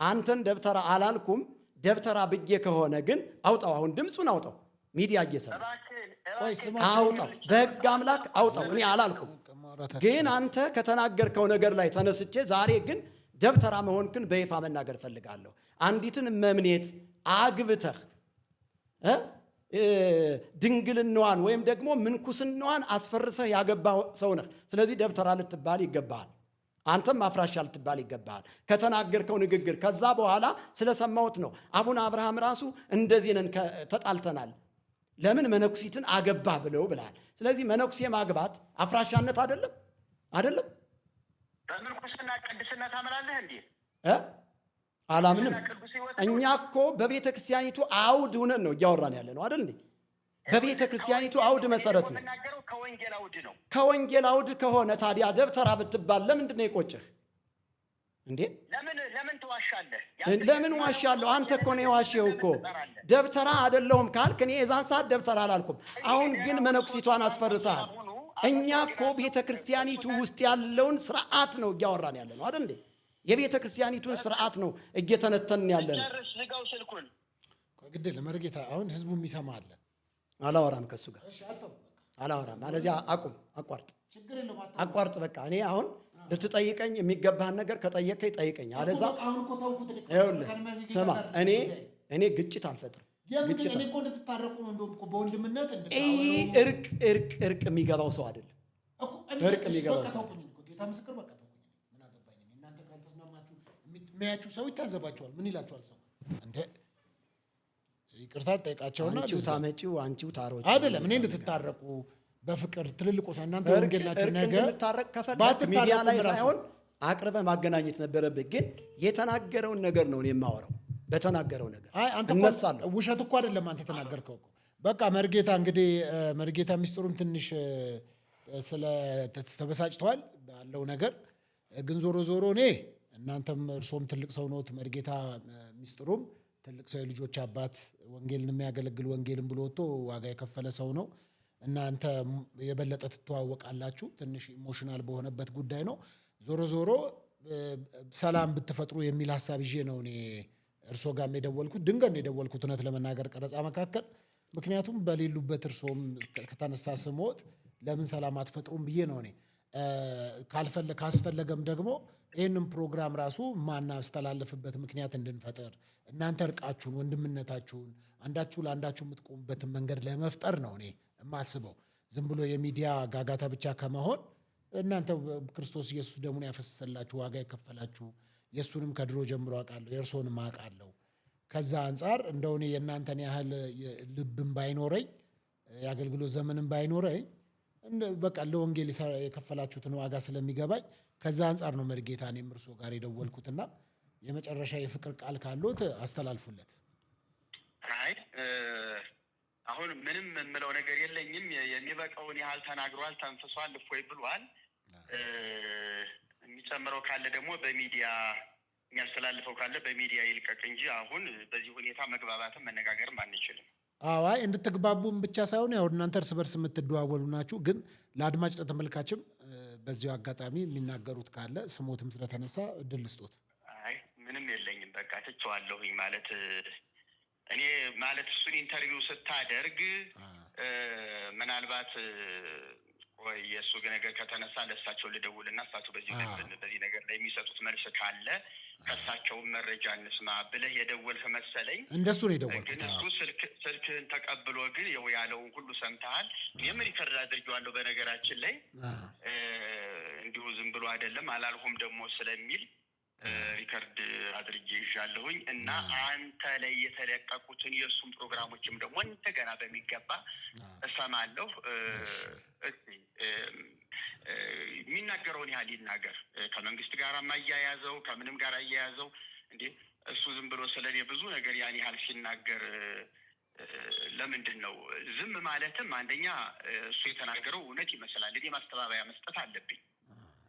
አንተን ደብተራ አላልኩም። ደብተራ ብዬ ከሆነ ግን አውጣው፣ አሁን ድምፁን አውጣው። ሚዲያ እየሰራ አውጣው፣ በሕግ አምላክ አውጣው። እኔ አላልኩም፣ ግን አንተ ከተናገርከው ነገር ላይ ተነስቼ ዛሬ ግን ደብተራ መሆንክን በይፋ መናገር ፈልጋለሁ። አንዲትን መምኔት አግብተህ ድንግልናዋን ወይም ደግሞ ምንኩስናዋን አስፈርሰህ ያገባ ሰው ነህ። ስለዚህ ደብተራ ልትባል ይገባሃል። አንተም አፍራሻ ልትባል ይገባሃል ከተናገርከው ንግግር። ከዛ በኋላ ስለሰማሁት ነው። አቡነ አብርሃም ራሱ እንደዚህ ነን ተጣልተናል፣ ለምን መነኩሲትን አገባ ብለው ብለሃል። ስለዚህ መነኩሴ ማግባት አፍራሻነት አይደለም? አይደለም? በምንኩስና ቅድስና ታምናለህ እንዴ? አላምንም። እኛ እኮ በቤተ ክርስቲያኒቱ አውድ ሆነን ነው እያወራን ያለ ነው አይደል እንዴ? በቤተ ክርስቲያኒቱ አውድ መሰረት ነው። ከወንጌል አውድ ከሆነ ታዲያ ደብተራ ብትባል ለምንድን ነው የቆጨህ እንዴ? ለምን ትዋሻለህ? ለምን ዋሻለሁ? አንተ እኮ ነው የዋሸኸው እኮ። ደብተራ አይደለሁም ካልክ እኔ የዛን ሰዓት ደብተራ አላልኩም። አሁን ግን መነኩሲቷን አስፈርሰሃል። እኛ እኮ ቤተ ክርስቲያኒቱ ውስጥ ያለውን ስርዓት ነው እያወራን ያለ ነው አይደል እንዴ? የቤተ ክርስቲያኒቱን ስርዓት ነው እየተነተንን ያለ ነው። ግድ ለመርጌታ አሁን ህዝቡ የሚሰማ አለ። አላወራም ከሱ ጋር አላወራም። አለዚያ አቋርጥ። በቃ እኔ አሁን ልትጠይቀኝ የሚገባህን ነገር ከጠየቀኝ ጠይቀኝ። አለዛ ስማ፣ እኔ ግጭት አልፈጥርም። እርቅ የሚገባው ሰው አይደለም። እርቅ የሚገባው ሰው የሚያችሁ ሰው ይታዘባቸዋል። ምን ይላቸዋል ሰው እንደ ይቅርታ ጠይቃቸውና አንቺው ታመጪው አንቺው ታሮጪ አይደለም። እኔ እንድትታረቁ በፍቅር ትልልቆች እናንተ ወንጌል ናችሁ። ነገር እንድታረቅ ከፈለክ ሚዲያ ላይ ሳይሆን አቅርበ ማገናኘት ነበረብህ። ግን የተናገረውን ነገር ነው የማወራው። በተናገረው ነገር እነሳለሁ። ውሸት እኮ አይደለም አንተ ተናገርከው እኮ። በቃ መርጌታ እንግዲህ መርጌታ ሚስጥሩም ትንሽ ተበሳጭተዋል ባለው ነገር። ግን ዞሮ ዞሮ እኔ እናንተም እርሶም ትልቅ ሰው ነዎት። መርጌታ ሚስጥሩም ትልቅ ሰው የልጆች አባት ወንጌልን የሚያገለግል ወንጌልን ብሎ ወጥቶ ዋጋ የከፈለ ሰው ነው። እናንተ የበለጠ ትተዋወቃላችሁ። ትንሽ ኢሞሽናል በሆነበት ጉዳይ ነው። ዞሮ ዞሮ ሰላም ብትፈጥሩ የሚል ሐሳብ ይዤ ነው እኔ እርሶ ጋር የደወልኩት። ድንገት ነው የደወልኩት እውነት ለመናገር ቀረጻ መካከል። ምክንያቱም በሌሉበት እርሶም ከተነሳ ስሞት ለምን ሰላም አትፈጥሩም ብዬ ነው እኔ። ካስፈለገም ደግሞ ይህንም ፕሮግራም ራሱ ማናስተላለፍበት ምክንያት እንድንፈጥር እናንተ እርቃችሁን፣ ወንድምነታችሁን፣ አንዳችሁ ለአንዳችሁ የምትቆሙበትን መንገድ ለመፍጠር ነው እኔ የማስበው። ዝም ብሎ የሚዲያ ጋጋታ ብቻ ከመሆን እናንተ ክርስቶስ ኢየሱስ ደሙን ያፈሰሰላችሁ ዋጋ የከፈላችሁ የእሱንም ከድሮ ጀምሮ አውቃለሁ፣ የእርሶንም አውቃለሁ። ከዛ አንጻር እንደው እኔ የእናንተን ያህል ልብም ባይኖረኝ የአገልግሎት ዘመንም ባይኖረኝ በቃ ለወንጌል የከፈላችሁትን ዋጋ ስለሚገባኝ ከዛ አንጻር ነው መርጌታ እኔም እርሶ ጋር የደወልኩትና የመጨረሻ የፍቅር ቃል ካሎት አስተላልፉለት። አይ አሁን ምንም የምለው ነገር የለኝም። የሚበቃውን ያህል ተናግሯል፣ ተንፍሷል፣ እፎይ ብሏል። የሚጨምረው ካለ ደግሞ በሚዲያ የሚያስተላልፈው ካለ በሚዲያ ይልቀቅ እንጂ አሁን በዚህ ሁኔታ መግባባትም መነጋገርም አንችልም። አይ እንድትግባቡም ብቻ ሳይሆን ያው እናንተ እርስ በርስ የምትደዋወሉ ናችሁ። ግን ለአድማጭ ለተመልካችም በዚሁ አጋጣሚ የሚናገሩት ካለ ስሞትም ስለተነሳ እድል ስጦት። አይ ምንም የለኝም፣ በቃ ትቼዋለሁኝ ማለት እኔ ማለት እሱን ኢንተርቪው ስታደርግ ምናልባት ወይ የእሱ ነገር ከተነሳ ለእሳቸው ልደውልና እሳቸው በዚህ ነገር ላይ የሚሰጡት መልስ ካለ ከእሳቸውን መረጃ እንስማ ብለህ የደወልህ መሰለኝ። እንደሱ ነው የደወልኩት። ግን እሱ ስልክህን ተቀብሎ ግን ያለውን ሁሉ ሰምተሃል። እኔም ሪከርድ አድርጌዋለሁ በነገራችን ላይ እንዲሁ ዝም ብሎ አይደለም አላልሁም ደግሞ ስለሚል ሪከርድ አድርጌ ይዣለሁኝ እና አንተ ላይ የተለቀቁትን የእሱን ፕሮግራሞችም ደግሞ እንደገና በሚገባ እሰማለሁ። የሚናገረውን ያህል ይናገር። ከመንግስት ጋር አያያዘው ከምንም ጋር አያያዘው እንዴ እሱ ዝም ብሎ ስለኔ ብዙ ነገር ያን ያህል ሲናገር ለምንድን ነው ዝም ማለትም? አንደኛ እሱ የተናገረው እውነት ይመስላል። እኔ ማስተባበያ መስጠት አለብኝ።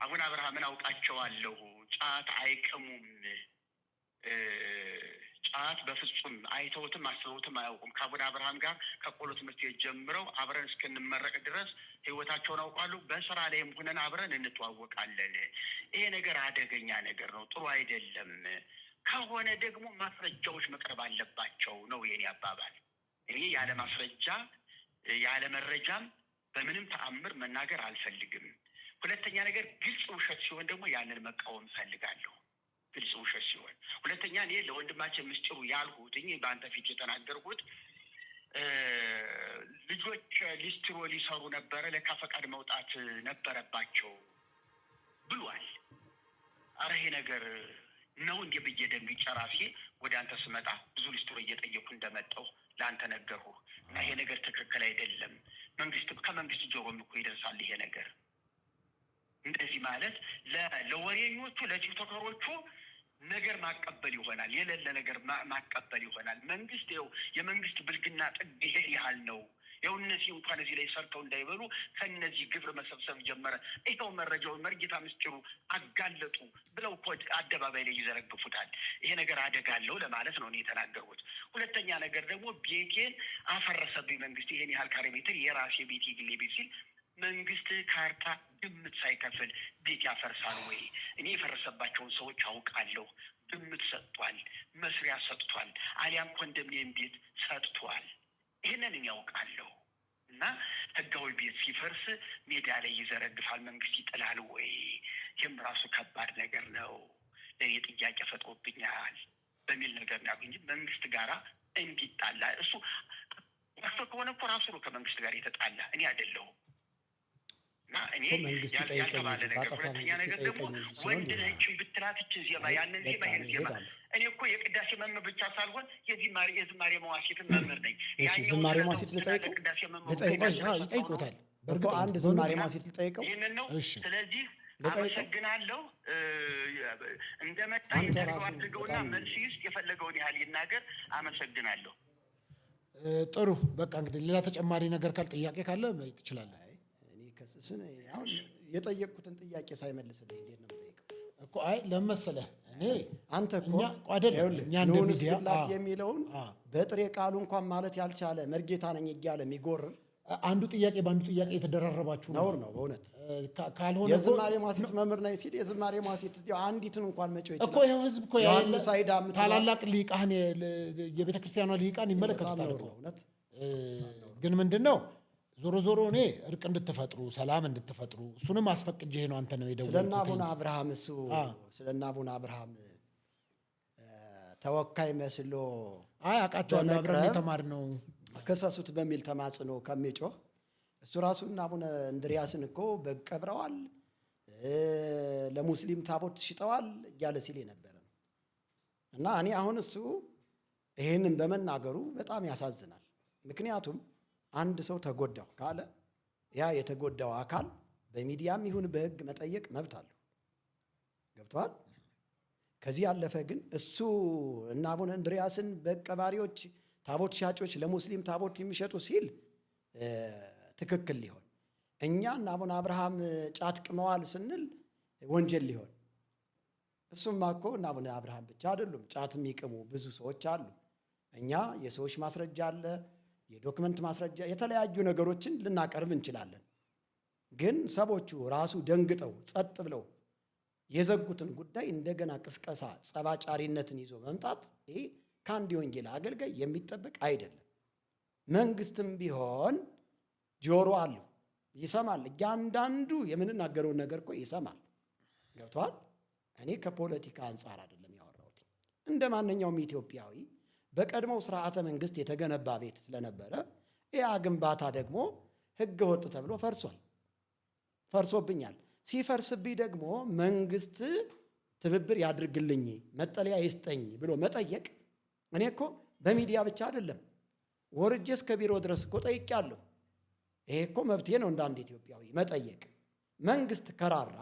አቡነ አብርሃምን አውቃቸዋለሁ። ጫት አይቅሙም። ጫት በፍጹም አይተውትም አስበውትም አያውቁም። ከአቡነ አብርሃም ጋር ከቆሎ ትምህርት ቤት ጀምረው አብረን እስክንመረቅ ድረስ ህይወታቸውን አውቃለሁ። በስራ ላይም ሆነን አብረን እንተዋወቃለን። ይሄ ነገር አደገኛ ነገር ነው፣ ጥሩ አይደለም። ከሆነ ደግሞ ማስረጃዎች መቅረብ አለባቸው ነው የኔ አባባል። እኔ ያለ ማስረጃ ያለ መረጃም በምንም ተአምር መናገር አልፈልግም። ሁለተኛ ነገር ግልጽ ውሸት ሲሆን ደግሞ ያንን መቃወም እፈልጋለሁ። ግልጽ ውሸት ሲሆን ሁለተኛ እኔ ለወንድማችን ምስጢሩ ያልሁት በአንተ ፊት የተናገርኩት ልጆች ሊስትሮ ሊሰሩ ነበረ፣ ለካ ፈቃድ መውጣት ነበረባቸው ብሏል። አረ ይሄ ነገር ነው እንዴ ብዬ ደንግጬ ራሴ ወደ አንተ ስመጣ ብዙ ሊስትሮ እየጠየኩ እንደመጣሁ ለአንተ ነገርኩህ እና ይሄ ነገር ትክክል አይደለም። ከመንግስት ጆሮም እኮ ይደርሳል ይሄ ነገር። እንደዚህ ማለት ለወሬኞቹ ለቲክቶከሮቹ ነገር ማቀበል ይሆናል፣ የሌለ ነገር ማቀበል ይሆናል። መንግስት የመንግስት ብልግና ጥግ ይሄ ያህል ነው። እነዚህ እንኳን እዚህ ላይ ሰርተው እንዳይበሉ ከነዚህ ግብር መሰብሰብ ጀመረ። ይኸው መረጃውን መርጌታ ምስጢሩ አጋለጡ ብለው እኮ አደባባይ ላይ ይዘረግፉታል። ይሄ ነገር አደጋ አለው ለማለት ነው እኔ የተናገርኩት። ሁለተኛ ነገር ደግሞ ቤቴን አፈረሰብኝ መንግስት ይሄን ያህል ካሬ ሜትር የራሴ ቤት የግሌ ቤት ሲል መንግስት ካርታ ግምት ሳይከፍል ቤት ያፈርሳል ወይ? እኔ የፈረሰባቸውን ሰዎች አውቃለሁ። ግምት ሰጥቷል፣ መስሪያ ሰጥቷል፣ አሊያም ኮንዶሚኒየም ቤት ሰጥቷል። ይህንን እኔ ያውቃለሁ። እና ህጋዊ ቤት ሲፈርስ ሜዳ ላይ ይዘረግፋል፣ መንግስት ይጥላል ወይ? ይህም ራሱ ከባድ ነገር ነው። ለእኔ ጥያቄ ፈጥሮብኛል በሚል ነገር ነው እንጂ መንግስት ጋራ እንዲጣላ እሱ ዋስቶ ከሆነ እኮ ራሱ ነው ከመንግስት ጋር የተጣላ እኔ አይደለሁም። እና እኔ ያልተባለ ነገር ሁለተኛ ነገር ደግሞ ወንድ ነችን ብትላትችን ዜማ ያንን ዜማ ይህን ዜማ እኔ እኮ የቅዳሴ መምህር ብቻ ሳልሆን የዝማሬ መዋሥዕትን መምህር ነኝ። ዝማሬ መዋሥዕት ልጠይቀው ይጠይቁታል። በእርግጥ አንድ ዝማሬ መዋሥዕት ልጠይቀው። ይህንን ነው። ስለዚህ አመሰግናለሁ። እንደመጣ የተደረገው አድርገውና መልስ ይስጥ፣ የፈለገውን ያህል ይናገር። አመሰግናለሁ። ጥሩ በቃ እንግዲህ ሌላ ተጨማሪ ነገር ጥያቄ ካለ ትችላለህ። አሁን የጠየቅኩትን ጥያቄ ሳይመልስልኝ እንዴት ነው የምጠይቀው እኮ? አይ ለመሰለህ እኔ አንተ እኮ እኛ እንደ ሚዲያ የሚለውን በጥሬ ቃሉ እንኳን ማለት ያልቻለ መርጌታ ነኝ እያለ የሚጎርር አንዱ ጥያቄ በአንዱ ጥያቄ የተደራረባችሁ ነውር ነው በእውነት። ካልሆነ የዝማሬ መዋሥዕት መምህር ነኝ ሲል የዝማሬ መዋሥዕት አንዲትን እንኳን መጪው ይችላል እኮ ይኸው ህዝብ እኮ ታላላቅ ሊቃን የቤተ ክርስቲያኗ ሊቃን ይመለከቱታል እኮ እውነት። ግን ምንድነው ዞሮ ዞሮ እኔ እርቅ እንድትፈጥሩ ሰላም እንድትፈጥሩ እሱንም አስፈቅጄ ነው አንተ ነው የደወልኩት። ስለና አቡነ አብርሃም እሱ ስለና አቡነ አብርሃም ተወካይ መስሎ አውቃቸዋለሁ አብረን የተማርነው ከሰሱት በሚል ተማጽኖ ከሚጮህ እሱ ራሱና አቡነ እንድሪያስን እኮ በቀብረዋል፣ ለሙስሊም ታቦት ሽጠዋል እያለ ሲል የነበረ ነው። እና እኔ አሁን እሱ ይሄንን በመናገሩ በጣም ያሳዝናል። ምክንያቱም አንድ ሰው ተጎዳው ካለ ያ የተጎዳው አካል በሚዲያም ይሁን በሕግ መጠየቅ መብት አለው። ገብቷል። ከዚህ ያለፈ ግን እሱ እና አቡነ እንድሪያስን በቀባሪዎች ታቦት ሻጮች ለሙስሊም ታቦት የሚሸጡ ሲል ትክክል ሊሆን፣ እኛ እና አቡነ አብርሃም ጫት ቅመዋል ስንል ወንጀል ሊሆን። እሱማ እኮ እና አቡነ አብርሃም ብቻ አይደሉም፣ ጫት የሚቅሙ ብዙ ሰዎች አሉ። እኛ የሰዎች ማስረጃ አለ፣ የዶክመንት ማስረጃ፣ የተለያዩ ነገሮችን ልናቀርብ እንችላለን። ግን ሰዎቹ ራሱ ደንግጠው ጸጥ ብለው የዘጉትን ጉዳይ እንደገና ቅስቀሳ፣ ጸባጫሪነትን ይዞ መምጣት ይሄ ከአንድ የወንጌል አገልጋይ የሚጠበቅ አይደለም። መንግስትም ቢሆን ጆሮ አለው፣ ይሰማል። እያንዳንዱ የምንናገረውን ነገር እኮ ይሰማል። ገብቷል። እኔ ከፖለቲካ አንጻር አይደለም ያወራሁት። እንደ ማንኛውም ኢትዮጵያዊ በቀድሞው ስርዓተ መንግስት የተገነባ ቤት ስለነበረ ያ ግንባታ ደግሞ ህገ ወጥ ተብሎ ፈርሶብኛል። ሲፈርስብኝ ደግሞ መንግስት ትብብር ያድርግልኝ፣ መጠለያ ይስጠኝ ብሎ መጠየቅ እኔ እኮ በሚዲያ ብቻ አይደለም ወርጄ እስከ ቢሮ ድረስ እኮ ጠይቄያለሁ። ይሄ እኮ መብቴ ነው እንደ አንድ ኢትዮጵያዊ መጠየቅ። መንግስት ከራራ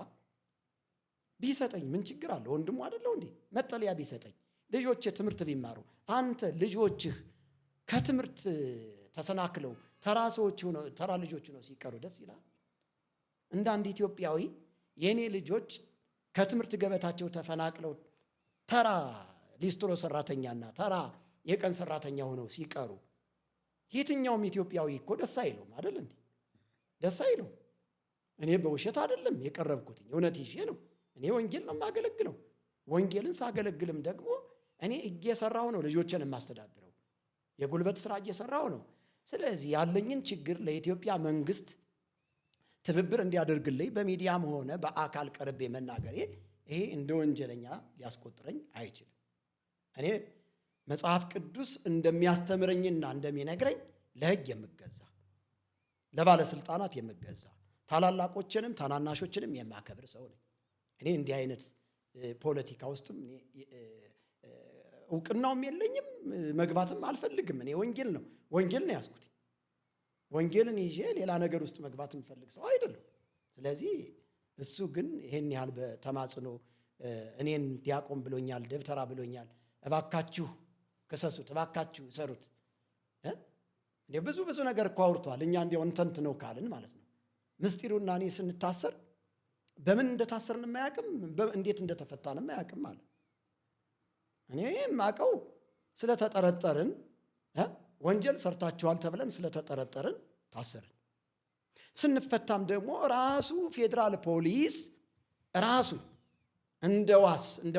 ቢሰጠኝ ምን ችግር አለ? ወንድሙ አይደለው እንዴ? መጠለያ ቢሰጠኝ፣ ልጆቼ ትምህርት ቢማሩ። አንተ ልጆችህ ከትምህርት ተሰናክለው ተራ ልጆች ነው ሲቀሩ ደስ ይላል? እንደ አንድ ኢትዮጵያዊ የኔ ልጆች ከትምህርት ገበታቸው ተፈናቅለው ተራ ሊስትሮ ሰራተኛና ተራ የቀን ሰራተኛ ሆነው ሲቀሩ የትኛውም ኢትዮጵያዊ እኮ ደስ አይለውም አይደል እንዴ? ደስ አይለውም። እኔ በውሸት አይደለም የቀረብኩት፣ እውነት ይዤ ነው። እኔ ወንጌል ነው የማገለግለው። ወንጌልን ሳገለግልም ደግሞ እኔ እየሰራሁ ነው ልጆችን የማስተዳድረው፣ የጉልበት ስራ እየሰራሁ ነው። ስለዚህ ያለኝን ችግር ለኢትዮጵያ መንግስት ትብብር እንዲያደርግልኝ በሚዲያም ሆነ በአካል ቀርቤ መናገሬ ይሄ እንደ ወንጀለኛ ሊያስቆጥረኝ አይችልም። እኔ መጽሐፍ ቅዱስ እንደሚያስተምረኝና እንደሚነግረኝ ለሕግ የምገዛ ለባለስልጣናት የምገዛ ታላላቆችንም ታናናሾችንም የማከብር ሰው ነኝ። እኔ እንዲህ አይነት ፖለቲካ ውስጥም እውቅናውም የለኝም፣ መግባትም አልፈልግም። እኔ ወንጌል ነው ያዝኩት። ወንጌልን ይዤ ሌላ ነገር ውስጥ መግባት የምፈልግ ሰው አይደለም። ስለዚህ እሱ ግን ይሄን ያህል በተማጽኖ እኔን ዲያቆን ብሎኛል፣ ደብተራ ብሎኛል፣ እባካችሁ ክሰሱት፣ እባካችሁ እሰሩት። ብዙ ነገር እኮ አውርቷል። እኛ እንዲያው እንተንት ነው ካልን ማለት ነው። ምስጢሩና እኔ ስንታሰር በምን እንደታሰርን የማያውቅም፣ እንዴት እንደተፈታን የማያውቅም ማለት እኔ የማውቀው ስለተጠረጠርን ወንጀል ሰርታችኋል ተብለን ስለተጠረጠርን ታሰርን። ስንፈታም ደግሞ ራሱ ፌዴራል ፖሊስ ራሱ እንደ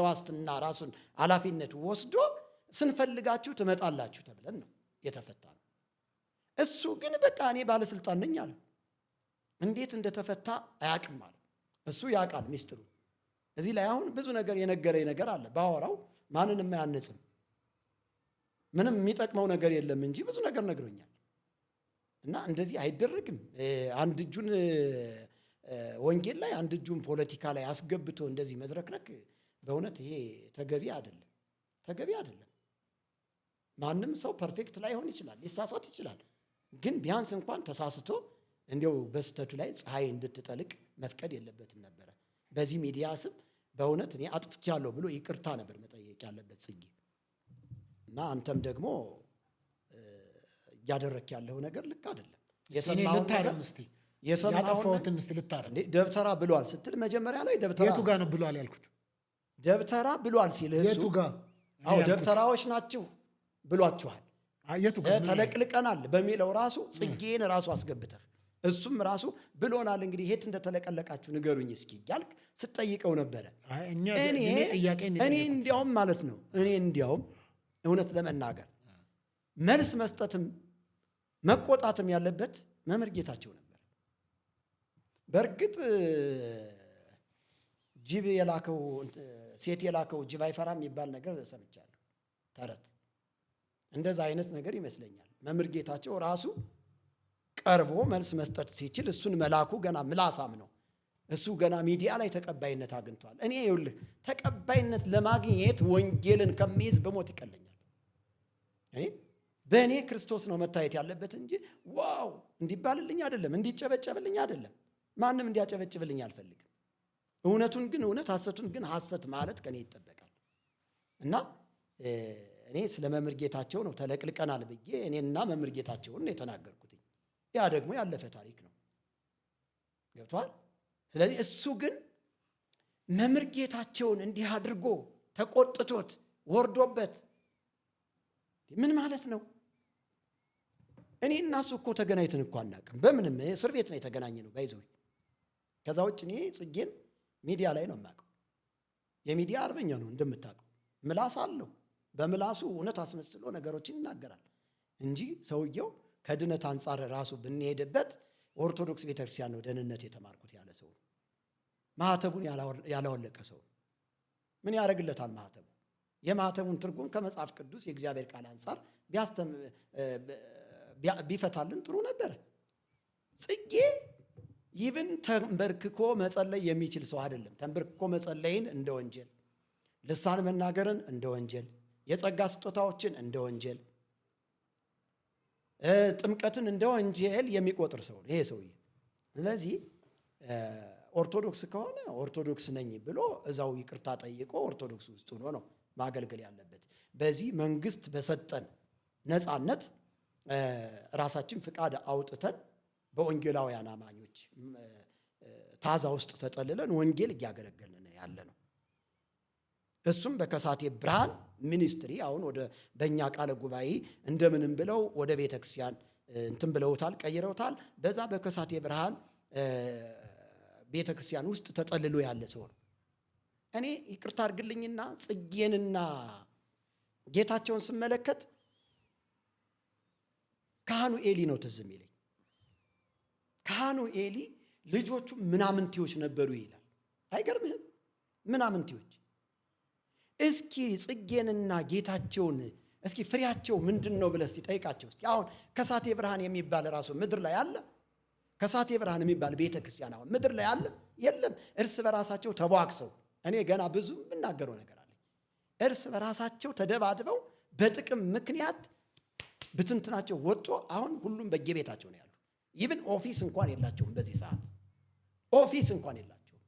ዋስትና ራሱን ኃላፊነት ወስዶ ስንፈልጋችሁ ትመጣላችሁ ተብለን ነው የተፈታ ነው። እሱ ግን በቃ እኔ ባለስልጣን ነኝ አለ። እንዴት እንደተፈታ አያውቅም አለ። እሱ ያውቃል ሚስጥሩ። እዚህ ላይ አሁን ብዙ ነገር የነገረኝ ነገር አለ። ባወራው ማንንም አያነጽም፣ ምንም የሚጠቅመው ነገር የለም እንጂ ብዙ ነገር ነግሮኛል። እና እንደዚህ አይደረግም። አንድ እጁን ወንጌል ላይ አንድ እጁን ፖለቲካ ላይ አስገብቶ እንደዚህ መዝረክረክ በእውነት ይሄ ተገቢ አይደለም። ማንም ሰው ፐርፌክት ላይሆን ይችላል፣ ሊሳሳት ይችላል። ግን ቢያንስ እንኳን ተሳስቶ እንዲያው በስተቱ ላይ ፀሐይ እንድትጠልቅ መፍቀድ የለበትም ነበረ። በዚህ ሚዲያ ስም በእውነት እኔ አጥፍቻለሁ ብሎ ይቅርታ ነበር መጠየቅ ያለበት ጽጌ። እና አንተም ደግሞ እያደረክ ያለው ነገር ልክ አይደለም። ደብተራ ብሏል ስትል መጀመሪያ ላይ ደብተራ የቱ ጋር ነው ብሏል ያልኩት? ደብተራ ብሏል ሲል እሱ የቱ ጋር? ደብተራዎች ናችሁ ብሏችኋል። ተለቅልቀናል በሚለው ራሱ ጽጌን ራሱ አስገብተህ እሱም ራሱ ብሎናል። እንግዲህ የት እንደተለቀለቃችሁ ንገሩኝ እስኪ እያልክ ስትጠይቀው ነበረ። እኔ እንዲያውም ማለት ነው እውነት ለመናገር መልስ መስጠትም መቆጣትም ያለበት መምህር ጌታቸው ነበር። በእርግጥ ጅብ የላከው ሴት የላከው ጅብ አይፈራም የሚባል ነገር ሰምቻለሁ፣ ተረት እንደዛ አይነት ነገር ይመስለኛል። መምህር ጌታቸው ራሱ ቀርቦ መልስ መስጠት ሲችል እሱን መላኩ ገና ምላሳም ነው። እሱ ገና ሚዲያ ላይ ተቀባይነት አግኝቷል። እኔ ይኸውልህ ተቀባይነት ለማግኘት ወንጌልን ከሚይዝ በሞት ይቀለኛል። በእኔ ክርስቶስ ነው መታየት ያለበት እንጂ ዋው እንዲባልልኝ አይደለም፣ እንዲጨበጨብልኝ አይደለም። ማንም እንዲያጨበጭብልኝ አልፈልግም። እውነቱን ግን እውነት፣ ሐሰቱን ግን ሐሰት ማለት ከኔ ይጠበቃል። እና እኔ ስለ መምህር ጌታቸው ነው ተለቅልቀናል ብዬ እኔና መምህር ጌታቸውን ነው የተናገርኩት። ያ ደግሞ ያለፈ ታሪክ ነው። ገብቷል። ስለዚህ እሱ ግን መምህር ጌታቸውን እንዲህ አድርጎ ተቆጥቶት ወርዶበት ምን ማለት ነው? እኔ እና እሱ እኮ ተገናኝተን እኮ አናውቅም። በምንም እስር ቤት ነው የተገናኘ ነው ባይዘው። ከዛ ውጭ እኔ ጽጌን ሚዲያ ላይ ነው የማውቀው። የሚዲያ አርበኛ ነው እንደምታውቀው። ምላስ አለው። በምላሱ እውነት አስመስሎ ነገሮችን ይናገራል እንጂ ሰውየው ከድነት አንጻር ራሱ ብንሄድበት ኦርቶዶክስ ቤተክርስቲያን ነው ደህንነት የተማርኩት ያለ ሰው ነው። ማህተቡን ያላወለቀ ሰው ምን ያደርግለታል ማህተቡ? የማህተቡን ትርጉም ከመጽሐፍ ቅዱስ የእግዚአብሔር ቃል አንጻር ቢፈታልን ጥሩ ነበር። ጽጌ ይብን ተንበርክኮ መጸለይ የሚችል ሰው አይደለም። ተንበርክኮ መጸለይን እንደ ወንጀል፣ ልሳን መናገርን እንደ ወንጀል፣ የጸጋ ስጦታዎችን እንደ ወንጀል፣ ጥምቀትን እንደ ወንጀል የሚቆጥር ሰው ነው ይሄ ሰውዬ። ስለዚህ ኦርቶዶክስ ከሆነ ኦርቶዶክስ ነኝ ብሎ እዛው ይቅርታ ጠይቆ ኦርቶዶክስ ውስጥ ሆኖ ነው ማገልገል ያለበት። በዚህ መንግስት በሰጠን ነፃነት ራሳችን ፍቃድ አውጥተን በወንጌላውያን አማኞች ታዛ ውስጥ ተጠልለን ወንጌል እያገለገልን ያለ ነው። እሱም በከሳቴ ብርሃን ሚኒስትሪ አሁን ወደ በእኛ ቃለ ጉባኤ እንደምንም ብለው ወደ ቤተ ክርስቲያን እንትን ብለውታል፣ ቀይረውታል። በዛ በከሳቴ ብርሃን ቤተ ክርስቲያን ውስጥ ተጠልሎ ያለ ሰው ነው። እኔ ይቅርታ አድርግልኝና ጽጌንና ጌታቸውን ስመለከት ካህኑ ኤሊ ነው ትዝ የሚለኝ። ካህኑ ኤሊ ልጆቹ ምናምንቴዎች ነበሩ ይላል። አይገርምህም? ምናምንቴዎች። እስኪ ጽጌንና ጌታቸውን እስኪ ፍሬያቸው ምንድን ነው ብለህ እስቲ ጠይቃቸው። እስቲ አሁን ከሳቴ ብርሃን የሚባል ራሱ ምድር ላይ አለ? ከሳቴ ብርሃን የሚባል ቤተ ክርስቲያን አሁን ምድር ላይ አለ? የለም። እርስ በራሳቸው ተቧግሰው፣ እኔ ገና ብዙ የምናገረው ነገር አለ። እርስ በራሳቸው ተደባድበው በጥቅም ምክንያት ብትንትናቸው ወጥቶ አሁን ሁሉም በየቤታቸው ነው ያሉ። ይብን ኦፊስ እንኳን የላቸውም። በዚህ ሰዓት ኦፊስ እንኳን የላቸውም።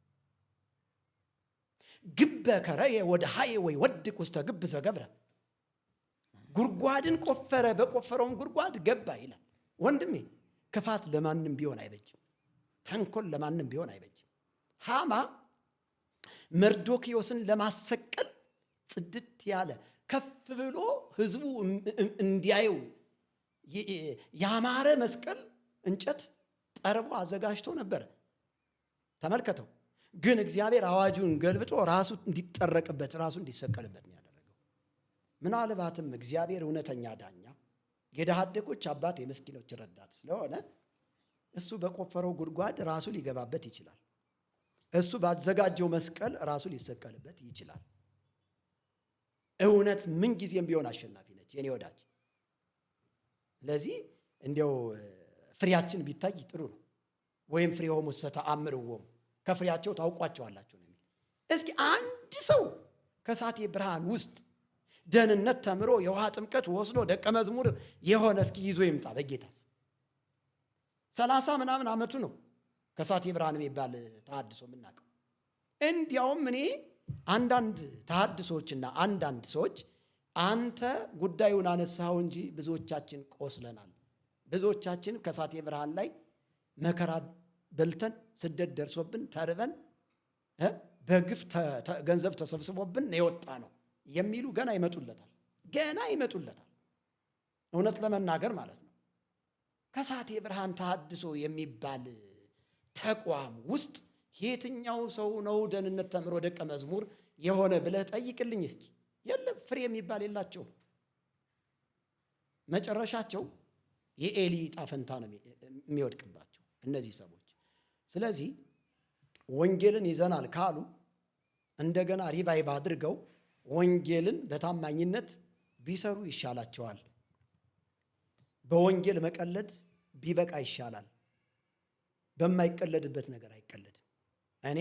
ግበ ከረየ ወደ ሀየ ወይ ወድቅ ውስተ ግብ ዘገብረ፣ ጉድጓድን ቆፈረ በቆፈረውም ጉድጓድ ገባ ይላል። ወንድሜ ክፋት ለማንም ቢሆን አይበጅም። ተንኮል ለማንም ቢሆን አይበጅም። ሃማ መርዶክዮስን ለማሰቀል ጽድት ያለ ከፍ ብሎ ህዝቡ እንዲያየው ያማረ መስቀል እንጨት ጠርቦ አዘጋጅቶ ነበረ። ተመልከተው። ግን እግዚአብሔር አዋጁን ገልብጦ ራሱ እንዲጠረቅበት ራሱ እንዲሰቀልበት ነው ያደረገው። ምናልባትም እግዚአብሔር እውነተኛ ዳኛ፣ የድሃ አደጎች አባት፣ የምስኪኖች ረዳት ስለሆነ እሱ በቆፈረው ጉድጓድ ራሱ ሊገባበት ይችላል። እሱ ባዘጋጀው መስቀል ራሱ ሊሰቀልበት ይችላል። እውነት ምን ጊዜም ቢሆን አሸናፊ ነች የኔ ወዳጅ። ስለዚህ እንዲያው ፍሬያችን ቢታይ ጥሩ ነው። ወይም ፍሬሆሙ ተአምርዎሙ፣ ከፍሬያቸው ታውቋቸዋላችሁ ነው የሚል። እስኪ አንድ ሰው ከሳቴ ብርሃን ውስጥ ደህንነት ተምሮ የውሃ ጥምቀት ወስዶ ደቀ መዝሙር የሆነ እስኪ ይዞ ይምጣ። በጌታስ 30 ምናምን ዓመቱ ነው ከሳቴ ብርሃን የሚባል ተሐድሶ የምናውቀው። እንዲያውም እኔ አንዳንድ ተሐድሶችና አንዳንድ ሰዎች አንተ ጉዳዩን አነሳኸው እንጂ ብዙዎቻችን ቆስለናል፣ ብዙዎቻችን ከሳቴ ብርሃን ላይ መከራ በልተን ስደት ደርሶብን ተርበን በግፍ ገንዘብ ተሰብስቦብን የወጣ ነው የሚሉ ገና ይመጡለታል። እውነት ለመናገር ማለት ነው። ከሳቴ ብርሃን ተሐድሶ የሚባል ተቋም ውስጥ የትኛው ሰው ነው ደህንነት ተምሮ ደቀ መዝሙር የሆነ ብለህ ጠይቅልኝ እስኪ። የለም፣ ፍሬ የሚባል የላቸው። መጨረሻቸው የኤሊ ዕጣ ፈንታ ነው የሚወድቅባቸው እነዚህ ሰዎች። ስለዚህ ወንጌልን ይዘናል ካሉ እንደገና ሪቫይቭ አድርገው ወንጌልን በታማኝነት ቢሰሩ ይሻላቸዋል። በወንጌል መቀለድ ቢበቃ ይሻላል። በማይቀለድበት ነገር አይቀለድም። እኔ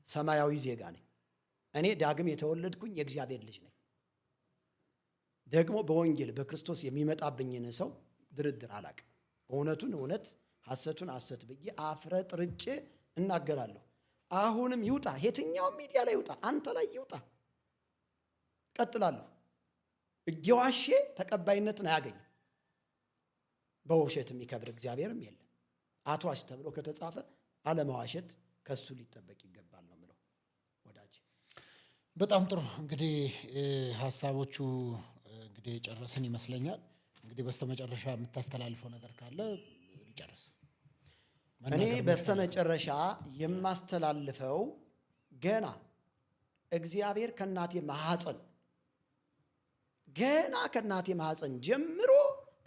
ሰማያዊ ዜጋ ነኝ። እኔ ዳግም የተወለድኩኝ የእግዚአብሔር ልጅ ነኝ። ደግሞ በወንጌል በክርስቶስ የሚመጣብኝን ሰው ድርድር አላቅም። እውነቱን እውነት ሐሰቱን ሐሰት ብዬ አፍረጥርጬ እናገራለሁ። አሁንም ይውጣ፣ የትኛውም ሚዲያ ላይ ይውጣ፣ አንተ ላይ ይውጣ፣ ቀጥላለሁ። እየዋሼ ተቀባይነትን አያገኝም። በውሸት የሚከብር እግዚአብሔርም የለም። አትዋሽ ተብሎ ከተጻፈ አለመዋሸት ከሱ ሊጠበቅ ይገባል ነው የምለው ወዳጅ። በጣም ጥሩ። እንግዲህ ሀሳቦቹ እንግዲህ የጨረስን ይመስለኛል። እንግዲህ በስተመጨረሻ የምታስተላልፈው ነገር ካለ ጨርስ። እኔ በስተመጨረሻ የማስተላልፈው ገና እግዚአብሔር ከእናቴ ማህፀን ጀምሮ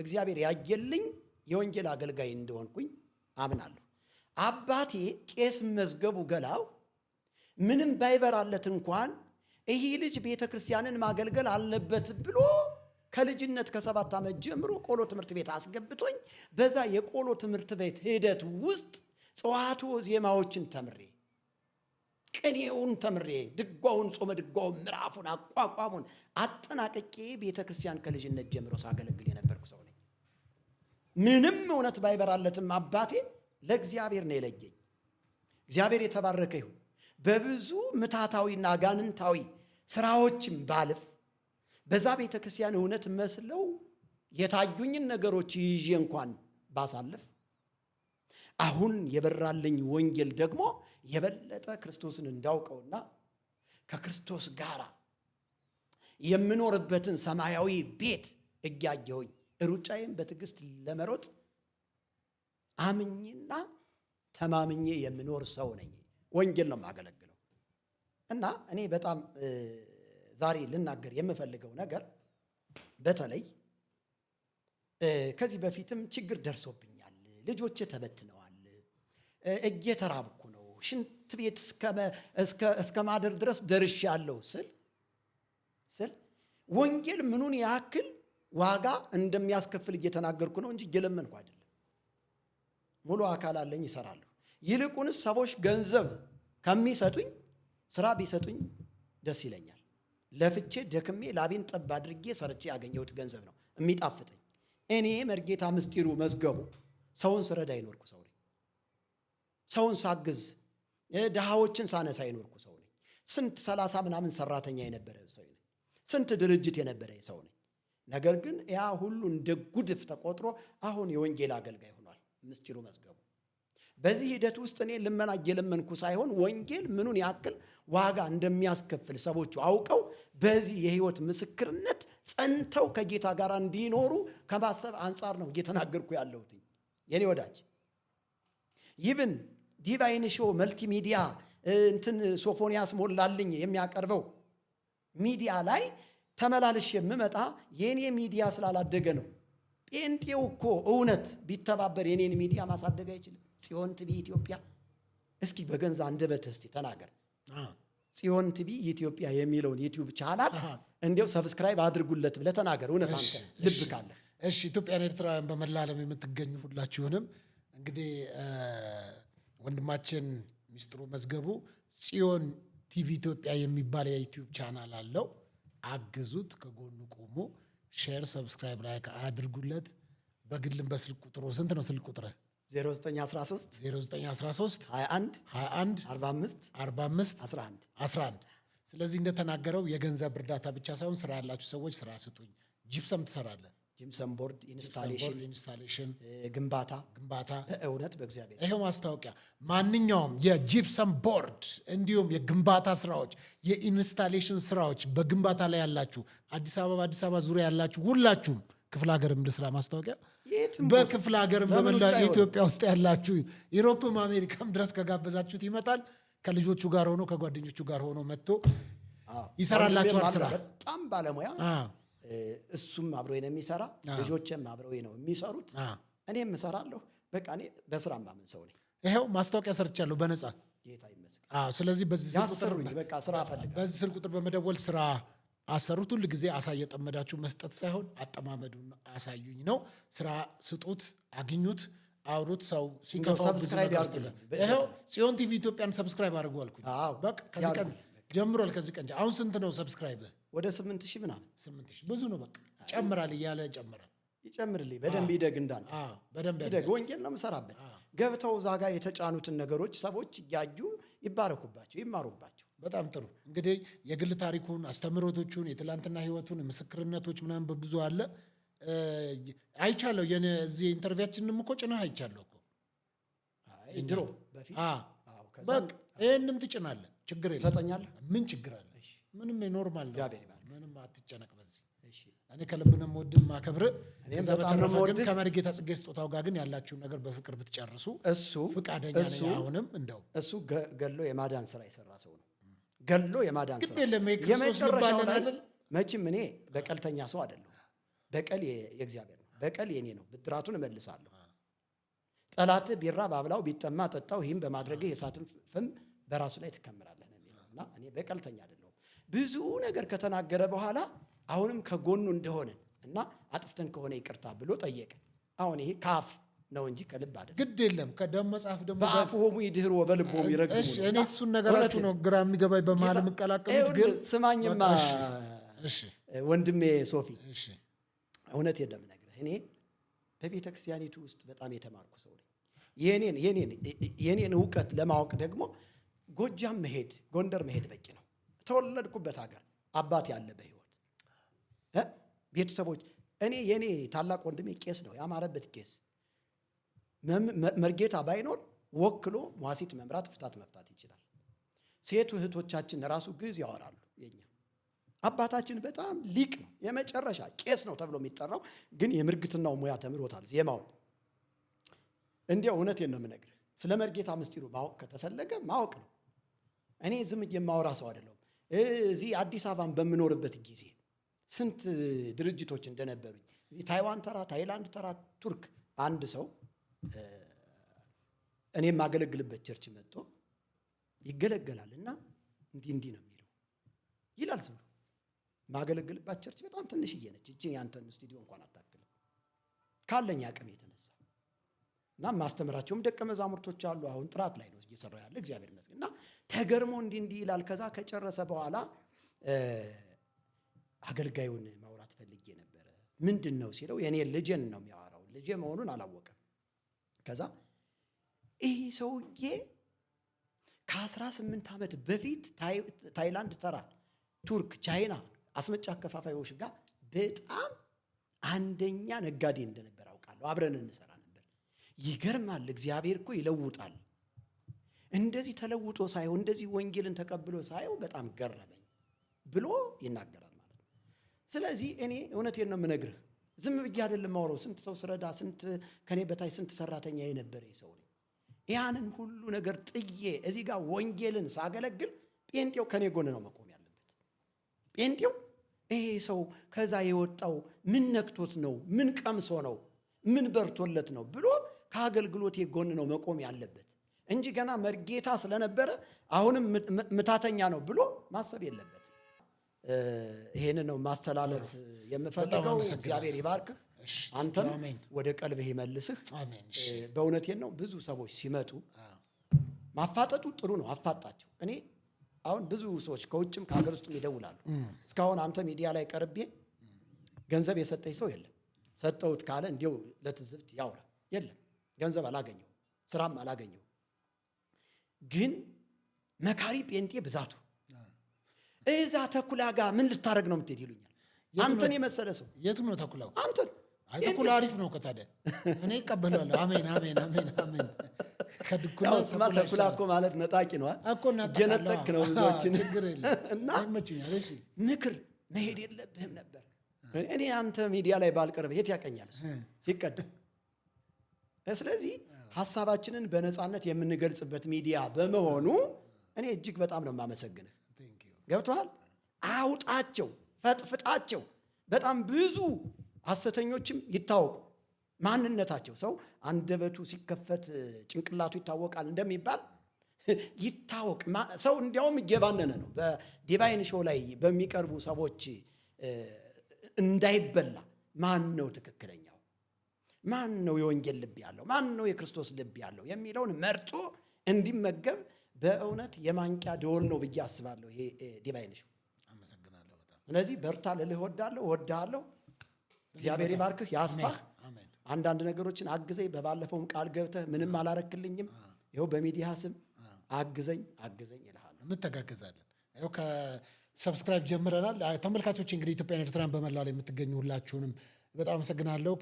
እግዚአብሔር ያየልኝ የወንጌል አገልጋይ እንደሆንኩኝ አምናለሁ። አባቴ ቄስ መዝገቡ ገላው ምንም ባይበራለት እንኳን ይህ ልጅ ቤተ ክርስቲያንን ማገልገል አለበት ብሎ ከልጅነት ከ7 ዓመት ጀምሮ ቆሎ ትምህርት ቤት አስገብቶኝ በዛ የቆሎ ትምህርት ቤት ሂደት ውስጥ ጽዋትወ ዜማዎችን ተምሬ ቅኔውን ተምሬ ድጓውን፣ ጾመ ድጓውን፣ ምዕራፉን፣ አቋቋሙን አጠናቅቄ ቤተ ክርስቲያን ከልጅነት ጀምሮ ሳገለግል የነበርኩ ሰው ነኝ። ምንም እውነት ባይበራለትም አባቴ ለእግዚአብሔር ነው የለየኝ። እግዚአብሔር የተባረከ ይሁን። በብዙ ምታታዊና ጋንንታዊ ስራዎችም ባልፍ በዛ ቤተ ክርስቲያን እውነት መስለው የታዩኝን ነገሮች ይዤ እንኳን ባሳልፍ አሁን የበራልኝ ወንጌል ደግሞ የበለጠ ክርስቶስን እንዳውቀውና ከክርስቶስ ጋር የምኖርበትን ሰማያዊ ቤት እያየሁኝ ሩጫዬን በትዕግስት ለመሮጥ አምኜና ተማምኜ የምኖር ሰው ነኝ። ወንጌል ነው የማገለግለው እና እኔ በጣም ዛሬ ልናገር የምፈልገው ነገር በተለይ ከዚህ በፊትም ችግር ደርሶብኛል። ልጆቼ ተበትነዋል። እየተራብኩ ነው። ሽንት ቤት እስከ ማደር ድረስ ደርሻለሁ ስል ወንጌል ምኑን ያክል ዋጋ እንደሚያስከፍል እየተናገርኩ ነው እንጂ እየለመንኩ አይደለም። ሙሉ አካል አለኝ፣ ይሰራለሁ። ይልቁንስ ሰዎች ገንዘብ ከሚሰጡኝ ስራ ቢሰጡኝ ደስ ይለኛል። ለፍቼ ደክሜ ላቤን ጠብ አድርጌ ሰርቼ ያገኘሁት ገንዘብ ነው የሚጣፍጠኝ። እኔ መርጌታ ምስጢሩ መዝገቡ ሰውን ስረዳ ይኖርኩ ሰው ነኝ። ሰውን ሳግዝ ድሃዎችን ሳነሳ ይኖርኩ ሰው ነኝ። ስንት 30 ምናምን ሰራተኛ የነበረ ሰው ነኝ። ስንት ድርጅት የነበረ ሰው ነኝ። ነገር ግን ያ ሁሉ እንደ ጉድፍ ተቆጥሮ አሁን የወንጌል አገልጋይ ሆኗል ምስጢሩ መዝገቡ። በዚህ ሂደት ውስጥ እኔ ልመና እየለመንኩ ሳይሆን ወንጌል ምኑን ያክል ዋጋ እንደሚያስከፍል ሰዎቹ አውቀው በዚህ የህይወት ምስክርነት ጸንተው ከጌታ ጋር እንዲኖሩ ከማሰብ አንጻር ነው እየተናገርኩ ያለሁት። የኔ ወዳጅ ይብን ዲቫይን ሾው መልቲሚዲያ ሶፎንያስ ሞላልኝ የሚያቀርበው ሚዲያ ላይ ተመላልሽ የምመጣ የኔ ሚዲያ ስላላደገ ነው። ጴንጤው እኮ እውነት ቢተባበር የኔን ሚዲያ ማሳደግ አይችልም። ጽዮን ቲቪ ኢትዮጵያ እስኪ በገንዛ አንደበትህ እስቲ ተናገር። ጽዮን ቲቪ ኢትዮጵያ የሚለውን ዩቲዩብ ቻናል እንዴው ሰብስክራይብ አድርጉለት ብለህ ተናገር። እውነት አንተ ልብ ካለ። እሺ፣ ኢትዮጵያን ኤርትራውያን በመላ ዓለም የምትገኙ ሁላችሁንም እንግዲህ ወንድማችን ምስጢሩ መዝገቡ ጽዮን ቲቪ ኢትዮጵያ የሚባል የዩቲዩብ ቻናል አለው። አግዙት፣ ከጎኑ ቆሙ። ሼር፣ ሰብስክራይብ፣ ላይክ አድርጉለት። በግልም በስልክ ቁጥሩ ስንት ነው ስልክ ቁጥር? 0913 21 45 11። ስለዚህ እንደተናገረው የገንዘብ እርዳታ ብቻ ሳይሆን ስራ ያላችሁ ሰዎች ስራ ስጡኝ። ጂፕሰም ትሰራለህ? ጂፕሰም ቦርድ ኢንስታሌሽን፣ ግንባታ በእውነት በእግዚአብሔር ይሄው ማስታወቂያ። ማንኛውም የጂፕሰም ቦርድ እንዲሁም የግንባታ ስራዎች፣ የኢንስታሌሽን ስራዎች በግንባታ ላይ ያላችሁ አዲስ አበባ ዙሪያ ያላችሁ ሁላችሁም ክፍለ ሀገርም ልስራ ማስታወቂያ የትም በክፍለ ሀገርም ለምን በመላ ውጭ አይሆንም? ኢትዮጵያ ውስጥ ያላችሁ ዩሮፕም አሜሪካም ድረስ ከጋበዛችሁት ይመጣል። ከልጆቹ ጋር ሆኖ ከጓደኞቹ ጋር ሆኖ መጥቶ ይሰራላችኋል ስራ። በጣም ባለሙያ እሱም አብሮኝ ነው የሚሰራ፣ ልጆቼም አብሮኝ ነው የሚሰሩት፣ እኔም እሰራለሁ። በቃ እኔ በስራ ማምን ሰው ነኝ። ይሄው ማስታወቂያ ሰርቻለሁ በነፃ ጌታ ይመስገን። ስለዚህ በዚህ ያሰሩኝ በቃ ስራ ፈልጋለሁ። በዚህ ስልክ ቁጥር በመደወል ስራ አሰሩት። ሁል ጊዜ አሳ እየጠመዳችሁ መስጠት ሳይሆን አጠማመዱን አሳዩኝ ነው። ስራ ስጡት፣ አግኙት፣ አውሩት። ሰው ሲከፋው ሰብስክራይብ ያድርጉልኝ። ይሄው ጽዮን ቲቪ ኢትዮጵያን ሰብስክራይብ አድርጉ አልኩኝ። በቃ ከዚህ ቀን ጀምሯል። ከዚህ ቀን አሁን ስንት ነው ሰብስክራይብ? ወደ 8000 ምናምን። 8000 ብዙ ነው። በቃ ጨምራል እያለ ጨምራል። ይጨምርልኝ። በደንብ ይደግ እንዳንተ በደንብ ይደግ። ወንጌል ነው የምሰራበት። ገብተው እዛ ጋር የተጫኑትን ነገሮች ሰዎች እያዩ ይባረኩባቸው፣ ይማሩባቸው። በጣም ጥሩ። እንግዲህ የግል ታሪኩን፣ አስተምህሮቶቹን፣ የትላንትና ህይወቱን፣ ምስክርነቶች ምናምን በብዙ አለ አይቻለሁ። እዚህ ኢንተርቪያችንም እኮ ጭነህ አይቻለሁ እኮ ድሮ በፊት። በቃ ይህንም ትጭናለህ፣ ችግር የለም። ትሰጠኛለህ። ምን ችግር አለ? ምንም ኖርማል ነው። ምንም አትጨነቅ በዚህ። እኔ ከልብ ነው የምወድህ የማከብርህ። ከዛ በተረፈ ግን ከመሪጌታ ጽጌ ስጦታው ጋር ግን ያላችሁን ነገር በፍቅር ብትጨርሱ እሱ ፍቃደኛ ነኝ። አሁንም እንደው እሱ ገሎ የማዳን ስራ የሰራ ሰው ነው። ገሎ የማዳን ስራ የመጨረሻው ላይ መቼም እኔ በቀልተኛ ሰው አይደለሁ። በቀል የእግዚአብሔር ነው። በቀል የኔ ነው። ብድራቱን እመልሳለሁ። ጠላት ቢራብ አብላው፣ ቢጠማ ጠጣው፣ ይህም በማድረግ የእሳትን ፍም በራሱ ላይ ትከምራለህ ነው የሚለው እና እኔ በቀልተኛ አይደለሁም። ብዙ ነገር ከተናገረ በኋላ አሁንም ከጎኑ እንደሆነን እና አጥፍተን ከሆነ ይቅርታ ብሎ ጠየቀ። አሁን ይሄ ካፍ ነው እንጂ ከልብ አይደለም። ግድ የለም። ከደም መጽሐፍ ደግሞ በአፍሆሙ ይድህሩ ወበልቦሙ ይረግሙ። እኔ እሱን ነገራችሁ ነው ግራ የሚገባኝ በመሀል የምቀላቀሉት። ግን ስማኝማ ወንድሜ ሶፊ፣ እውነት የለም ነግረህ እኔ በቤተ ክርስቲያኒቱ ውስጥ በጣም የተማርኩ ሰው ነኝ። የኔን እውቀት ለማወቅ ደግሞ ጎጃም መሄድ፣ ጎንደር መሄድ በቂ ነው። ተወለድኩበት ሀገር አባት ያለ በህይወት ቤተሰቦች። የኔ ታላቅ ወንድሜ ቄስ ነው፣ ያማረበት ቄስ። መርጌታ ባይኖር ወክሎ ሟሲት መምራት፣ ፍታት መፍታት ይችላል። ሴቱ እህቶቻችን ራሱ ግዕዝ ያወራሉ። የኛ አባታችን በጣም ሊቅ ነው፣ የመጨረሻ ቄስ ነው ተብሎ የሚጠራው፣ ግን የምርግትናው ሙያ ተምሮታል፣ ዜማውን። እንዲያው እውነቴን ነው የምነግርህ። ስለ መርጌታ ምስጢሩ ማወቅ ከተፈለገ ማወቅ ነው። እኔ ዝም የማወራ ሰው አይደለሁም። እዚህ አዲስ አበባን በምኖርበት ጊዜ ስንት ድርጅቶች እንደነበሩኝ እዚህ ታይዋን ተራ፣ ታይላንድ ተራ፣ ቱርክ አንድ ሰው እኔ የማገለግልበት ቸርች መጥቶ ይገለገላል እና እንዲህ ነው የሚለው ይላል። ሰው የማገለግልባት ቸርች በጣም ትንሽዬ ነች። እችን ያንተን ስቱዲዮ እንኳን አታክልም ካለኝ አቅም የተነሳ እና ማስተምራቸውም ደቀ መዛሙርቶች አሉ። አሁን ጥራት ላይ ነው እየሰራ ያለ እግዚአብሔር ይመስገን። እና ተገርሞ እንዲህ ይላል። ከዛ ከጨረሰ በኋላ አገልጋዩን ማውራት ፈልጌ ነበረ። ምንድን ነው ሲለው የኔ ልጄን ነው የሚያወራው። ልጄ መሆኑን አላወቀም። ከዛ ይህ ሰውዬ ከ18 ዓመት በፊት ታይላንድ ተራ፣ ቱርክ፣ ቻይና አስመጫ አከፋፋዮች ጋር በጣም አንደኛ ነጋዴ እንደነበር አውቃለሁ። አብረን እንሰራ ነበር። ይገርማል። እግዚአብሔር እኮ ይለውጣል። እንደዚህ ተለውጦ ሳየው፣ እንደዚህ ወንጌልን ተቀብሎ ሳየው በጣም ገረመኝ ብሎ ይናገራል ማለት ነው። ስለዚህ እኔ እውነቴን ነው የምነግርህ፣ ዝም ብዬ አይደለም ማውራው። ስንት ሰው ስረዳ፣ ስንት ከኔ በታች ስንት ሰራተኛ የነበረ ሰው ነኝ። ያንን ሁሉ ነገር ጥዬ እዚህ ጋር ወንጌልን ሳገለግል ጴንጤው ከኔ ጎን ነው መቆም ያለበት። ጴንጤው ይሄ ሰው ከዛ የወጣው ምን ነክቶት ነው? ምን ቀምሶ ነው? ምን በርቶለት ነው ብሎ ከአገልግሎቴ ጎን ነው መቆም ያለበት እንጂ ገና መርጌታ ስለነበረ አሁንም ምታተኛ ነው ብሎ ማሰብ የለበትም። ይሄንን ነው ማስተላለፍ የምፈልገው። እግዚአብሔር ይባርክህ፣ አንተም ወደ ቀልብህ ይመልስህ። በእውነቴን ነው። ብዙ ሰዎች ሲመጡ ማፋጠጡ ጥሩ ነው፣ አፋጣቸው። እኔ አሁን ብዙ ሰዎች ከውጭም ከሀገር ውስጥም ይደውላሉ። እስካሁን አንተ ሚዲያ ላይ ቀርቤ ገንዘብ የሰጠኝ ሰው የለም። ሰጠሁት ካለ እንዲው ለትዝብት ያውራ። የለም፣ ገንዘብ አላገኘው፣ ስራም አላገኘው። ግን መካሪ ጴንጤ ብዛቱ እዛ ተኩላ ጋር ምን ልታረግ ነው የምትሄድ ይሉኛል። አንተን የመሰለ ሰው የቱ ነው ተኩላው? አንተን። አይ ተኩላ አሪፍ ነው ከታደ እኔ እቀበላለሁ። አሜን አሜን አሜን አሜን። ተኩላ እኮ ማለት ነጣቂ ነው እኮ ገነጠቅ ነው ብዙዎችን ችግር የለም እና አይመችኛል። እሺ ምክር መሄድ የለብህም ነበር። እኔ አንተ ሚዲያ ላይ ባልቀርብ የት ያቀኛል ሲቀደም። ስለዚህ ሐሳባችንን በነፃነት የምንገልጽበት ሚዲያ በመሆኑ እኔ እጅግ በጣም ነው የማመሰግንህ። ገብቶሃል? አውጣቸው፣ ፈጥፍጣቸው። በጣም ብዙ ሐሰተኞችም ይታወቁ ማንነታቸው። ሰው አንደበቱ ሲከፈት ጭንቅላቱ ይታወቃል እንደሚባል ይታወቅ። ሰው እንዲያውም እየባነነ ነው። በዲቫይን ሾው ላይ በሚቀርቡ ሰዎች እንዳይበላ ማን ነው ትክክለኛው፣ ማን ነው የወንጌል ልብ ያለው፣ ማን ነው የክርስቶስ ልብ ያለው የሚለውን መርጦ እንዲመገብ በእውነት የማንቂያ ደወል ነው ብዬ አስባለሁ ይሄ ዲቫይን ሾው። አመሰግናለሁ በጣም። ስለዚህ በርታ ልልህ እወድሃለሁ። እግዚአብሔር ይባርክህ ያስፋህ። አንዳንድ ነገሮችን አግዘኝ። በባለፈውም ቃል ገብተህ ምንም አላረክልኝም። ይኸው በሚዲያ ስም አግዘኝ ይልሃል። እንተጋገዛለን። ይኸው ከሰብስክራይብ ጀምረናል። ተመልካቾች እንግዲህ ኢትዮጵያን ኤርትራን በመላው ላይ የምትገኙ ሁላችሁንም በጣም አመሰግናለሁ።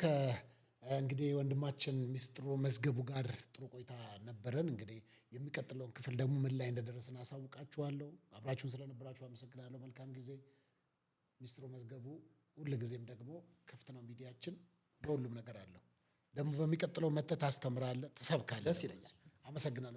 እንግዲህ ወንድማችን ሚስጥሩ መዝገቡ ጋር ጥሩ ቆይታ ነበረን። እንግዲህ የሚቀጥለውን ክፍል ደግሞ ምን ላይ እንደደረስን አሳውቃችኋለሁ። አብራችሁን ስለነበራችሁ አመሰግናለሁ። መልካም ጊዜ። ሚስጥሩ መዝገቡ ሁልጊዜም ደግሞ ክፍት ነው ሚዲያችን፣ በሁሉም ነገር አለው። ደግሞ በሚቀጥለው መተህ ታስተምራለህ፣ ትሰብካለህ። ደስ ይለኛል። አመሰግናለሁ።